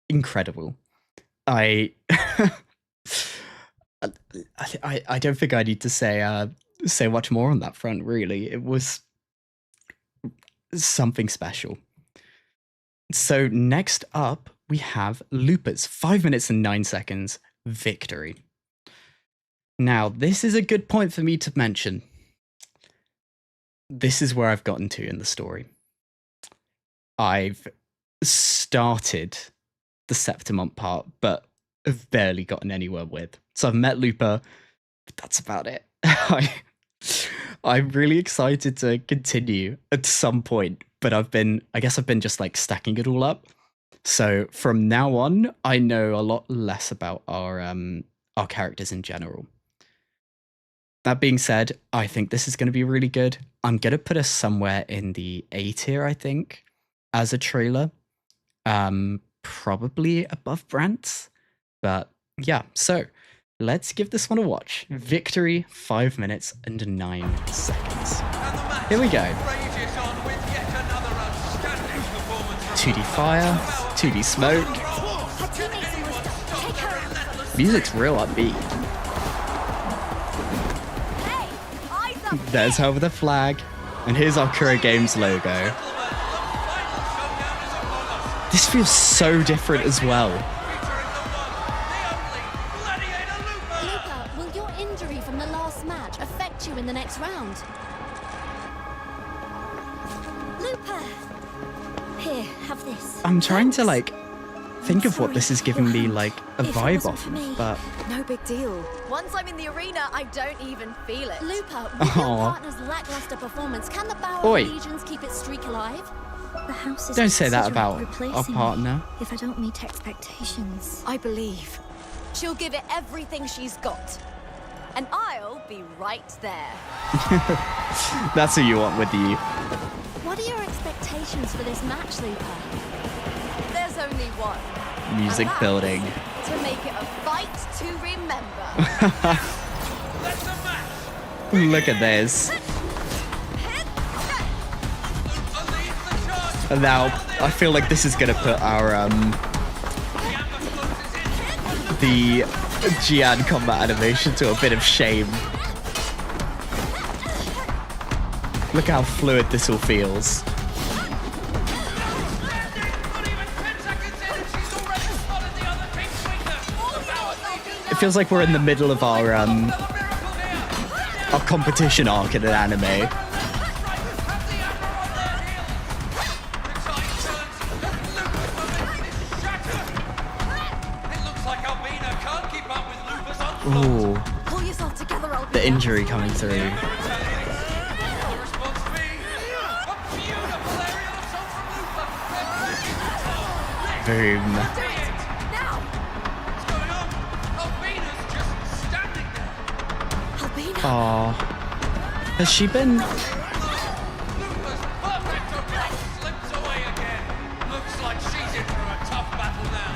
incredible. I don't think I need to say much more on that front, really. It was something special. So next up, we have Looper's 5 minutes and 9 seconds victory. Now, this is a good point for me to mention. This is where I've gotten to in the story. I've started the Septimont part, but have barely gotten anywhere with. So I've met Lupa, but that's about it. I'm really excited to continue at some point, but I guess I've been just like stacking it all up. So from now on, I know a lot less about our characters in general. That being said, I think this is going to be really good. I'm going to put us somewhere in the A tier, I think, as a trailer. Probably above Brant's. But yeah, so let's give this one a watch. Victory, 5 minutes and 9 seconds. Here we go. 2D fire, 2D smoke. Music's real upbeat. There's her with a flag. And here's our Kuro Games logo. This feels so different as well. Lupa, will your injury from the last match affect you in the next round? Lupa! Here, have this. I'm trying to like think of what this is giving me like a vibe off of, but no big deal. Once I'm in the arena, I don't even feel it. Lupa, with your partner's lackluster performance, can the Bower Oi. of Legions keep its streak alive? The house is don't say that considering about replacing our me partner. if I don't meet expectations. I believe. She'll give it everything she's got. And I'll be right there. That's who you want with you. What are your expectations for this match, Lupa? There's only one. Music And that's building. to make it a fight to remember. Look at this. And now I feel like this is gonna put our the Jiyan combat animation to a bit of shame. Look how fluid this all feels. It feels like we're in the middle of our competition arc in an anime. Ooh, Pull yourself together, Albina. the injury coming through. Boom. Aww. Has she been...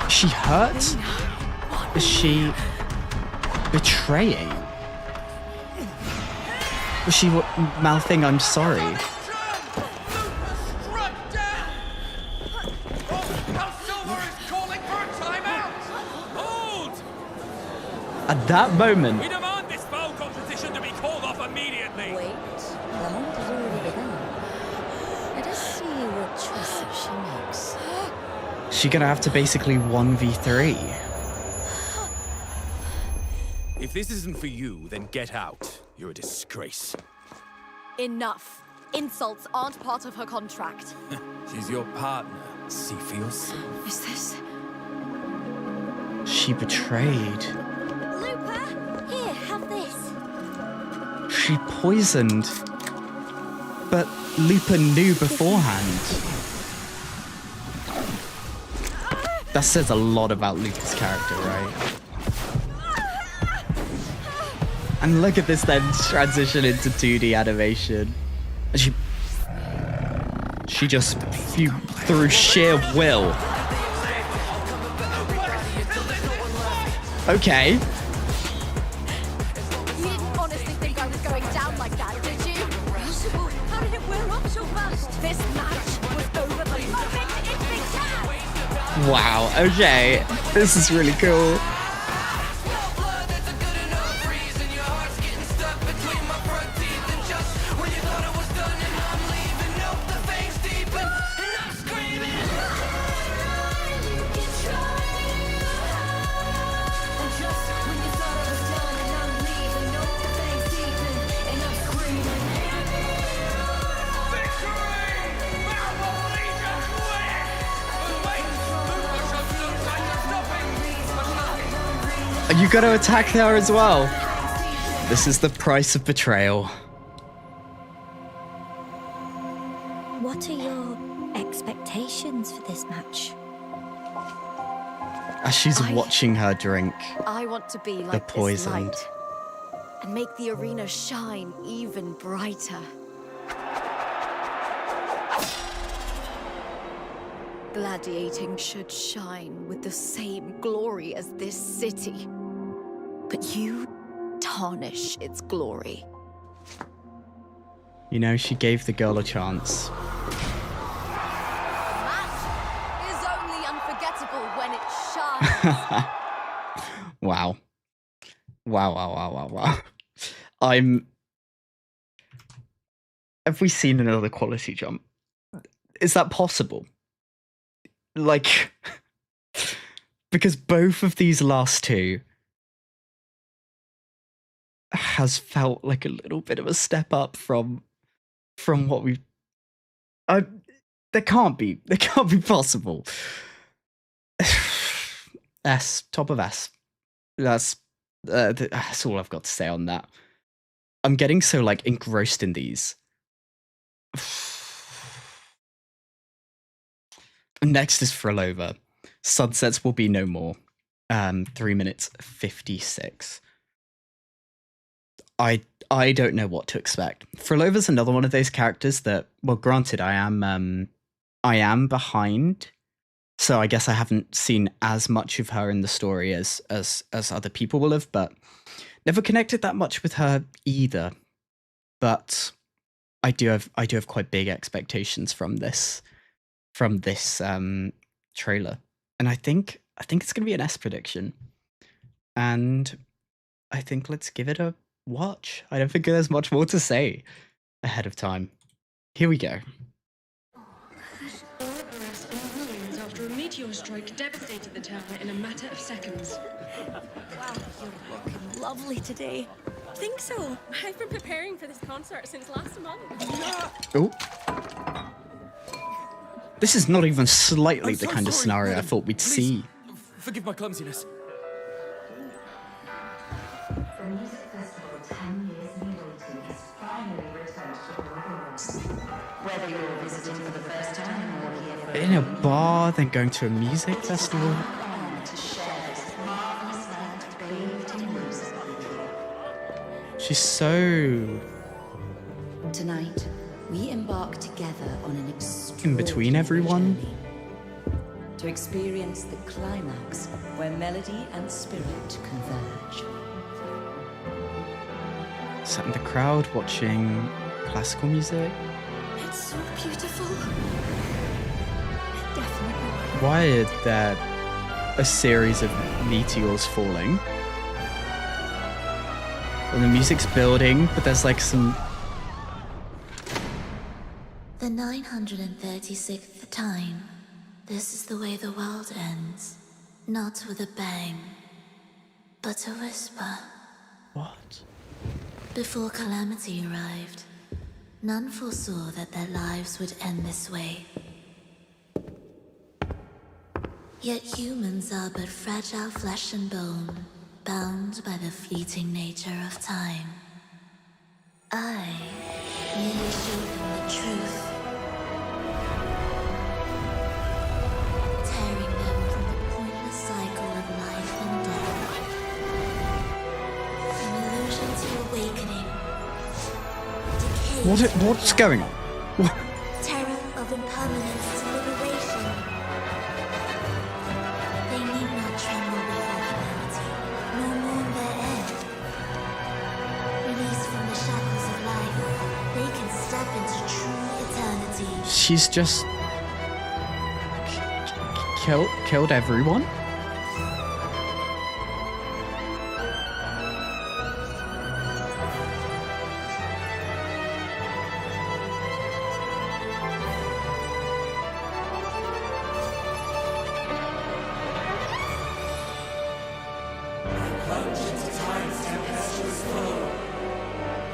Is she hurt? Is she betraying? Was she mouthing I'm sorry? At that moment, We demand this foul competition to be called off immediately. Wait, the hunt has already begun. Let us see what choices she makes. she's gonna have to basically 1v3. If this isn't for you, then get out. You're a disgrace. Enough. Insults aren't part of her contract. She's your partner. See for yourself. Is this... She betrayed. Lupa, here, have this. She poisoned. But Lupa knew beforehand. That says a lot about Lupa's character, right? And look at this then transition into 2D animation. And she just through sheer will. Okay. You didn't honestly think I was going down like that, did you? Impossible. How did it wear off so fast? This match was over the moment it began. Wow, okay. This is really cool. You got to attack her as well. This is the price of betrayal. What are your expectations for this match? As she's watching her drink I want to be the like this poison. light and make the arena shine even brighter. Gladiating should shine with the same glory as this city. But you tarnish its glory. You know, she gave the girl a chance. That is only unforgettable when it shines. Wow. Wow. Have we seen another quality jump? Is that possible? Like, because both of these last two has felt like a little bit of a step up from what we. There can't be possible. S, top of S. That's all I've got to say on that. I'm getting so like engrossed in these. Next is Frillova. Sunsets will be no more. 3 minutes 56. I don't know what to expect. Frillova's another one of those characters that, well, granted, I am behind, so I guess I haven't seen as much of her in the story as other people will have, but never connected that much with her either. But I do have quite big expectations from this trailer, and I think it's gonna be an S prediction, and I think let's give it a watch. I don't think there's much more to say ahead of time. Here we go. After a meteor strike devastated the town in a matter of seconds. Wow, you're looking lovely today. Think so? I've been preparing for this concert since last month. Oh. This is not even slightly the kind of scenario I thought we'd see. Forgive my clumsiness. The music festival 10 years in waiting has finally returned to the Whether you're visiting for the first time or here for In a bar, then going to a music festival. to share this marvelous land bathed in music. She's so Tonight, we embark together on an in between everyone. journey to experience the climax where melody and spirit converge. Sat in the crowd watching classical music. It's so beautiful. Definitely. Why is there a series of meteors falling? And the music's building, but there's like some. The 936th time. This is the way the world ends. Not with a bang, but a whisper. What? Before calamity arrived, none foresaw that their lives would end this way. Yet humans are but fragile flesh and bone, bound by the fleeting nature of time. I merely show them the truth, tearing them from the pointless cycle of life and death. From illusion to awakening, decay to What's going on? terror of impermanence to liberation. They need not tremble before calamity, nor mourn their end. Released from the shackles of life, they can step into true eternity. She's just killed everyone? Plunge into time's tempestuous flow.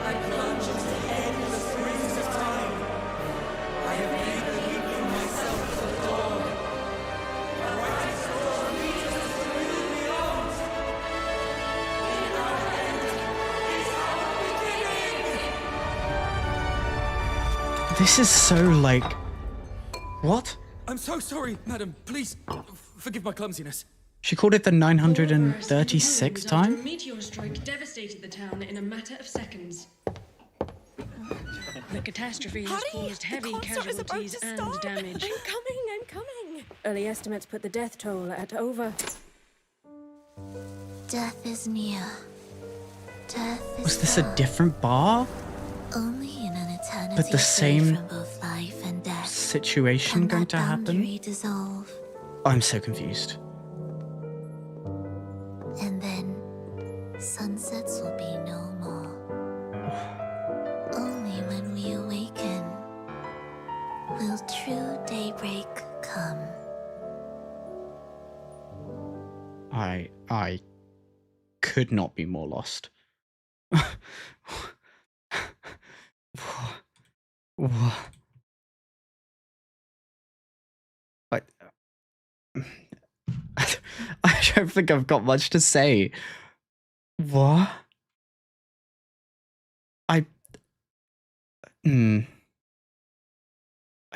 I plunge into endless springs of time. I have made the leap from myself to the dawn. A bright storm leads us through the beyond. This is so like... What? I'm so sorry, madam. Please, forgive my clumsiness. She called it the 936th A time? meteor strike devastated the town in a matter of seconds. The catastrophe has caused heavy casualties and damage. I'm coming. Early estimates put the death toll at over. Death is near. Death is Was this a different bar? only in an eternity But the same from both life and death. situation Can going that to happen? boundary dissolve, I'm so confused. and then sunsets will be no more. Only when we awaken will true daybreak come. I could not be more lost. What? I don't think I've got much to say. What? I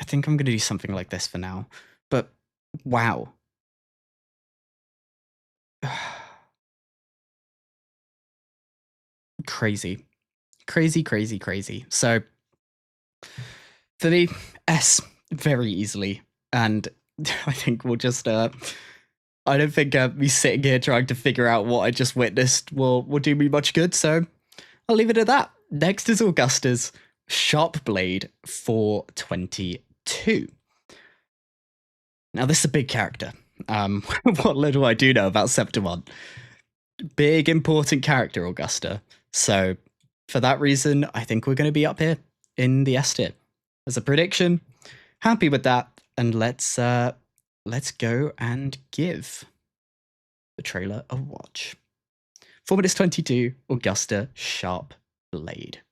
think I'm gonna do something like this for now. But wow. Crazy. Crazy. So for me, S very easily. And I think we'll just I don't think me sitting here trying to figure out what I just witnessed will do me much good, so I'll leave it at that. Next is Augusta's Sharp Blade 422. Now this is a big character. What little I do know about Septimon. Big important character, Augusta. So for that reason, I think we're going to be up here in the S tier. As a prediction, happy with that, and let's go and give the trailer a watch. 4 minutes 22, Augusta Sharp Blade.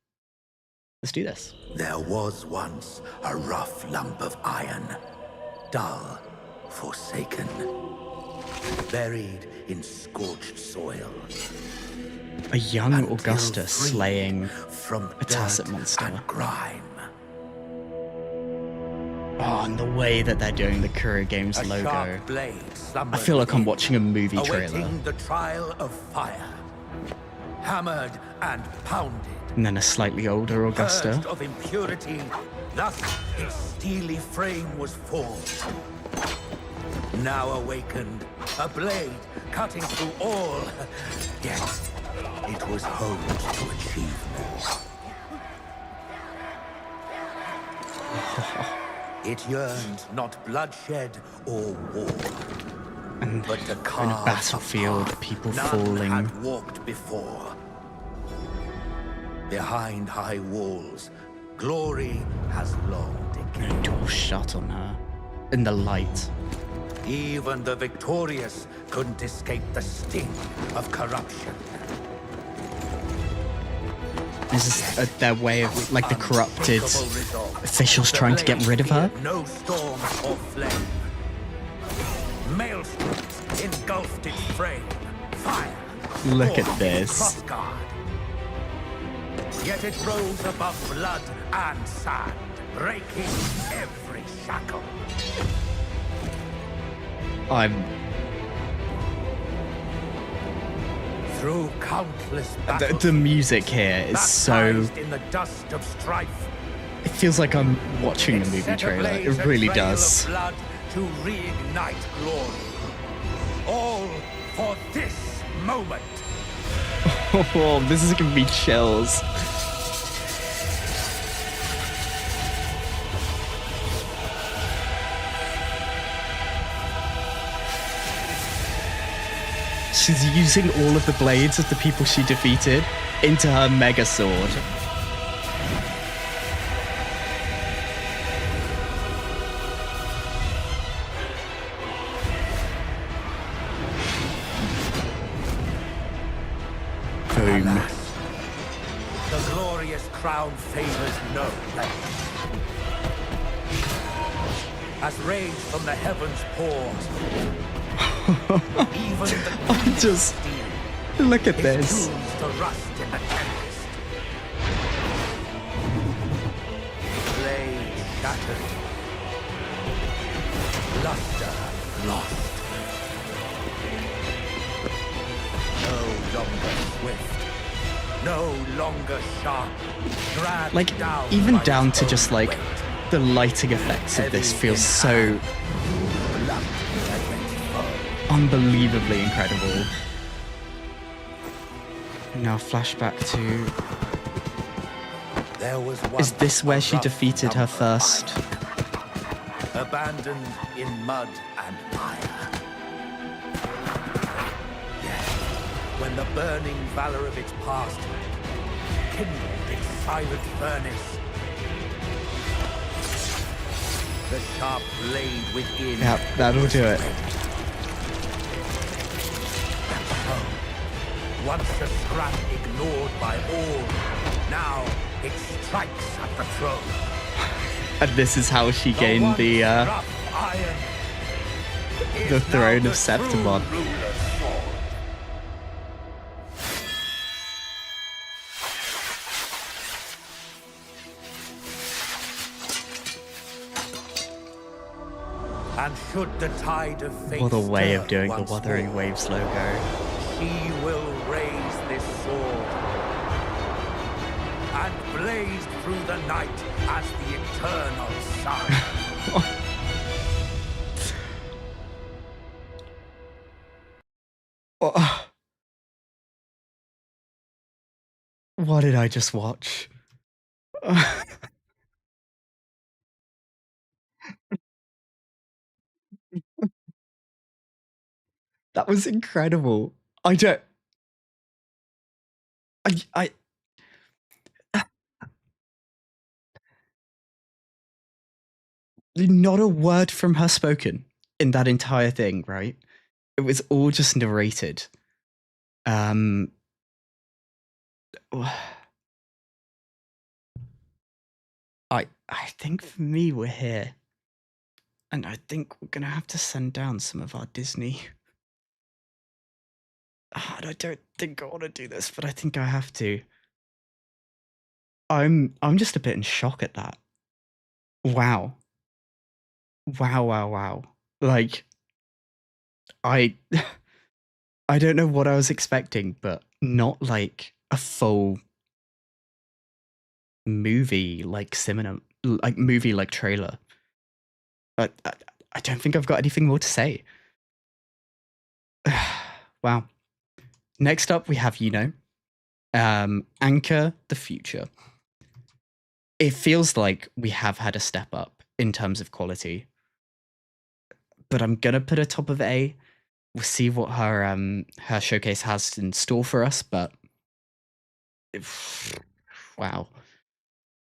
Let's do this. There was once a rough lump of iron, dull, forsaken, buried in scorched soil. A young Augusta slaying a tacit monster. And grime. Oh, and the way that they're doing the Courier Games logo. I feel like I'm watching a movie trailer. Awaiting the trial of fire. Hammered and pounded. And then a slightly older Augusta. Purged of impurity, thus its steely frame was formed. Now awakened, a blade cutting through all. Yet, it was honed to achieve more. It yearned not bloodshed or war, but to carve in a battlefield, people falling. None had walked before. Behind high walls, glory has long decayed. The door shut on her. In the light. Even the victorious couldn't escape the sting of corruption. This is their way of, like, the corrupted officials trying to get rid of her. No storm or flame. Maelstroms engulfed its frame. Fire. Look at this. Yet it rose above blood and sand, breaking every shackle. Through countless battles, the music here is so... in the dust of strife. It feels like I'm watching a movie trailer. It really does. Blood to reignite glory. All for this moment. Oh, this is gonna be chills. She's using all of the blades of the people she defeated into her mega sword. Boom. Alas, the glorious crown favors no less. As rage from the heavens pours, even the Just look at this. to rust in the tempest. Blade scattered. Luster lost. No longer swift. No longer sharp. Dragged Like, down even by down its to own just like weight. the lighting effects of this feels so unbelievably incredible. Now flashback to... There was Is this where she defeated her first? Abandoned in mud and fire. Yes, when the burning valor of its past kindled its silent furnace, the sharp blade within. Yeah, that'll do it. Once a scrap ignored by all, now it strikes at the throne. And this is how she gained the throne of Septimon. And should the tide of fate What a way of stir doing the once Wuthering more, Waves logo. she will raise this sword and blaze through the night as the eternal sun. What did I just watch? That was incredible. Not a word from her spoken in that entire thing, right? It was all just narrated. I think for me we're here. And I think we're gonna have to send down some of our Disney. I don't think I want to do this, but I think I have to. I'm just a bit in shock at that. Wow. Wow. Like, I don't know what I was expecting, but not like a full movie like trailer. But I don't think I've got anything more to say. Wow. Next up, we have Yuno. Anchor the Future. It feels like we have had a step up in terms of quality. But I'm gonna put her top of A. We'll see what her showcase has in store for us, but wow.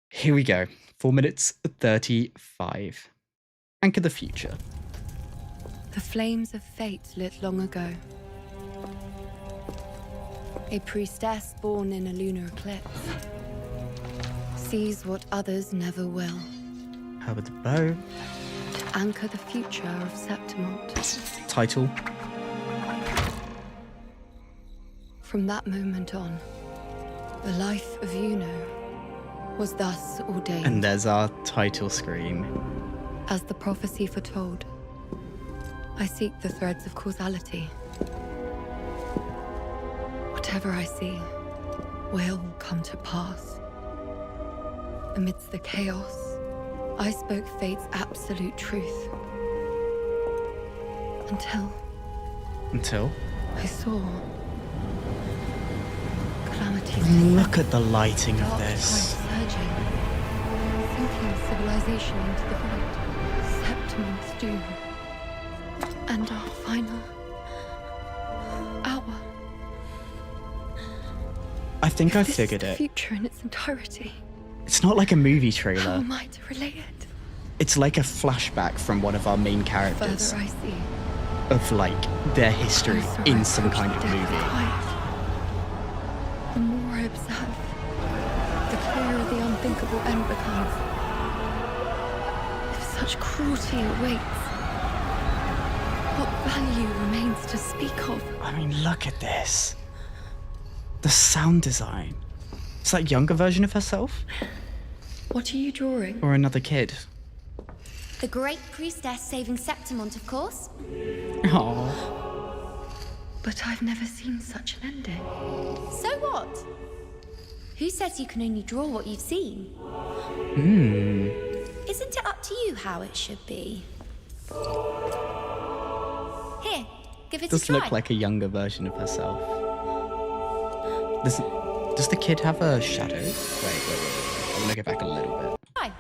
Here we go. 4 minutes 35. Anchor the Future. The flames of fate lit long ago. A priestess born in a lunar eclipse sees what others never will. How with the bow? To anchor the future of Septimont. Title. From that moment on, the life of Yuno was thus ordained. And there's our title screen. As the prophecy foretold, I seek the threads of causality. Whatever I see will come to pass. Amidst the chaos, I spoke fate's absolute truth. Until I saw calamity. Look at the lighting of this. Surging, sinking civilization into the void. Septimon's doom. And our final hour. I think I This figured is the it. future in its entirety. It's not like a movie How trailer. am I to relay it? It's like a flashback from one of our main characters Further I see, of like their history in some kind of movie. the more I observe, the clearer the unthinkable end becomes. If such cruelty awaits, what value remains to speak of? I mean, look at this. The sound design. It's that younger version of herself? What are you drawing? Or another kid? The Great Priestess saving Septimont, of course. Oh. But I've never seen such an ending. So what? Who says you can only draw what you've seen? Isn't it up to you how it should be? Here, give it a Does try. look like a younger version of herself. Does the kid have a shadow? Wait. I'm gonna go back a little bit. Try.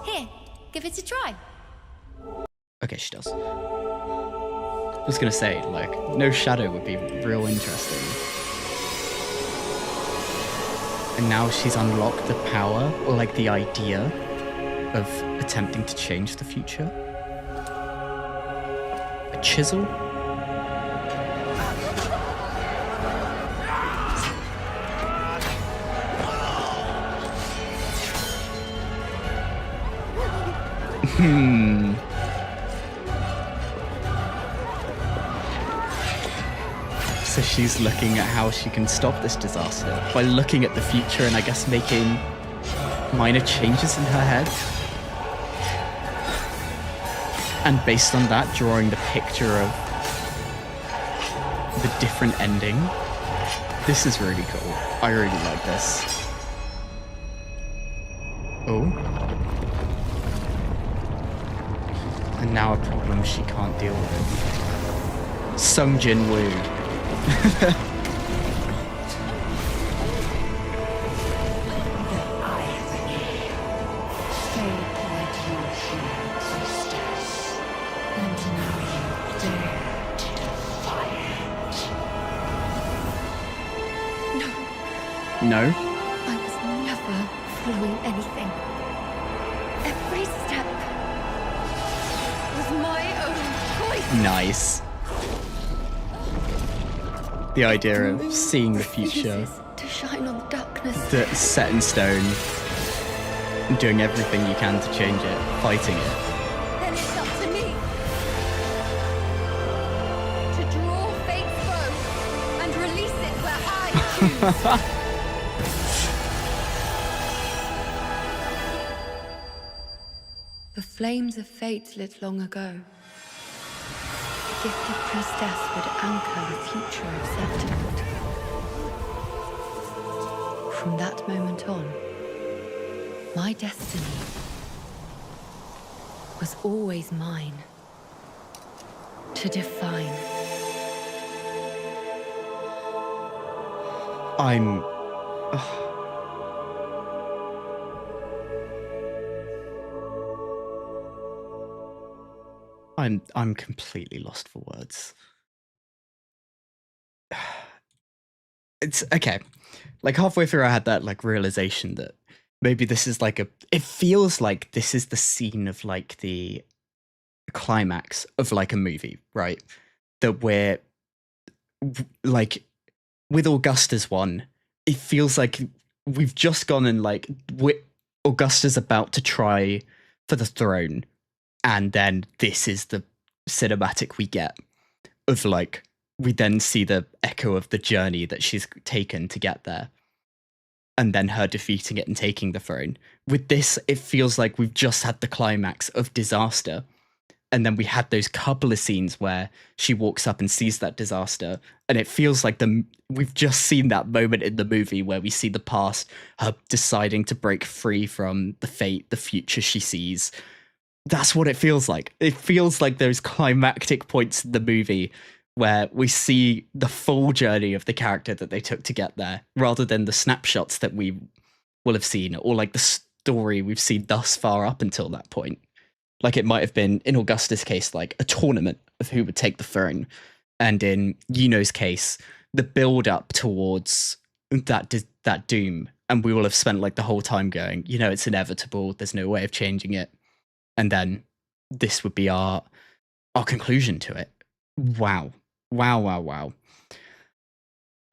Here, give it a try. Okay, she does. I was gonna say, like, no shadow would be real interesting. And now she's unlocked the power, or like the idea, of attempting to change the future. A chisel? So she's looking at how she can stop this disaster by looking at the future and I guess making minor changes in her head. And based on that, drawing the picture of the different ending. This is really cool. I really like this. Oh. And now a problem she can't deal with. Sung Jin Woo. No. I was never following anything. Every step was my own choice. Nice. The idea of seeing the future To shine on the darkness. that's set in stone, and doing everything you can to change it, fighting it. Then it's up to me to draw fate's bow and release it where I choose. The flames of fate lit long ago. The gifted priestess would anchor the future of Septimont. From that moment on, my destiny was always mine to define. I'm completely lost for words. It's okay. Like halfway through I had that like realization that maybe this is like it feels like this is the scene of like the climax of like a movie, right? That we're like with Augusta's one, it feels like we've just gone and like Augusta's about to try for the throne. And then this is the cinematic we get of like, we then see the echo of the journey that she's taken to get there. And then her defeating it and taking the throne. With this, it feels like we've just had the climax of disaster. And then we had those couple of scenes where she walks up and sees that disaster. And it feels like we've just seen that moment in the movie where we see the past, her deciding to break free from the fate, the future she sees. That's what it feels like. It feels like those climactic points in the movie where we see the full journey of the character that they took to get there, rather than the snapshots that we will have seen, or like the story we've seen thus far up until that point. Like it might have been, in Augusta's case, like a tournament of who would take the throne. And in Yuno's case, the build up towards that doom. And we will have spent like the whole time going, it's inevitable. There's no way of changing it. And then this would be our conclusion to it. Wow.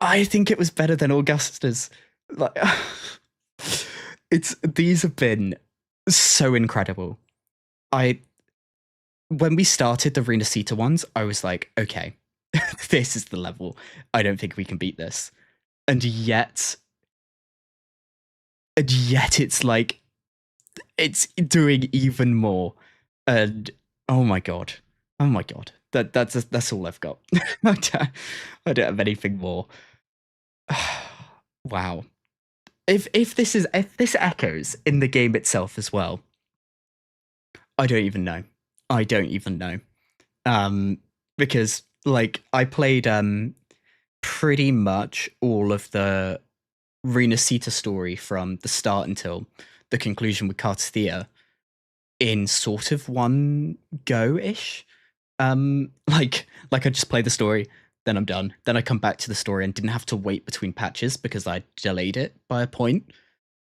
I think it was better than Augusta's. Like, these have been so incredible. When we started the Renacita ones, I was like, okay, this is the level. I don't think we can beat this. And yet it's like it's doing even more. And oh my god. That's all I've got. I don't have anything more. Wow. If this echoes in the game itself as well, I don't even know. Because like I played pretty much all of the Renacita story from the start until the conclusion with Cartilla in sort of one go-ish. Like I just play the story, then I'm done. Then I come back to the story and didn't have to wait between patches because I delayed it by a point.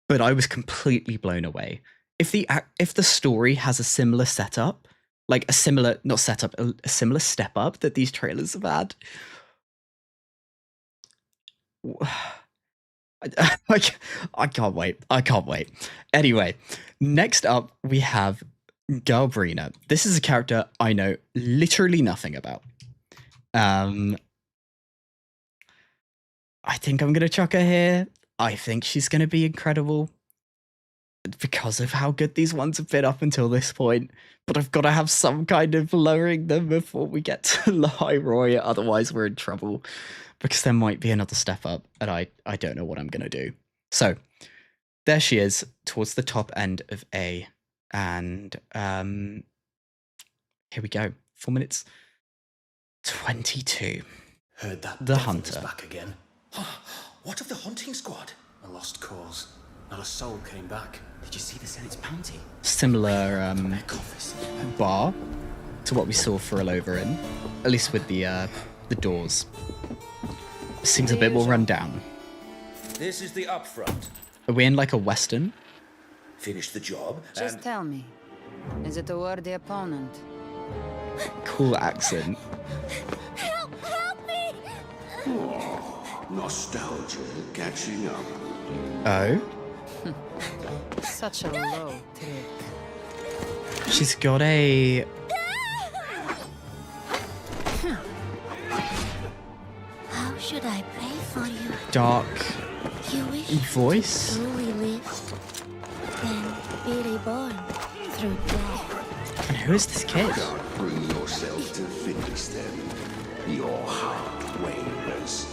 But I was completely blown away. If the story has a similar setup, like a similar step up that these trailers have had, I can't wait. Anyway, next up we have Galbrina. This is a character I know literally nothing about. I think I'm gonna chuck her here. I think she's gonna be incredible because of how good these ones have been up until this point. But I've got to have some kind of lowering them before we get to High Roy, otherwise we're in trouble. Because there might be another step up, and I don't know what I'm gonna do. So there she is, towards the top end of A. And here we go. 4 minutes 22. Heard that the devil hunter is back again. What of the hunting squad? A lost cause. Not a soul came back. Did you see the Senate's bounty? Similar bar to what we saw Frillova in, at least with the doors. Seems a bit more run down. This is the upfront. Are we in like a western? Finish the job. Just tell me, is it a worthy opponent? Cool accent. Help me! Oh, nostalgia catching up. Oh? Such a low trick. She's got a... How should I pray for you? dark You wish voice? to truly live, then be reborn through death. And who is this kid? Bring yourself to finish them. Your heart wavers.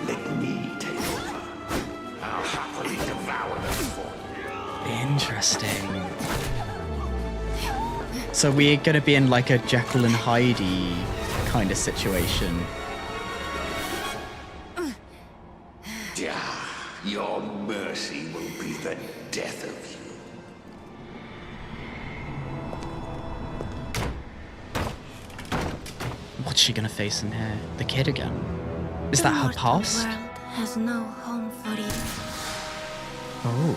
Let me take over. I'll happily devour them for you. Interesting. So we're gonna be in like a Jekyll and Hyde kind of situation. Your mercy will be the death of you. What's she gonna face in here? The kid again? Is that her past? The world has no home for you. Oh.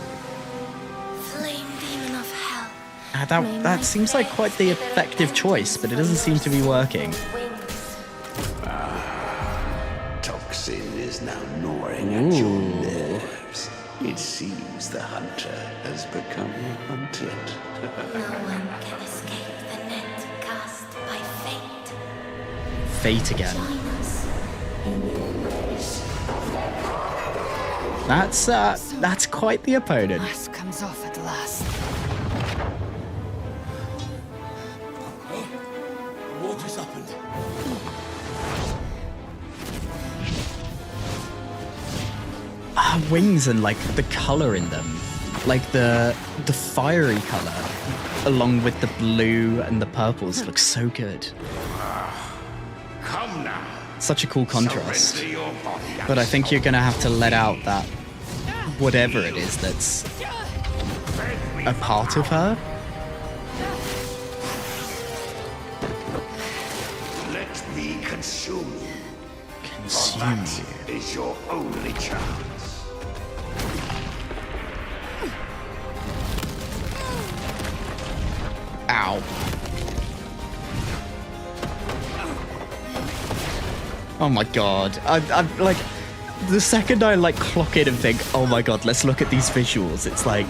Flame demon of hell. That seems like quite the effective choice, but it doesn't seem to be working. Toxin is now gnawing at your nerves. It seems the hunter has become hunted. No one can escape the net cast by fate. Fate again. Join us. That's quite the opponent. Mask comes off at last. What has happened? Her wings and like the color in them, like the fiery color, along with the blue and the purples, looks so good. Come now. Such a cool contrast. Surrender your body and But I think you're gonna have to let out that whatever it is that's a part of her. let me consume you. Consume that you. is your only chance. Ow. Oh my god. I'm like, the second I like clock in and think, oh my god, let's look at these visuals, it's like,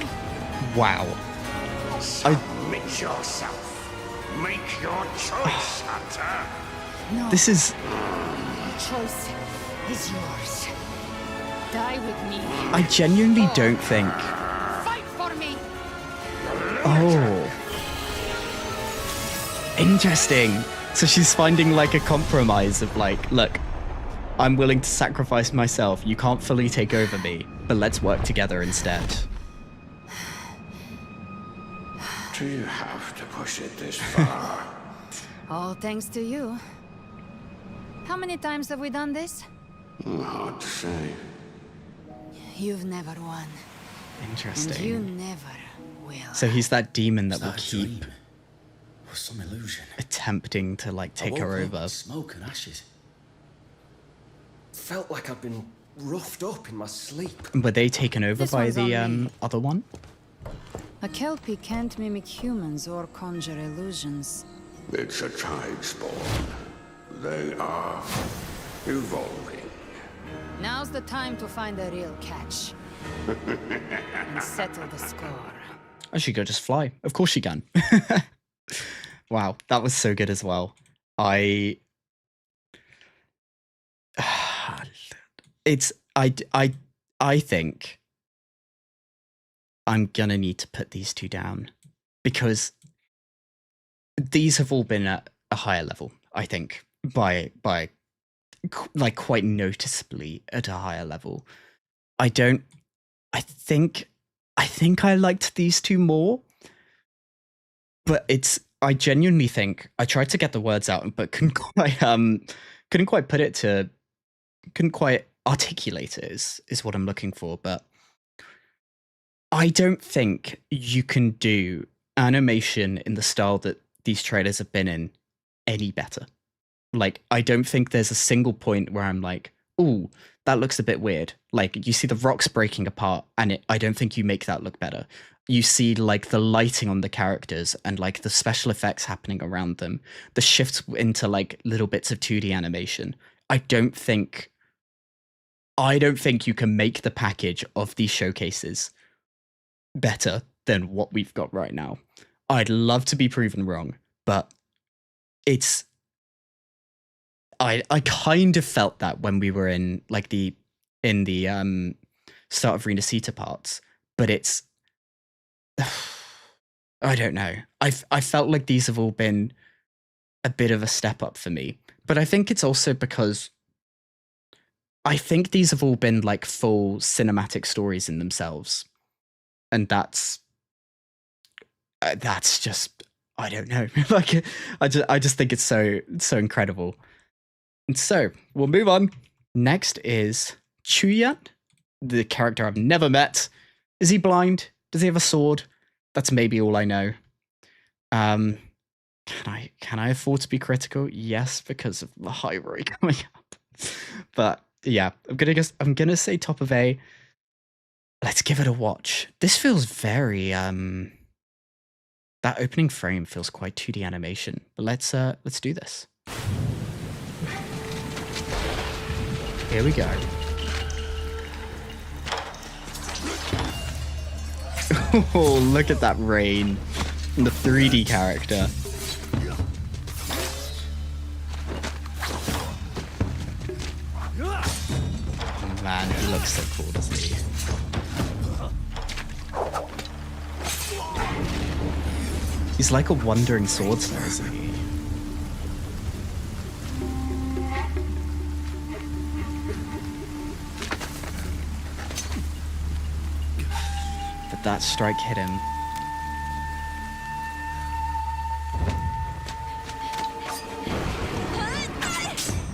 wow. Submit yourself. Make your choice, Hunter. No. This is... Choice is yours. Die with me. I genuinely don't think Fight for me. Oh. Interesting. So she's finding like a compromise of like, look, I'm willing to sacrifice myself. You can't fully take over me, but let's work together instead. Do you have to push it this far? All thanks to you. How many times have we done this? Hard to say. You've never won. Interesting. And you never will. So he's that demon that will keep Or some illusion. attempting to like take her over. Smoke and ashes. Felt like I'd been roughed up in my sleep. Were they taken over This by one's the on me. other one? A Kelpie can't mimic humans or conjure illusions. It's a tide spawn. They are evolving. Now's the time to find a real catch. And settle the score. Oh, she could just fly. Of course she can. Wow, that was so good as well. I think I'm gonna need to put these two down because these have all been at a higher level, I think, by like quite noticeably at a higher level. I think I liked these two more, but I genuinely think I tried to get the words out, but couldn't quite articulate it is what I'm looking for. But I don't think you can do animation in the style that these trailers have been in any better. Like, I don't think there's a single point where I'm like, ooh, that looks a bit weird. Like, you see the rocks breaking apart, and I don't think you make that look better. You see, like, the lighting on the characters and, like, the special effects happening around them. The shifts into, like, little bits of 2D animation. I don't think you can make the package of these showcases better than what we've got right now. I'd love to be proven wrong, but it's... I kind of felt that when we were in like the start of Renacita parts, but it's I don't know. I felt like these have all been a bit of a step up for me, but I think it's also because I think these have all been like full cinematic stories in themselves, and that's just I don't know. Like I just think it's so incredible. And so, we'll move on. Next is Chuya, the character I've never met. Is he blind? Does he have a sword? That's maybe all I know. Can I afford to be critical? Yes, because of the high roll coming up. But yeah, I'm gonna say top of A. Let's give it a watch. This feels very that opening frame feels quite 2D animation. But let's do this. Here we go. Oh, look at that rain. And the 3D character. Oh, man, he looks so cool, doesn't he? He's like a wandering swordsman, isn't he? That strike hit him.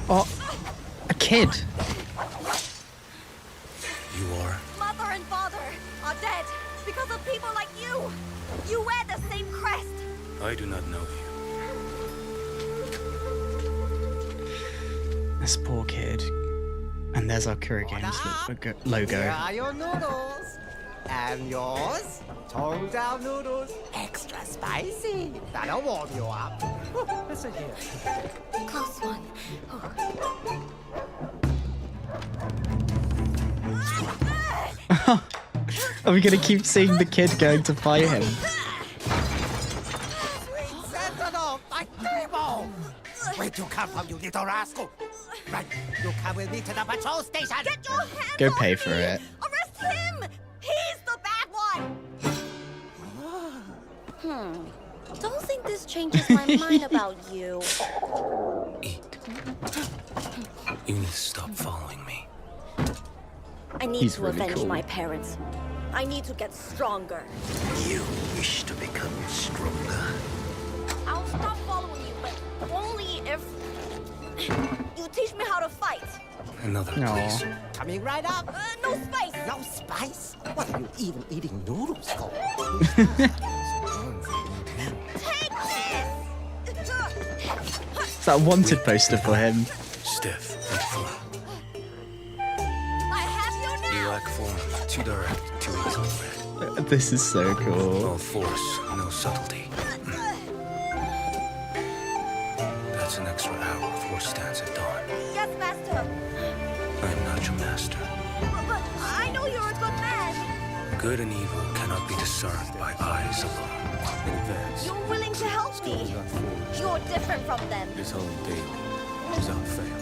Oh, a kid. You are? Mother and father are dead because of people like you. You wear the same crest. I do not know you. This poor kid. And there's our Kura Games logo. Here are your noodles. And yours? Tongue down noodles. Extra spicy. That'll warm you up. Listen here. Close one. Are we gonna keep seeing the kid going to fight him? Sentinel, my table! Where'd you come from, you little rascal? Right, you come with me to the patrol station. Get your hands Go off pay me. for it. Arrest him! He's the bad one! Don't think this changes my mind about you. Eat. You need to stop following me. I need He's to really avenge cool. my parents. I need to get stronger. You wish to become stronger? I'll stop following you, but only if you teach me how to fight. Another, Aw. please. Coming right up. No spice. No spice? What are you even eating noodles for? Take this. Is that a wanted poster for him? Stiff and firm. I have you now. You lack form. Too direct, too easily read. This is so cool. All force, no subtlety. That's an extra hour of horse stance at dawn. Yes, master. I'm not your master. But I know you're a good man. Good and evil cannot be discerned by eyes alone. In advance, You're willing to help me. You're different from them. it is honed daily, without fail.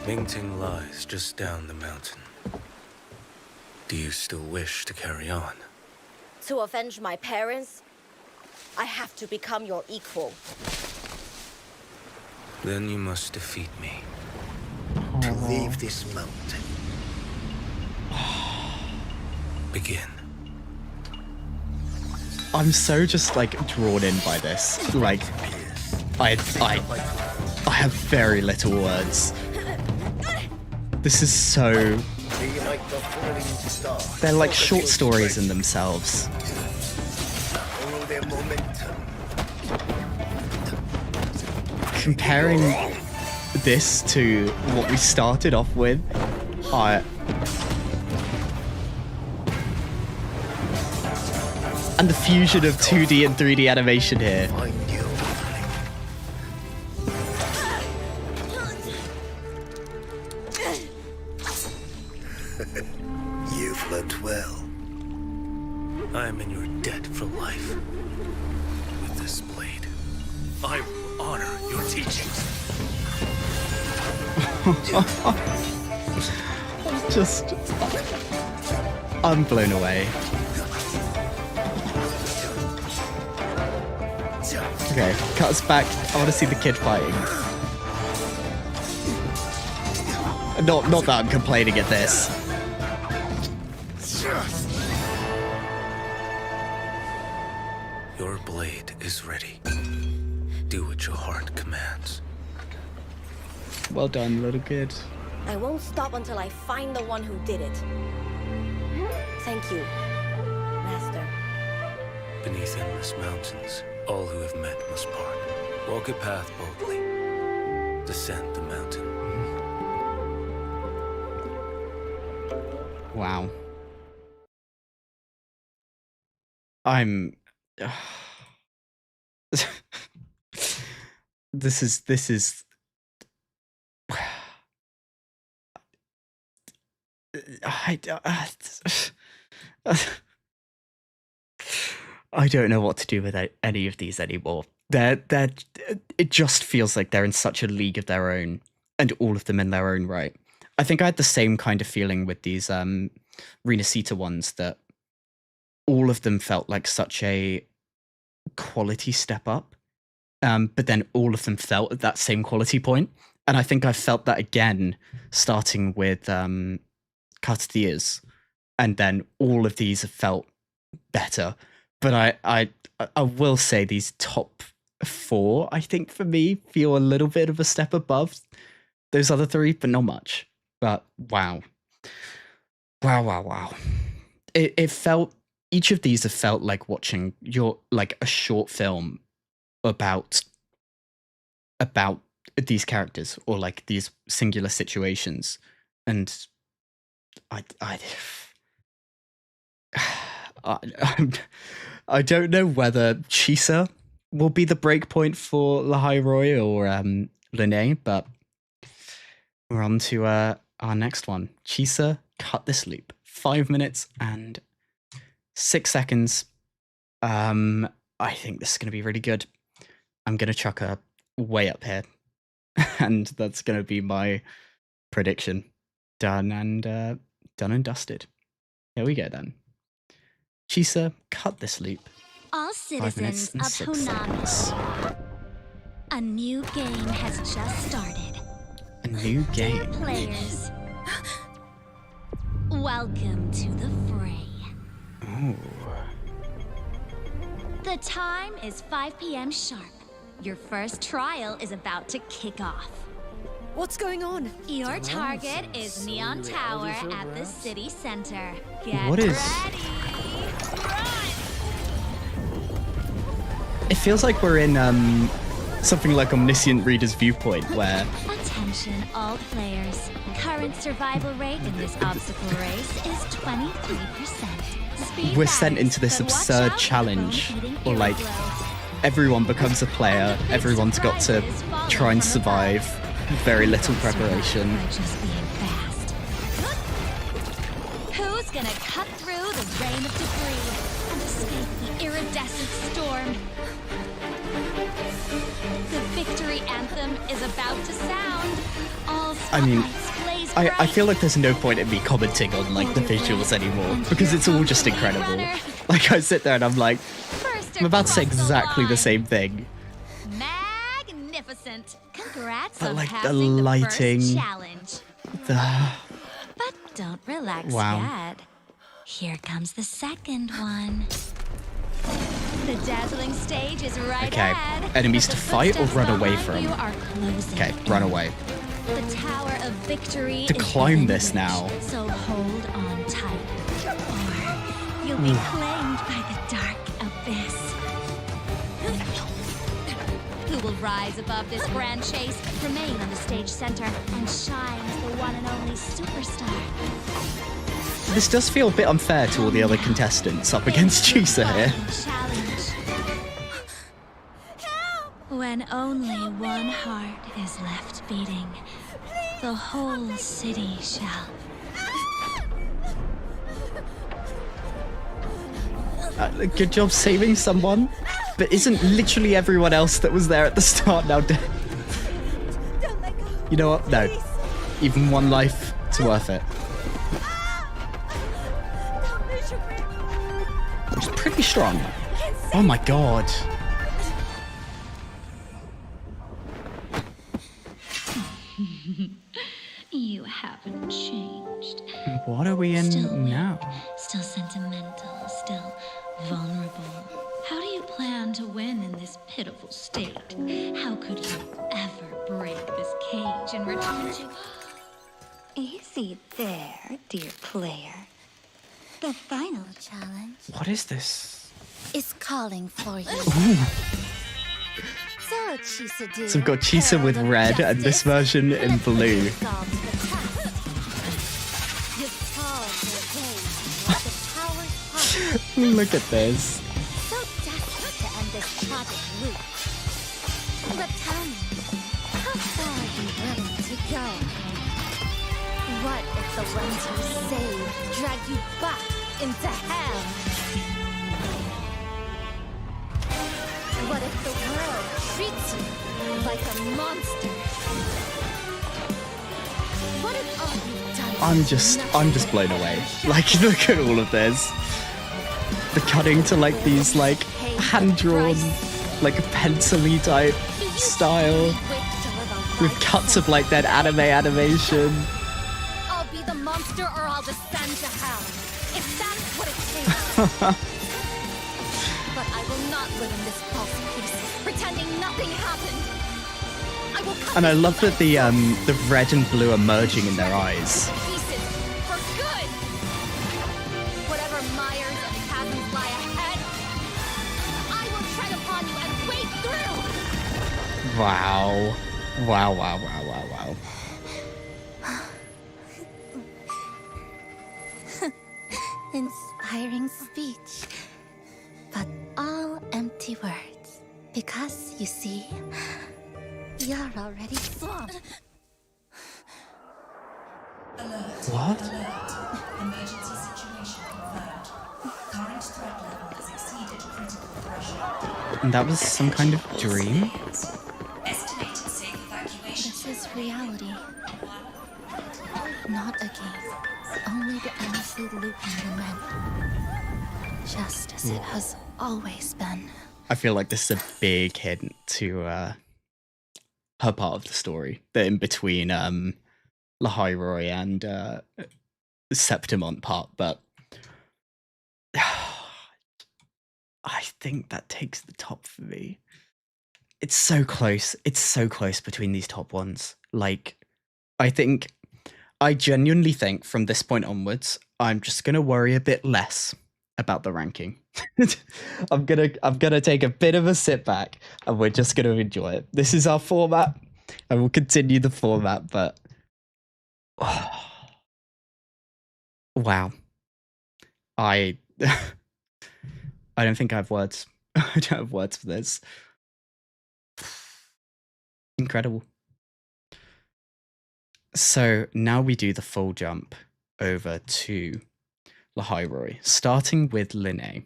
Mingting lies just down the mountain. Do you still wish to carry on? To avenge my parents, I have to become your equal. Then you must defeat me. To leave this mountain. Begin. I'm so just like drawn in by this. Like, I have very little words. This is so. Be like the falling star. They're like short stories in themselves. Follow their momentum. Comparing this to what we started off with, and the fusion of 2D and 3D animation here. You've learned well. I am in your debt for life. With this blade, I will honor your teachings. Just, I'm blown away. Okay, cut us back. I want to see the kid fighting. Not that I'm complaining at this. Your blade is ready. Do what your heart commands. Well done, little kid. I won't stop until I find the one who did it. Thank you, Master. Beneath endless mountains, all who have met must part. Walk a path boldly. Descend the mountain. Wow. I'm. This is. I don't know what to do with any of these anymore. It just feels like they're in such a league of their own, and all of them in their own right. I think I had the same kind of feeling with these Renacita ones, that all of them felt like such a quality step up, but then all of them felt at that same quality point. And I think I felt that again, starting with Cartillas, and then all of these have felt better. But I will say these top 4, I think for me, feel a little bit of a step above those other 3, but not much. But wow. It felt, each of these have felt like watching a short film about these characters, or like these singular situations. And I don't know whether Chisa will be the breakpoint for Lahai Roy or Lingyang, but we're on to our next one. Chisa, cut this loop. 5 minutes and 6 seconds. I think this is going to be really good. I'm going to chuck her way up here, and that's going to be my prediction. Done and dusted. Here we go then. Chisa, cut this loop. All 5 minutes citizens and of 6 Hunami, seconds. a new game has just started. A new game. Players, welcome to the fray. Ooh. The time is 5 p.m. sharp. Your first trial is about to kick off. What's going on? Your target is Neon Tower at the city center. Get What is- ready. It feels like we're in something like Omniscient Reader's Viewpoint, where Attention all players. Current survival rate in this obstacle race is 23%. Speed we're sent fast, into this but watch absurd out for challenge, bone-eating or like earflow. everyone becomes a player, everyone's got to try and survive, very little preparation. By just being fast. Who's gonna cut through the rain of debris and escape the iridescent storm? The victory anthem is about to sound. All I mean, spotlights blaze I bright. feel like there's no point in me commenting on like the visuals anymore, because it's all just incredible. Like I sit there and I'm like, I'm about to say exactly the same thing. Magnificent. Congrats But on like the passing the lighting, first challenge. the But don't relax Wow. yet. Here comes the second one. The dazzling stage is right Okay, ahead. enemies but to the fight or footsteps run away behind from? you are closing Okay, run away. The Tower of Victory To is climb within this reach, now. So hold on tight. Or you'll be claimed by the dark abyss. Who will rise above this grand chase, remain on the stage center, and shine as the one and only superstar. This does feel a bit unfair to all the other contestants up against Chisa here. Challenge. When only one heart is left beating, the whole city shall. Good job saving someone, but isn't literally everyone else that was there at the start now dead? You know what? No. Even one life, it's worth it. It's pretty strong. Oh my god. You haven't changed. What are we in Still weak, now? Still sentimental, still vulnerable. How do you plan to win in this pitiful state? How could you ever break this cage and return to... Easy there, dear player. The final challenge What is this? is calling for you. Ooh. So, Chisa dear, So we've got Chisa with red and this version in blue. Look at this. So desperate to end this tragic loop. But tell me, how far are you willing to go? What if the ones you saved drag you back into hell? What if the world treats you like a monster? What if all you've done I'm just blown away. Like, look at all of this. The cutting to like these like hand-drawn, like pencil-y type style, with cuts of like that anime animation. I'll be the monster or I'll descend to hell. If that's what it takes. But I will not live in this false peace, pretending nothing happened. I will cut And I these love that the red and blue are merging in their eyes. pieces for good. Whatever mires and chasms lie ahead, I will tread upon you and wade through. Wow. Wow, wow, wow, wow, wow. Inspiring speech, but all empty words. Because, you see, you're already swamped. What? Emergency situation confirmed. Current threat level has exceeded critical threshold. And that was some kind of dream? Estimated safe evacuation. This is reality. Not a game. Only the endlessly looping lament. just as it has always been. I feel like this is a big hint to her part of the story. The in between Lahairoi and Septimont part, but I think that takes the top for me. It's so close. It's so close between these top ones. Like, I genuinely think from this point onwards, I'm just gonna worry a bit less about the ranking. I'm gonna take a bit of a sit back, and we're just gonna enjoy it. This is our format, and we'll continue the format. But wow, I don't think I have words. I don't have words for this. Incredible. So now we do the full jump over to Lahairoi, starting with Linne.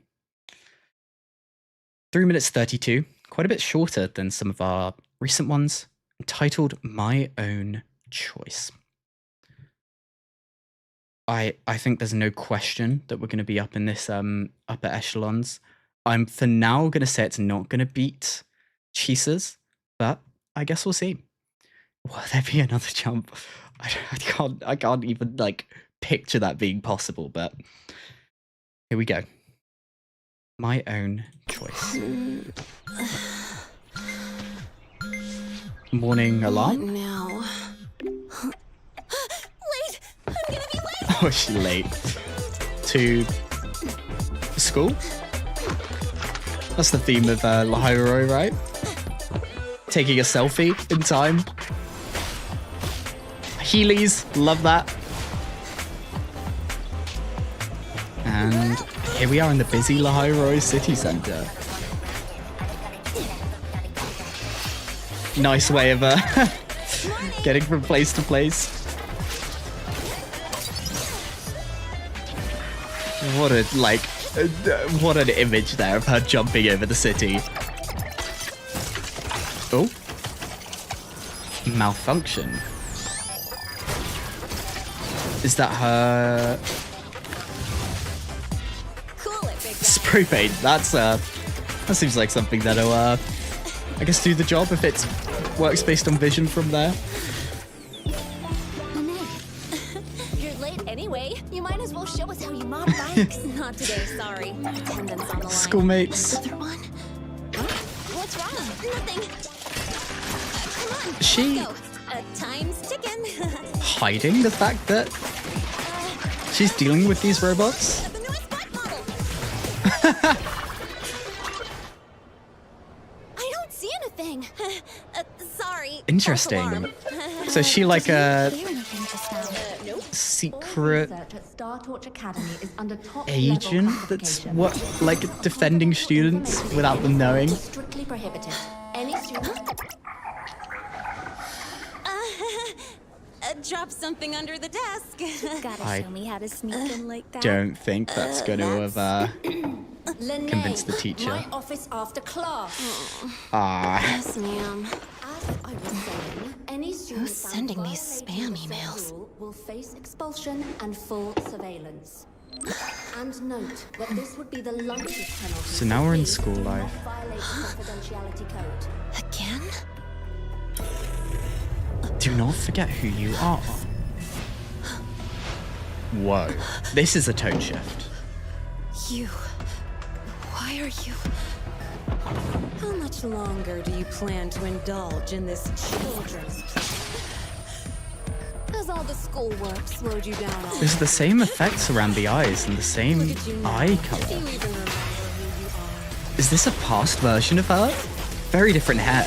3 minutes 32, quite a bit shorter than some of our recent ones, entitled My Own Choice. I think there's no question that we're going to be up in this upper echelons. I'm for now going to say it's not going to beat Chisa's, but I guess we'll see. Will there be another jump? I can't even like picture that being possible, but here we go. My Own Choice. Morning alarm? Now. Wait! I'm gonna be late! Oh, is she late? To school? That's the theme of Lahairoi, right? Taking a selfie in time. Heelys, love that. And here we are in the busy Lahairoi city centre. Nice way of getting from place to place. What an image there of her jumping over the city. Oh. Malfunction. Is that her spray paint? That seems like something that'll I guess do the job if it works based on vision from there. You're late anyway. You might as well show us how you mod bikes. Not today, sorry. Attendance on the line. Schoolmates. Another one? What's wrong? Nothing. Come on. She Let's go. Time's ticking. hiding the fact that she's dealing with these robots? The newest bike model. I don't see anything. Sorry. Interesting. So is she like a Nope. secret agent that's like defending students without them knowing? Strictly prohibited. Any student. Drop something under the desk. Gotta show me how to sneak in like that. Don't think that's going to have convinced the teacher. My office after class. Yes, ma'am. As I was saying, any student Who's sending these spam violating the emails? rule will face expulsion and full surveillance. And note that this would be the lightest penalty. So now we're in school life. Violate confidentiality code. Again? Do not forget who you are. Whoa. This is a tone shift. You. Why are you? How much longer do you plan to indulge in this children's play? Has all the schoolwork slowed you down already? There's the same effects around the eyes and the same eye Do color. you even remember who you are? Is this a past version of her? Very different hair.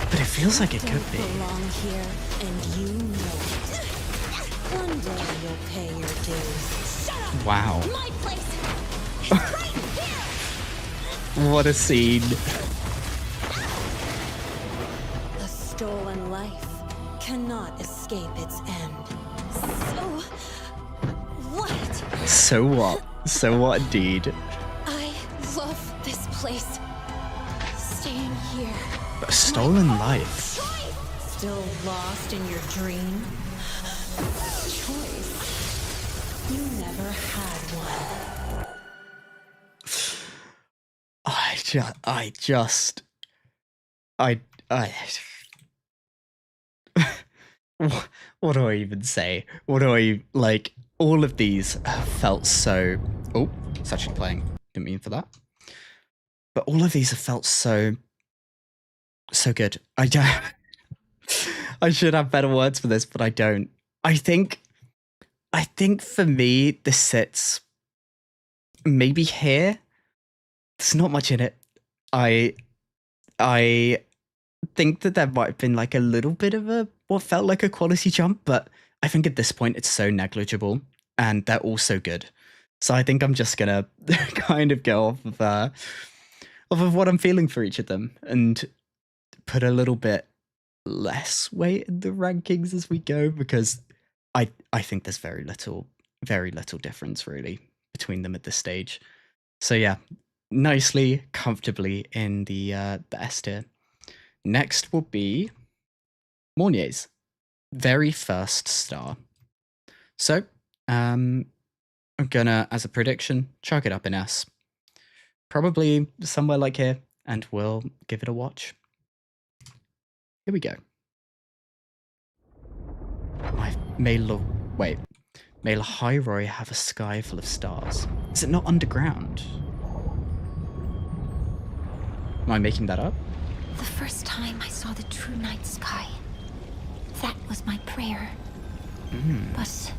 But it feels like it could be. Belong here, and you know it. One day you'll pay your dues. Shut up! Wow. My place. What a scene. A stolen life cannot escape its end. So, what? So what? So what indeed? I love this place. Staying here. A stolen life. Still lost in your dream? Choice. You never had one. What do I even say? What do I, like, all of these felt so, oh, it's actually playing, didn't mean for that. But all of these have felt so good. I should have better words for this, but I don't. I think for me, this sits maybe here. There's not much in it. I think that there might have been like a little bit of what felt like a quality jump, but I think at this point it's so negligible and they're all so good. So I think I'm just gonna kind of go off of what I'm feeling for each of them and put a little bit less weight in the rankings as we go, because I think there's very little difference really between them at this stage. So yeah, nicely, comfortably in the S tier. Next will be Mornier's very first star. So I'm gonna, as a prediction, chuck it up in S. Probably somewhere like here, and we'll give it a watch. Here we go. May Lahairoi have a sky full of stars? Is it not underground? Am I making that up? The first time I saw the true night sky, that was my prayer. But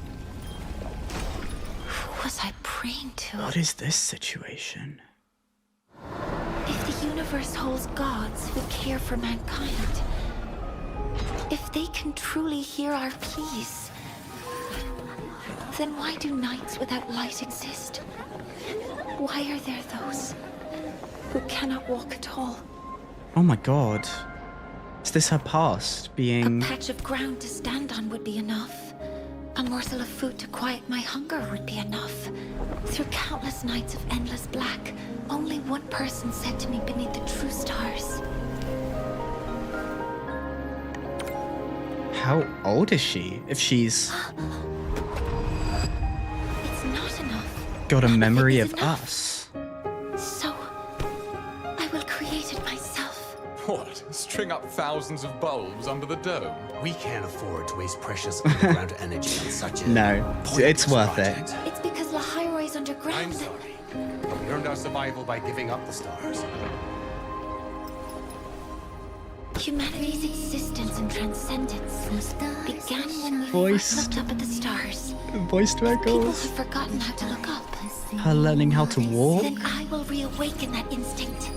who was I praying to? What is this situation? If the universe holds gods who care for mankind, if they can truly hear our pleas, then why do nights without light exist? Why are there those who cannot walk at all? Oh my god. Is this her past being... A patch of ground to stand on would be enough. A morsel of food to quiet my hunger would be enough. Through countless nights of endless black, only one person said to me beneath the true stars. How old is she? If she's... It's not enough. got a memory of us. So, I will create it myself. What? String up thousands of bulbs under the dome? We can't afford to waste precious underground energy on such a... No, it's worth it. It's because Lahairoi's underground. I'm sorry, but we earned our survival by giving up the stars. Humanity's existence and transcendence began when we Voice. first looked up at the stars. Voice to People echoes. have forgotten how to look up. Her learning how to walk. Then I will reawaken that instinct.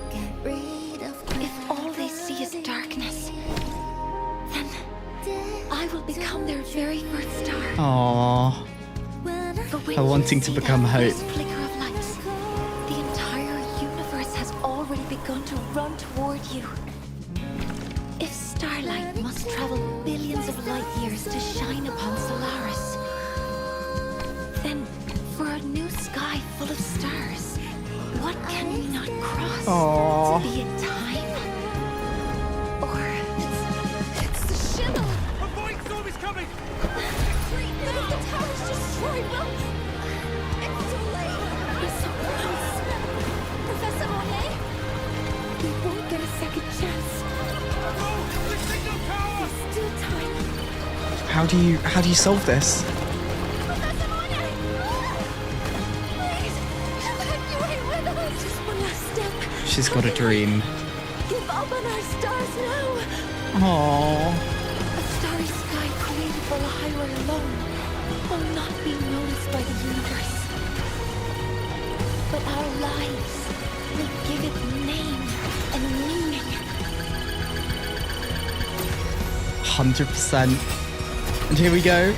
If all they see is darkness, then I will become their very first star. Aww. Her wanting to become hope. Flicker of light. The entire universe has already begun to run toward you. If starlight must travel billions of light years to shine upon Solaris, then for a new sky full of stars, what can we not cross? Aww. Be it time, or it's the shimmer. A void storm is coming! The tower's destroyed. Well, it's too late. We're so close. Professor Monet, we won't get a second chance. The signal tower! There's still time. How do you solve this? Professor Monet! Please, evacuate with us. Just one last step. She's got a dream. Give up on our stars now. Aww. A starry sky created for Lahairoi alone will not be noticed by the universe. But our lives will give it name and meaning. 100%. And here we go.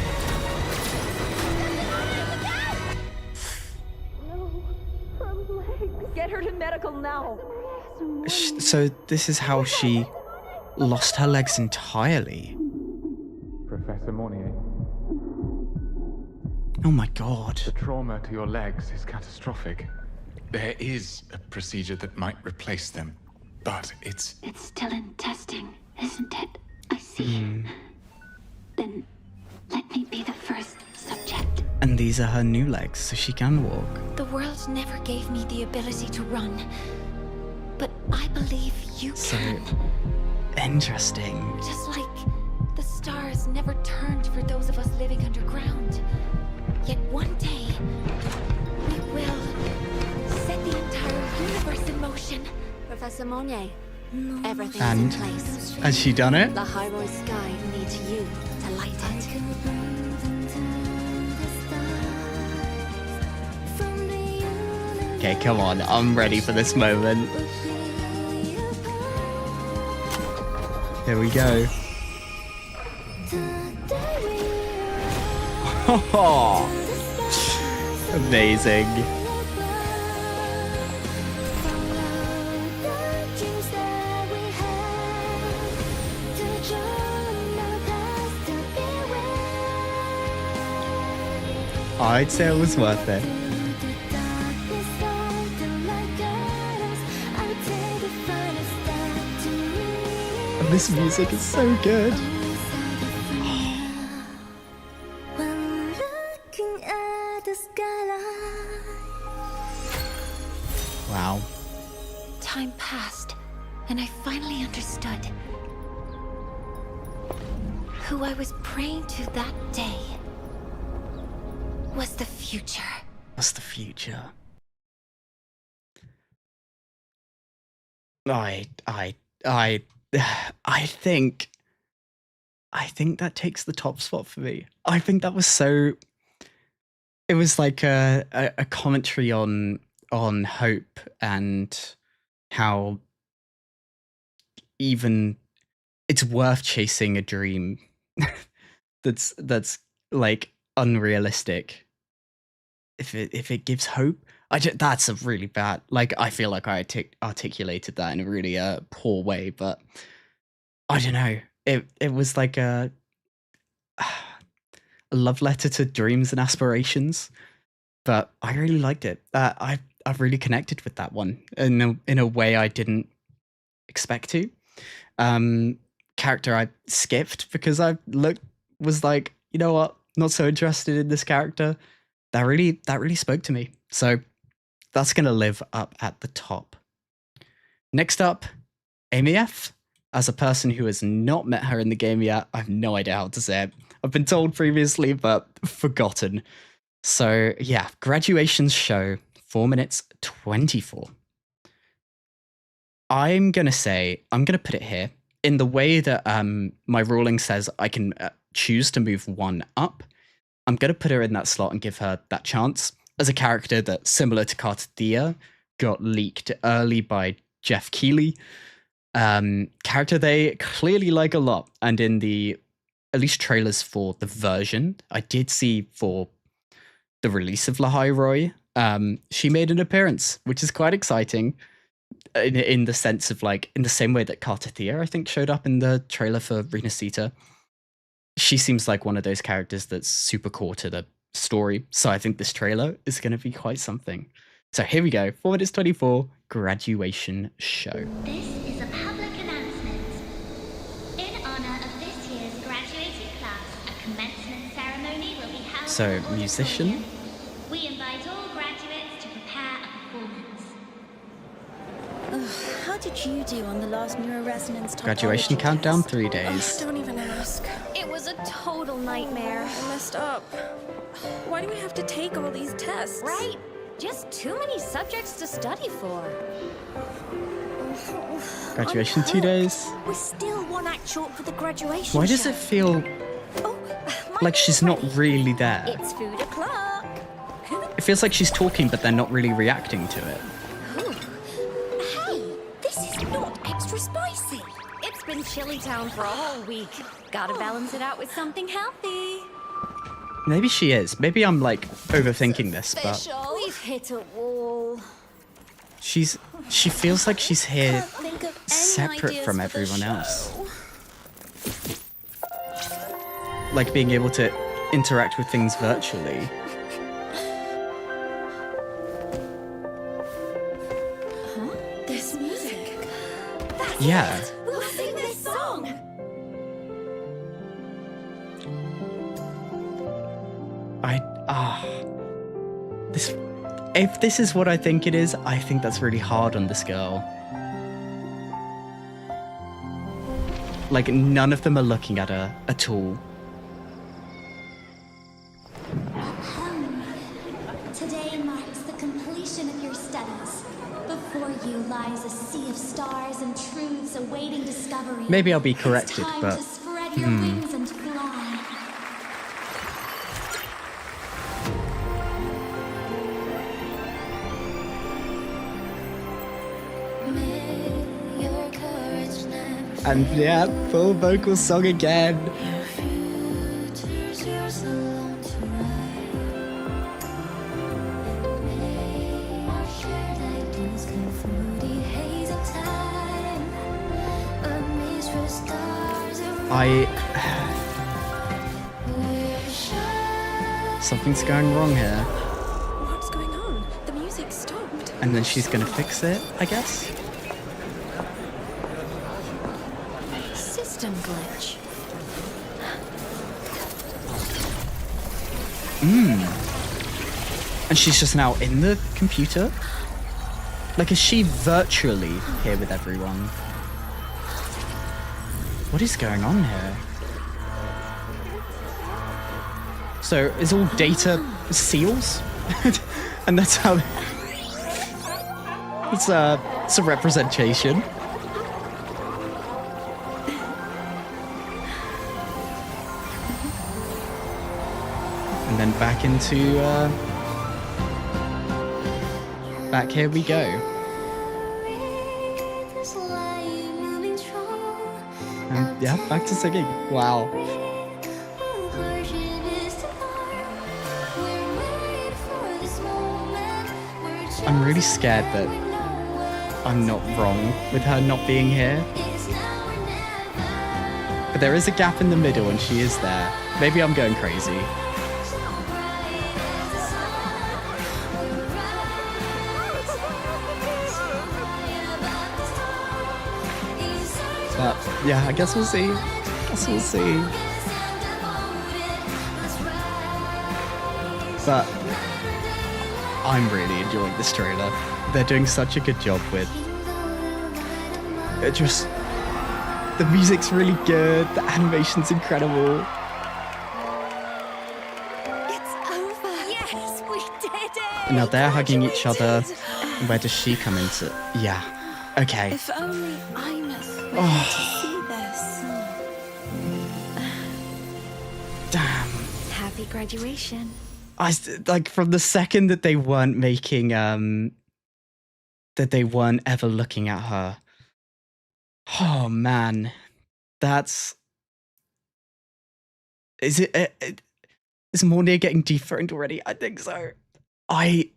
Get her to medical now. So this is how she lost her legs entirely. Professor Mornier, Oh my god. the trauma to your legs is catastrophic. There is a procedure that might replace them, but it's... It's still in testing, isn't it? I see. Then let me be the first subject. And these are her new legs, so she can walk. The world never gave me the ability to run, but I believe you So can. interesting. Just like the stars never turned for those of us living underground. Yet one day, we will set the entire universe in motion. Professor Monnier, everything's And in place. has she done it? The Hyrule sky needs you to light it. Okay, come on. I'm ready for this moment. Here we go. Oh, amazing. I'd say it was worth it. And this music is so good. Wow. Time passed, and I finally understood who I was praying to that day was the future. What's the future? I think that takes the top spot for me. I think that was so. It was like a commentary on hope and how even it's worth chasing a dream that's like unrealistic if it gives hope. That's a really bad, like, I feel like I articulated that in a really poor way, but I don't know, it was like a love letter to dreams and aspirations, but I really liked it. I've really connected with that one in a way I didn't expect to. Character I skipped because I was like, you know what, not so interested in this character. That really spoke to me. So that's gonna live up at the top. Next up, Amy F. As a person who has not met her in the game yet, I have no idea how to say it. I've been told previously, but forgotten. So yeah, graduation show, 4 minutes 24. I'm gonna put it here in the way that my ruling says I can choose to move one up. I'm gonna put her in that slot and give her that chance as a character that, similar to Cartilla, got leaked early by Jeff Keighley. Character they clearly like a lot, and in the at least trailers for the version I did see for the release of Lahai, she made an appearance, which is quite exciting. In the sense of, like, in the same way that Cartilla, I think, showed up in the trailer for Renacita. She seems like one of those characters that's super core to the story. So I think this trailer is going to be quite something. So here we go. 4 minutes 24, graduation show. This is a public announcement. In honor of this year's graduating class, a commencement ceremony will be held. So, musician? We invite all graduates to prepare a performance. How did you do on the last neuroresonance Graduation countdown, 3 days. Don't even ask. It was a total nightmare. I messed up. Why do we have to take all these tests? Right? Just too many subjects to study for. Graduation, 2 days. We're still one act short for the graduation. Why does it feel like she's not really there? It's food o'clock. It feels like she's talking, but they're not really reacting to it. Hey, this is not extra spicy. It's been Chili Town for a whole week. Gotta balance it out with something healthy. Maybe she is. Maybe I'm, like, overthinking this, but We've hit a wall. she feels like she's here separate from everyone else. Like being able to interact with things virtually. This music. Yeah. We'll sing this song. if this is what I think it is, I think that's really hard on this girl. Like, none of them are looking at her at all. Today marks the completion of your studies. Before you lies a sea of stars and truths awaiting discovery. Maybe I'll be corrected, it's time but to spread your wings and fly. And yeah, full vocal song again. Something's going wrong here. What's going on? The music stopped. And then she's gonna fix it, I guess? System glitch. And she's just now in the computer? Like, is she virtually here with everyone? What is going on here? So, is all data seals? And that's how... it's a representation. And then back into... back here we go. And yeah, back to singing. Wow. I'm really scared that I'm not wrong with her not being here. But there is a gap in the middle and she is there. Maybe I'm going crazy. But yeah, I guess we'll see. But I'm really enjoying this trailer. They're doing such a good job with it. Just the music's really good, the animation's incredible. It's over. Yes, we did it. Now they're hugging each other. Where does she come into? Yeah. Okay. If only Ines were to see this. Damn. Happy graduation. Like, from the second that they weren't making that they weren't ever looking at her. Oh man, is it is Mornir getting dethroned already? I think so. I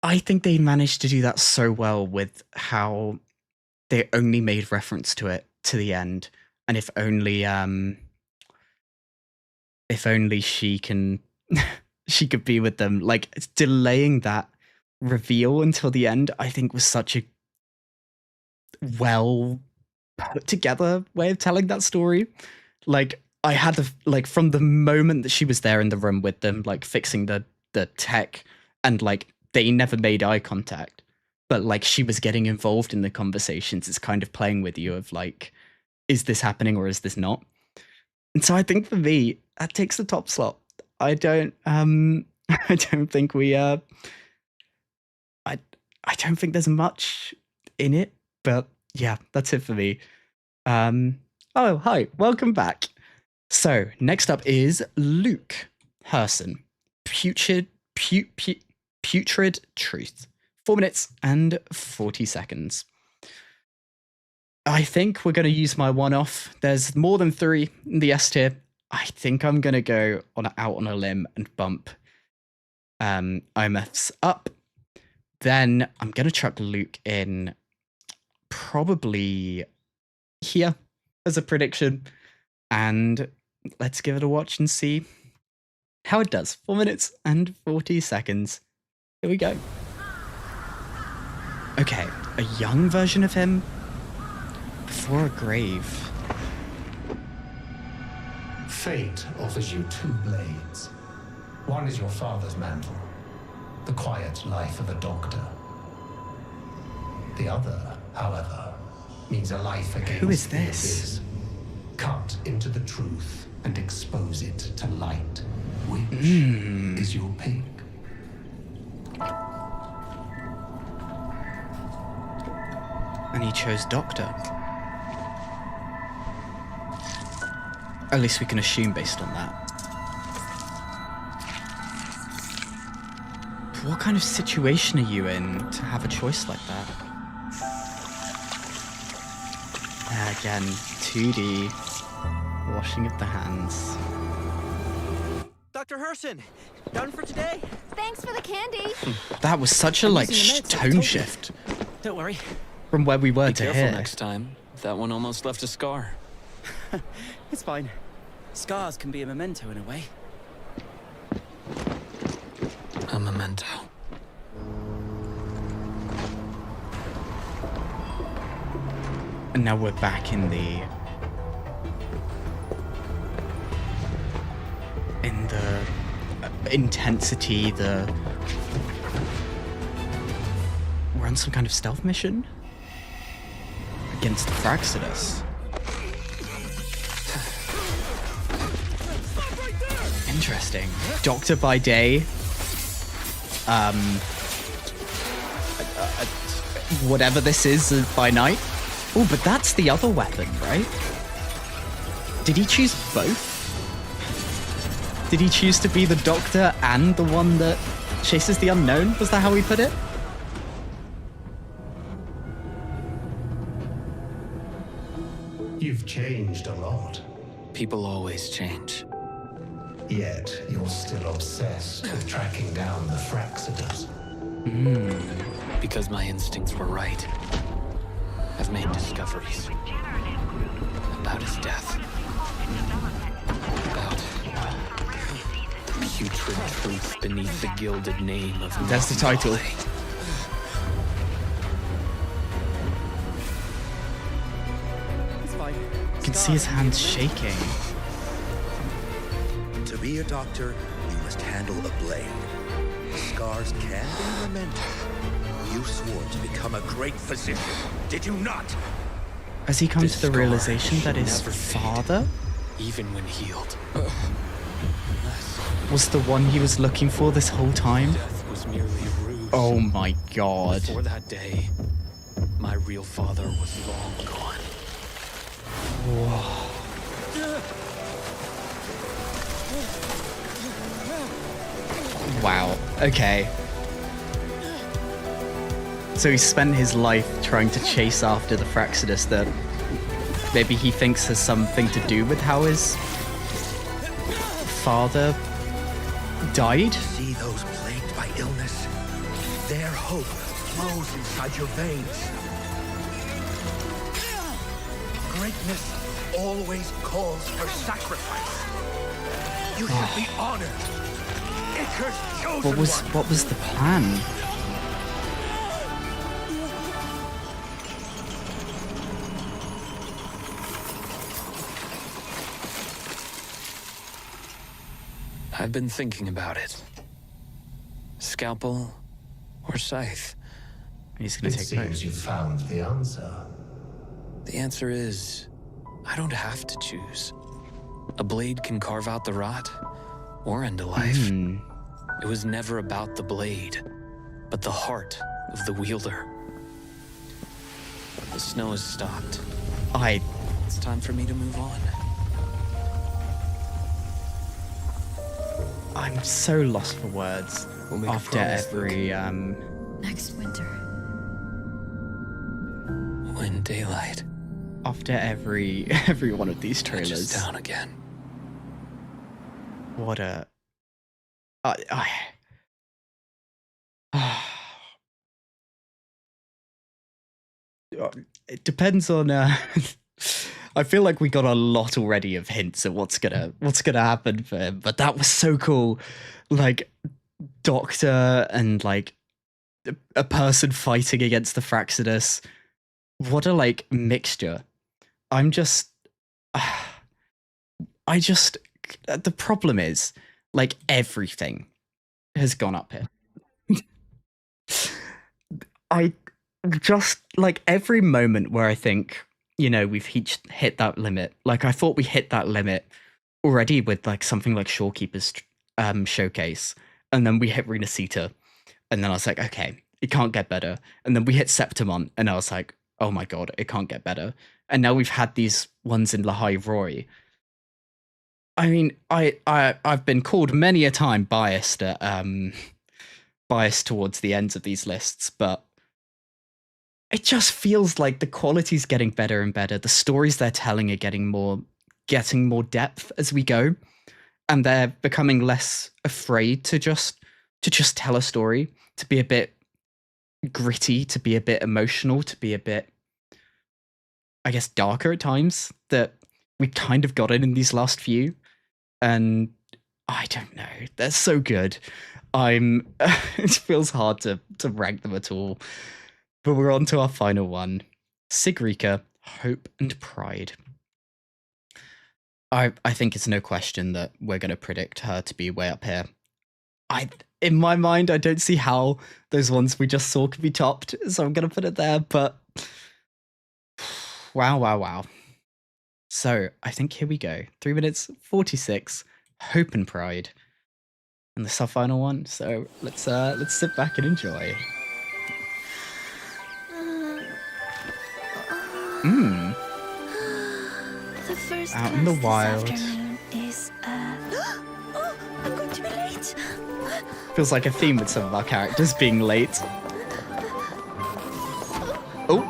think they managed to do that so well with how they only made reference to it to the end, and if only she can she could be with them. Like, delaying that reveal until the end, I think, was such a well put together way of telling that story. Like, I had like, from the moment that she was there in the room with them, like fixing the tech, and like they never made eye contact, but like she was getting involved in the conversations. It's kind of playing with you of like, is this happening or is this not? And so I think for me, that takes the top slot. I don't think we I don't think there's much in it, but yeah, that's it for me. Oh, hi, welcome back. So next up is Luke Herson, Putrid Truth, 4 minutes and 40 seconds. I think we're going to use my one-off. There's more than 3 in the S tier. I think I'm going to go out on a limb and bump IMFs up. Then I'm going to chuck Luke in probably here as a prediction. And let's give it a watch and see how it does. 4 minutes and 40 seconds. Here we go. Okay, a young version of him before a grave. Fate offers you 2 blades. One is your father's mantle. The quiet life of a doctor. The other, however, means a life against Who is the this? abyss. Cut into the truth and expose it to light. Which is your pick? And he chose Doctor. At least we can assume based on that. What kind of situation are you in to have a choice like that? Again, 2D. Washing of the hands. Dr. Herson, done for today? Thanks for the candy. That was such a like tone shift Don't worry. from where we were Be to careful here. next time. That one almost left a scar. It's fine. Scars can be a memento in a way. A memento. And now we're back in the intensity, we're on some kind of stealth mission against the Fraxidus. Interesting. Doctor by day, whatever this is by night. Oh, but that's the other weapon, right? Did he choose both? Did he choose to be the Doctor and the one that chases the unknown? Was that how he put it? You've changed a lot. People always change. Yet you're still obsessed with tracking down the Fraxidus. Because my instincts were right. I've made discoveries about his death. About the putrid truth beneath the gilded name of That's the title. It's fine. You can see his hands shaking. To be a doctor, you must handle a blade. Scars can be memento. You swore to become a great physician, did you not? Has he come to the realization that his father even when healed. was the one he was looking for this whole time? Death was merely a ruse. Oh my god. Before that day, my real father was long gone. Whoa. Wow. Okay. So he spent his life trying to chase after the Fraxidus that maybe he thinks has something to do with how his father died? See those plagued by illness? Their hope flows inside your veins. Greatness always calls for sacrifice. You should be honored. Icar's chosen What was the plan? I've been thinking about it. Scalpel or scythe? He's gonna take both. You found the answer. The answer is, I don't have to choose. A blade can carve out the rot or end a life. It was never about the blade, but the heart of the wielder. The snow has stopped. It's time for me to move on. I'm so lost for words after every Next winter. When daylight. After every one of these trailers. Just down again. What a it depends on I feel like we got a lot already of hints at what's gonna happen for him, but that was so cool. Like Doctor and like a person fighting against the Fraxidus. What a like mixture. The problem is like everything has gone up here. I just, like, every moment where I think, you know, we've hit that limit, like, I thought we hit that limit already with, like, something like Shorekeeper's showcase, and then we hit Renacita, and then I was like, okay, it can't get better, and then we hit Septimon, and I was like, oh my god, it can't get better, and now we've had these ones in Lahai Roy. I mean, I've been called many a time biased towards the ends of these lists, but it just feels like the quality's getting better and better. The stories they're telling are getting more depth as we go, and they're becoming less afraid to just tell a story, to be a bit gritty, to be a bit emotional, to be a bit, I guess, darker at times, that we kind of got in these last few. And I don't know, they're so good. It feels hard to rank them at all. But we're on to our final one. Sigria, Hope and Pride. I think it's no question that we're going to predict her to be way up here. In my mind, I don't see how those ones we just saw could be topped, so I'm going to put it there, but wow. So, I think here we go. 3 minutes 46, Hope and Pride. And the sub-final one, so let's sit back and enjoy. The first Out in the wild. Is oh, I'm going to be late. Feels like a theme with some of our characters being late. Oh.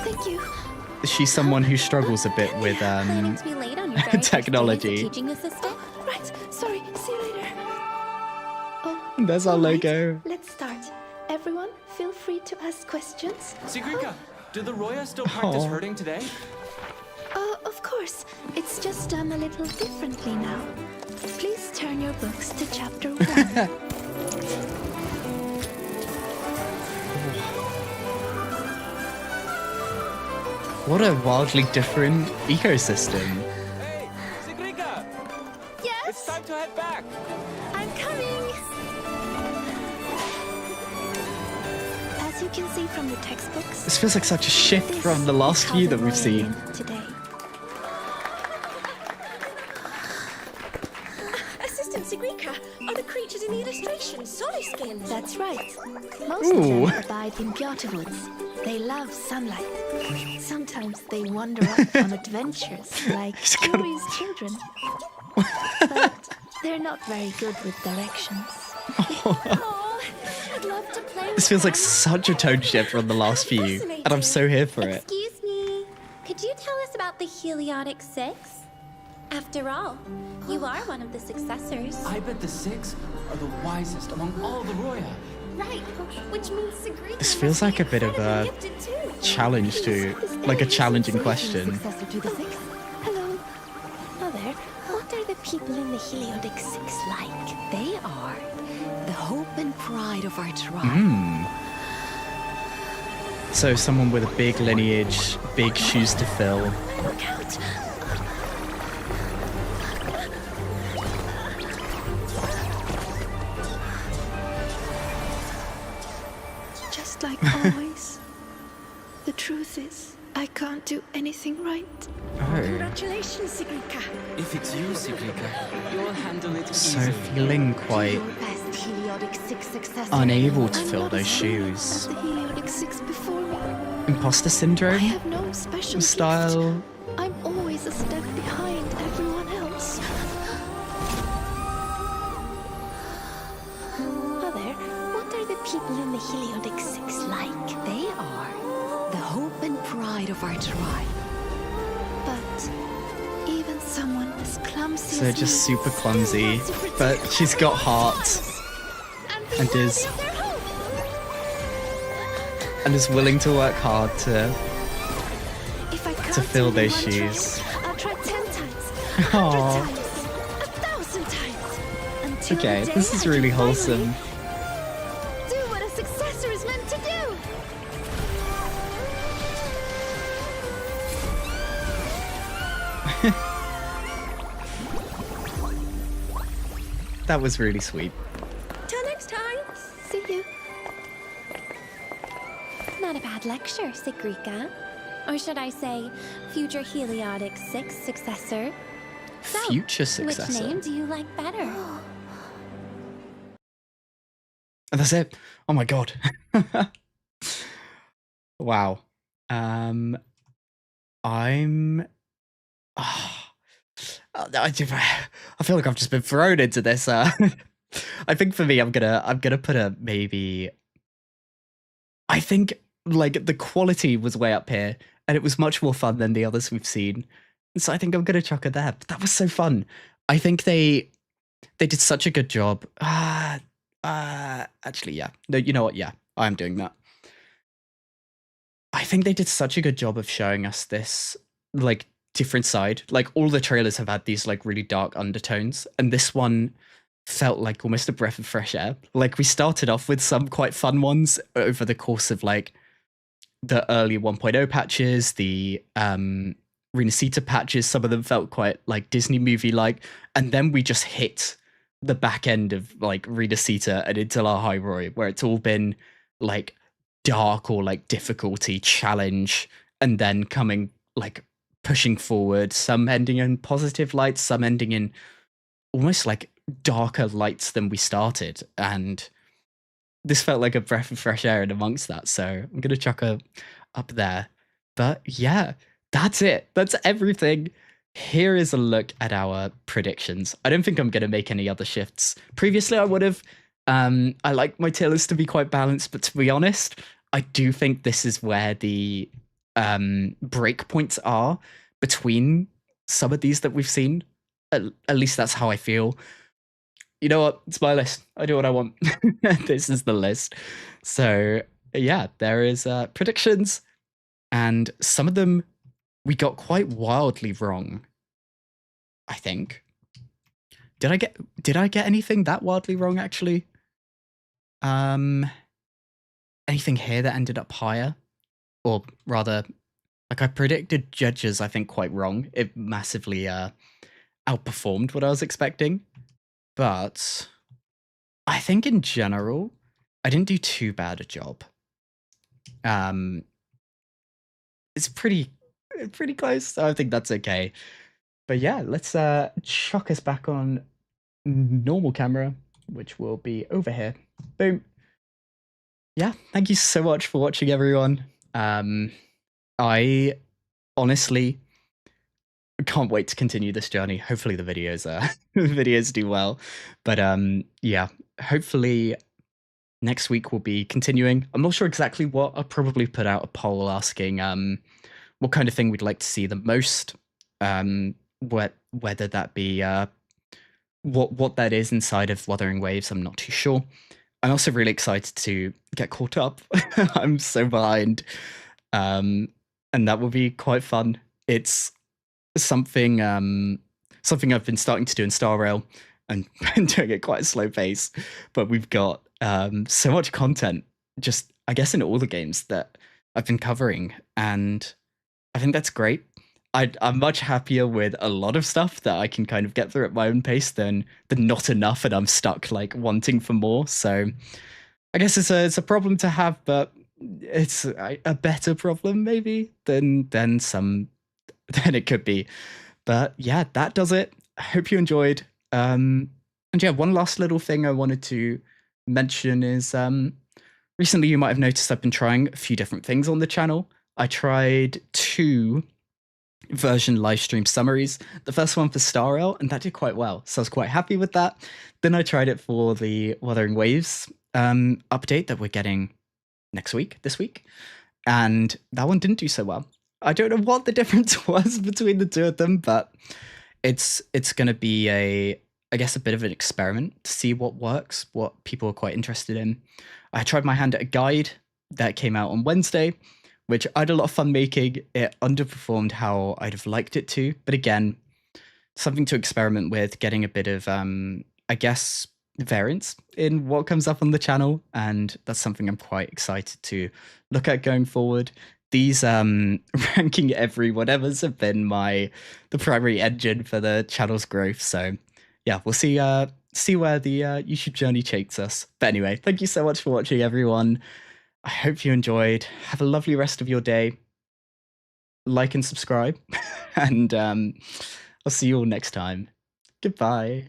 Thank you. She's someone who struggles a bit with technology. Teaching assistant. Right. Sorry. See you later. Oh, there's our logo. Let's start. Everyone, feel free to ask questions. Sigria, do the Roya still practice herding today? Of course. It's just done a little differently now. Please turn your books to chapter 1. What a wildly different ecosystem. Hey, Sigria! Yes? It's time to head back. I'm coming. As you can see from the textbooks, This feels like such a shift from the last few that we've seen. Today. Assistant Sigria, are the creatures in the illustration solid skin? That's right. Most of them abide in Piotr Woods. They love sunlight. Sometimes they wander off on adventures like curious children. But they're not very good with directions. Oh, I'd love to play with This feels like them. such a tone shift from the last few, and I'm so here for it. Excuse me, could you tell us about the Heliotic Six? After all, you are one of the successors. I bet the Six are the wisest among all the Roya. Right, which means Sigria This feels like a bit of a challenge to, like a challenging question. Successor to the Six. Hello. Mother, what are the people in the Heliotic Six like? They are the hope and pride of our tribe. So someone with a big lineage, big shoes to fill. Look out! Just like always. The truth is, I can't do anything right. Congratulations, Sigria. If it's you, Sigria, you'll handle it So easily. feeling quite Best Heliotic Six successor. unable to I'm fill not those as strong as shoes. the Heliotic Six before me. Imposter I syndrome have no special style. gift. I'm always a step behind everyone else. Mother, what are the people in the Heliotic Six like? They are the hope and pride of our tribe. But even someone as clumsy So as just me super clumsy, still has to but protect she's got their heart and is willing to work hard to If I can't fill do it in those one try, shoes. I'll try 10 times, 100 Aww. times, 1,000 times. Until Okay, the day this is I can really finally wholesome. do what a successor is meant to do. That was really sweet. Till next time. See you. Not a bad lecture, Sigria. Or should I say, future Heliotic 6 successor. So, Future successor. Which name do you like better? And that's it. Oh my god. Wow. I'm I feel like I've just been thrown into this. I think for me, I'm gonna put a maybe. I think like the quality was way up here, and it was much more fun than the others we've seen. So I think I'm gonna chuck it there. But that was so fun. I think they did such a good job. Actually, yeah. No, you know what? Yeah, I'm doing that. I think they did such a good job of showing us this like different side. Like all the trailers have had these like really dark undertones, and this one felt like almost a breath of fresh air. Like we started off with some quite fun ones over the course of like the early 1.0 patches, the Renacita patches. Some of them felt quite like Disney movie like, and then we just hit the back end of like Renacita and into La Hyrule, where it's all been like dark or like difficulty, challenge, and then coming like pushing forward, some ending in positive lights, some ending in almost like darker lights than we started. And this felt like a breath of fresh air in amongst that. So I'm going to chuck a up there. But yeah, that's it. That's everything. Here is a look at our predictions. I don't think I'm going to make any other shifts. Previously, I would have. I like my tier list to be quite balanced, but to be honest, I do think this is where the break points are between some of these that we've seen. At least that's how I feel. You know what? It's my list. I do what I want. This is the list. So yeah, there is predictions, and some of them we got quite wildly wrong. I think. Did I get anything that wildly wrong actually? Anything here that ended up higher? Or rather, like I predicted Judges, I think, quite wrong. It massively outperformed what I was expecting. But I think in general, I didn't do too bad a job. It's pretty close, so I think that's okay. But yeah, let's chuck us back on normal camera, which will be over here. Boom. Yeah, thank you so much for watching, everyone. I honestly can't wait to continue this journey. Hopefully the videos videos do well. But yeah, hopefully next week we'll be continuing. I'm not sure exactly what. I'll probably put out a poll asking what kind of thing we'd like to see the most. Whether that be what that is inside of Wuthering Waves, I'm not too sure. I'm also really excited to get caught up. I'm so behind. And that will be quite fun. It's something I've been starting to do in Star Rail and doing it quite a slow pace. But we've got so much content, just I guess in all the games that I've been covering, and I think that's great. I'm much happier with a lot of stuff that I can kind of get through at my own pace than not enough, and I'm stuck like wanting for more. So I guess it's a problem to have, but it's a better problem maybe than it could be. But yeah, that does it. I hope you enjoyed. And yeah, one last little thing I wanted to mention is recently you might have noticed I've been trying a few different things on the channel. I tried 2 version live stream summaries. The first one for Star Rail, and that did quite well, so I was quite happy with that. Then I tried it for the Wuthering Waves update that we're getting this week, and that one didn't do so well. I don't know what the difference was between the two of them, but it's going to be I guess a bit of an experiment to see what works, what people are quite interested in. I tried my hand at a guide that came out on Wednesday, which I had a lot of fun making. It underperformed how I'd have liked it to, but again, something to experiment with, getting a bit of, I guess, variance in what comes up on the channel, and that's something I'm quite excited to look at going forward. These ranking every whatevers have been the primary engine for the channel's growth, so yeah, we'll see see where the YouTube journey takes us. But anyway, thank you so much for watching, everyone. I hope you enjoyed. Have a lovely rest of your day. Like and subscribe. And I'll see you all next time. Goodbye.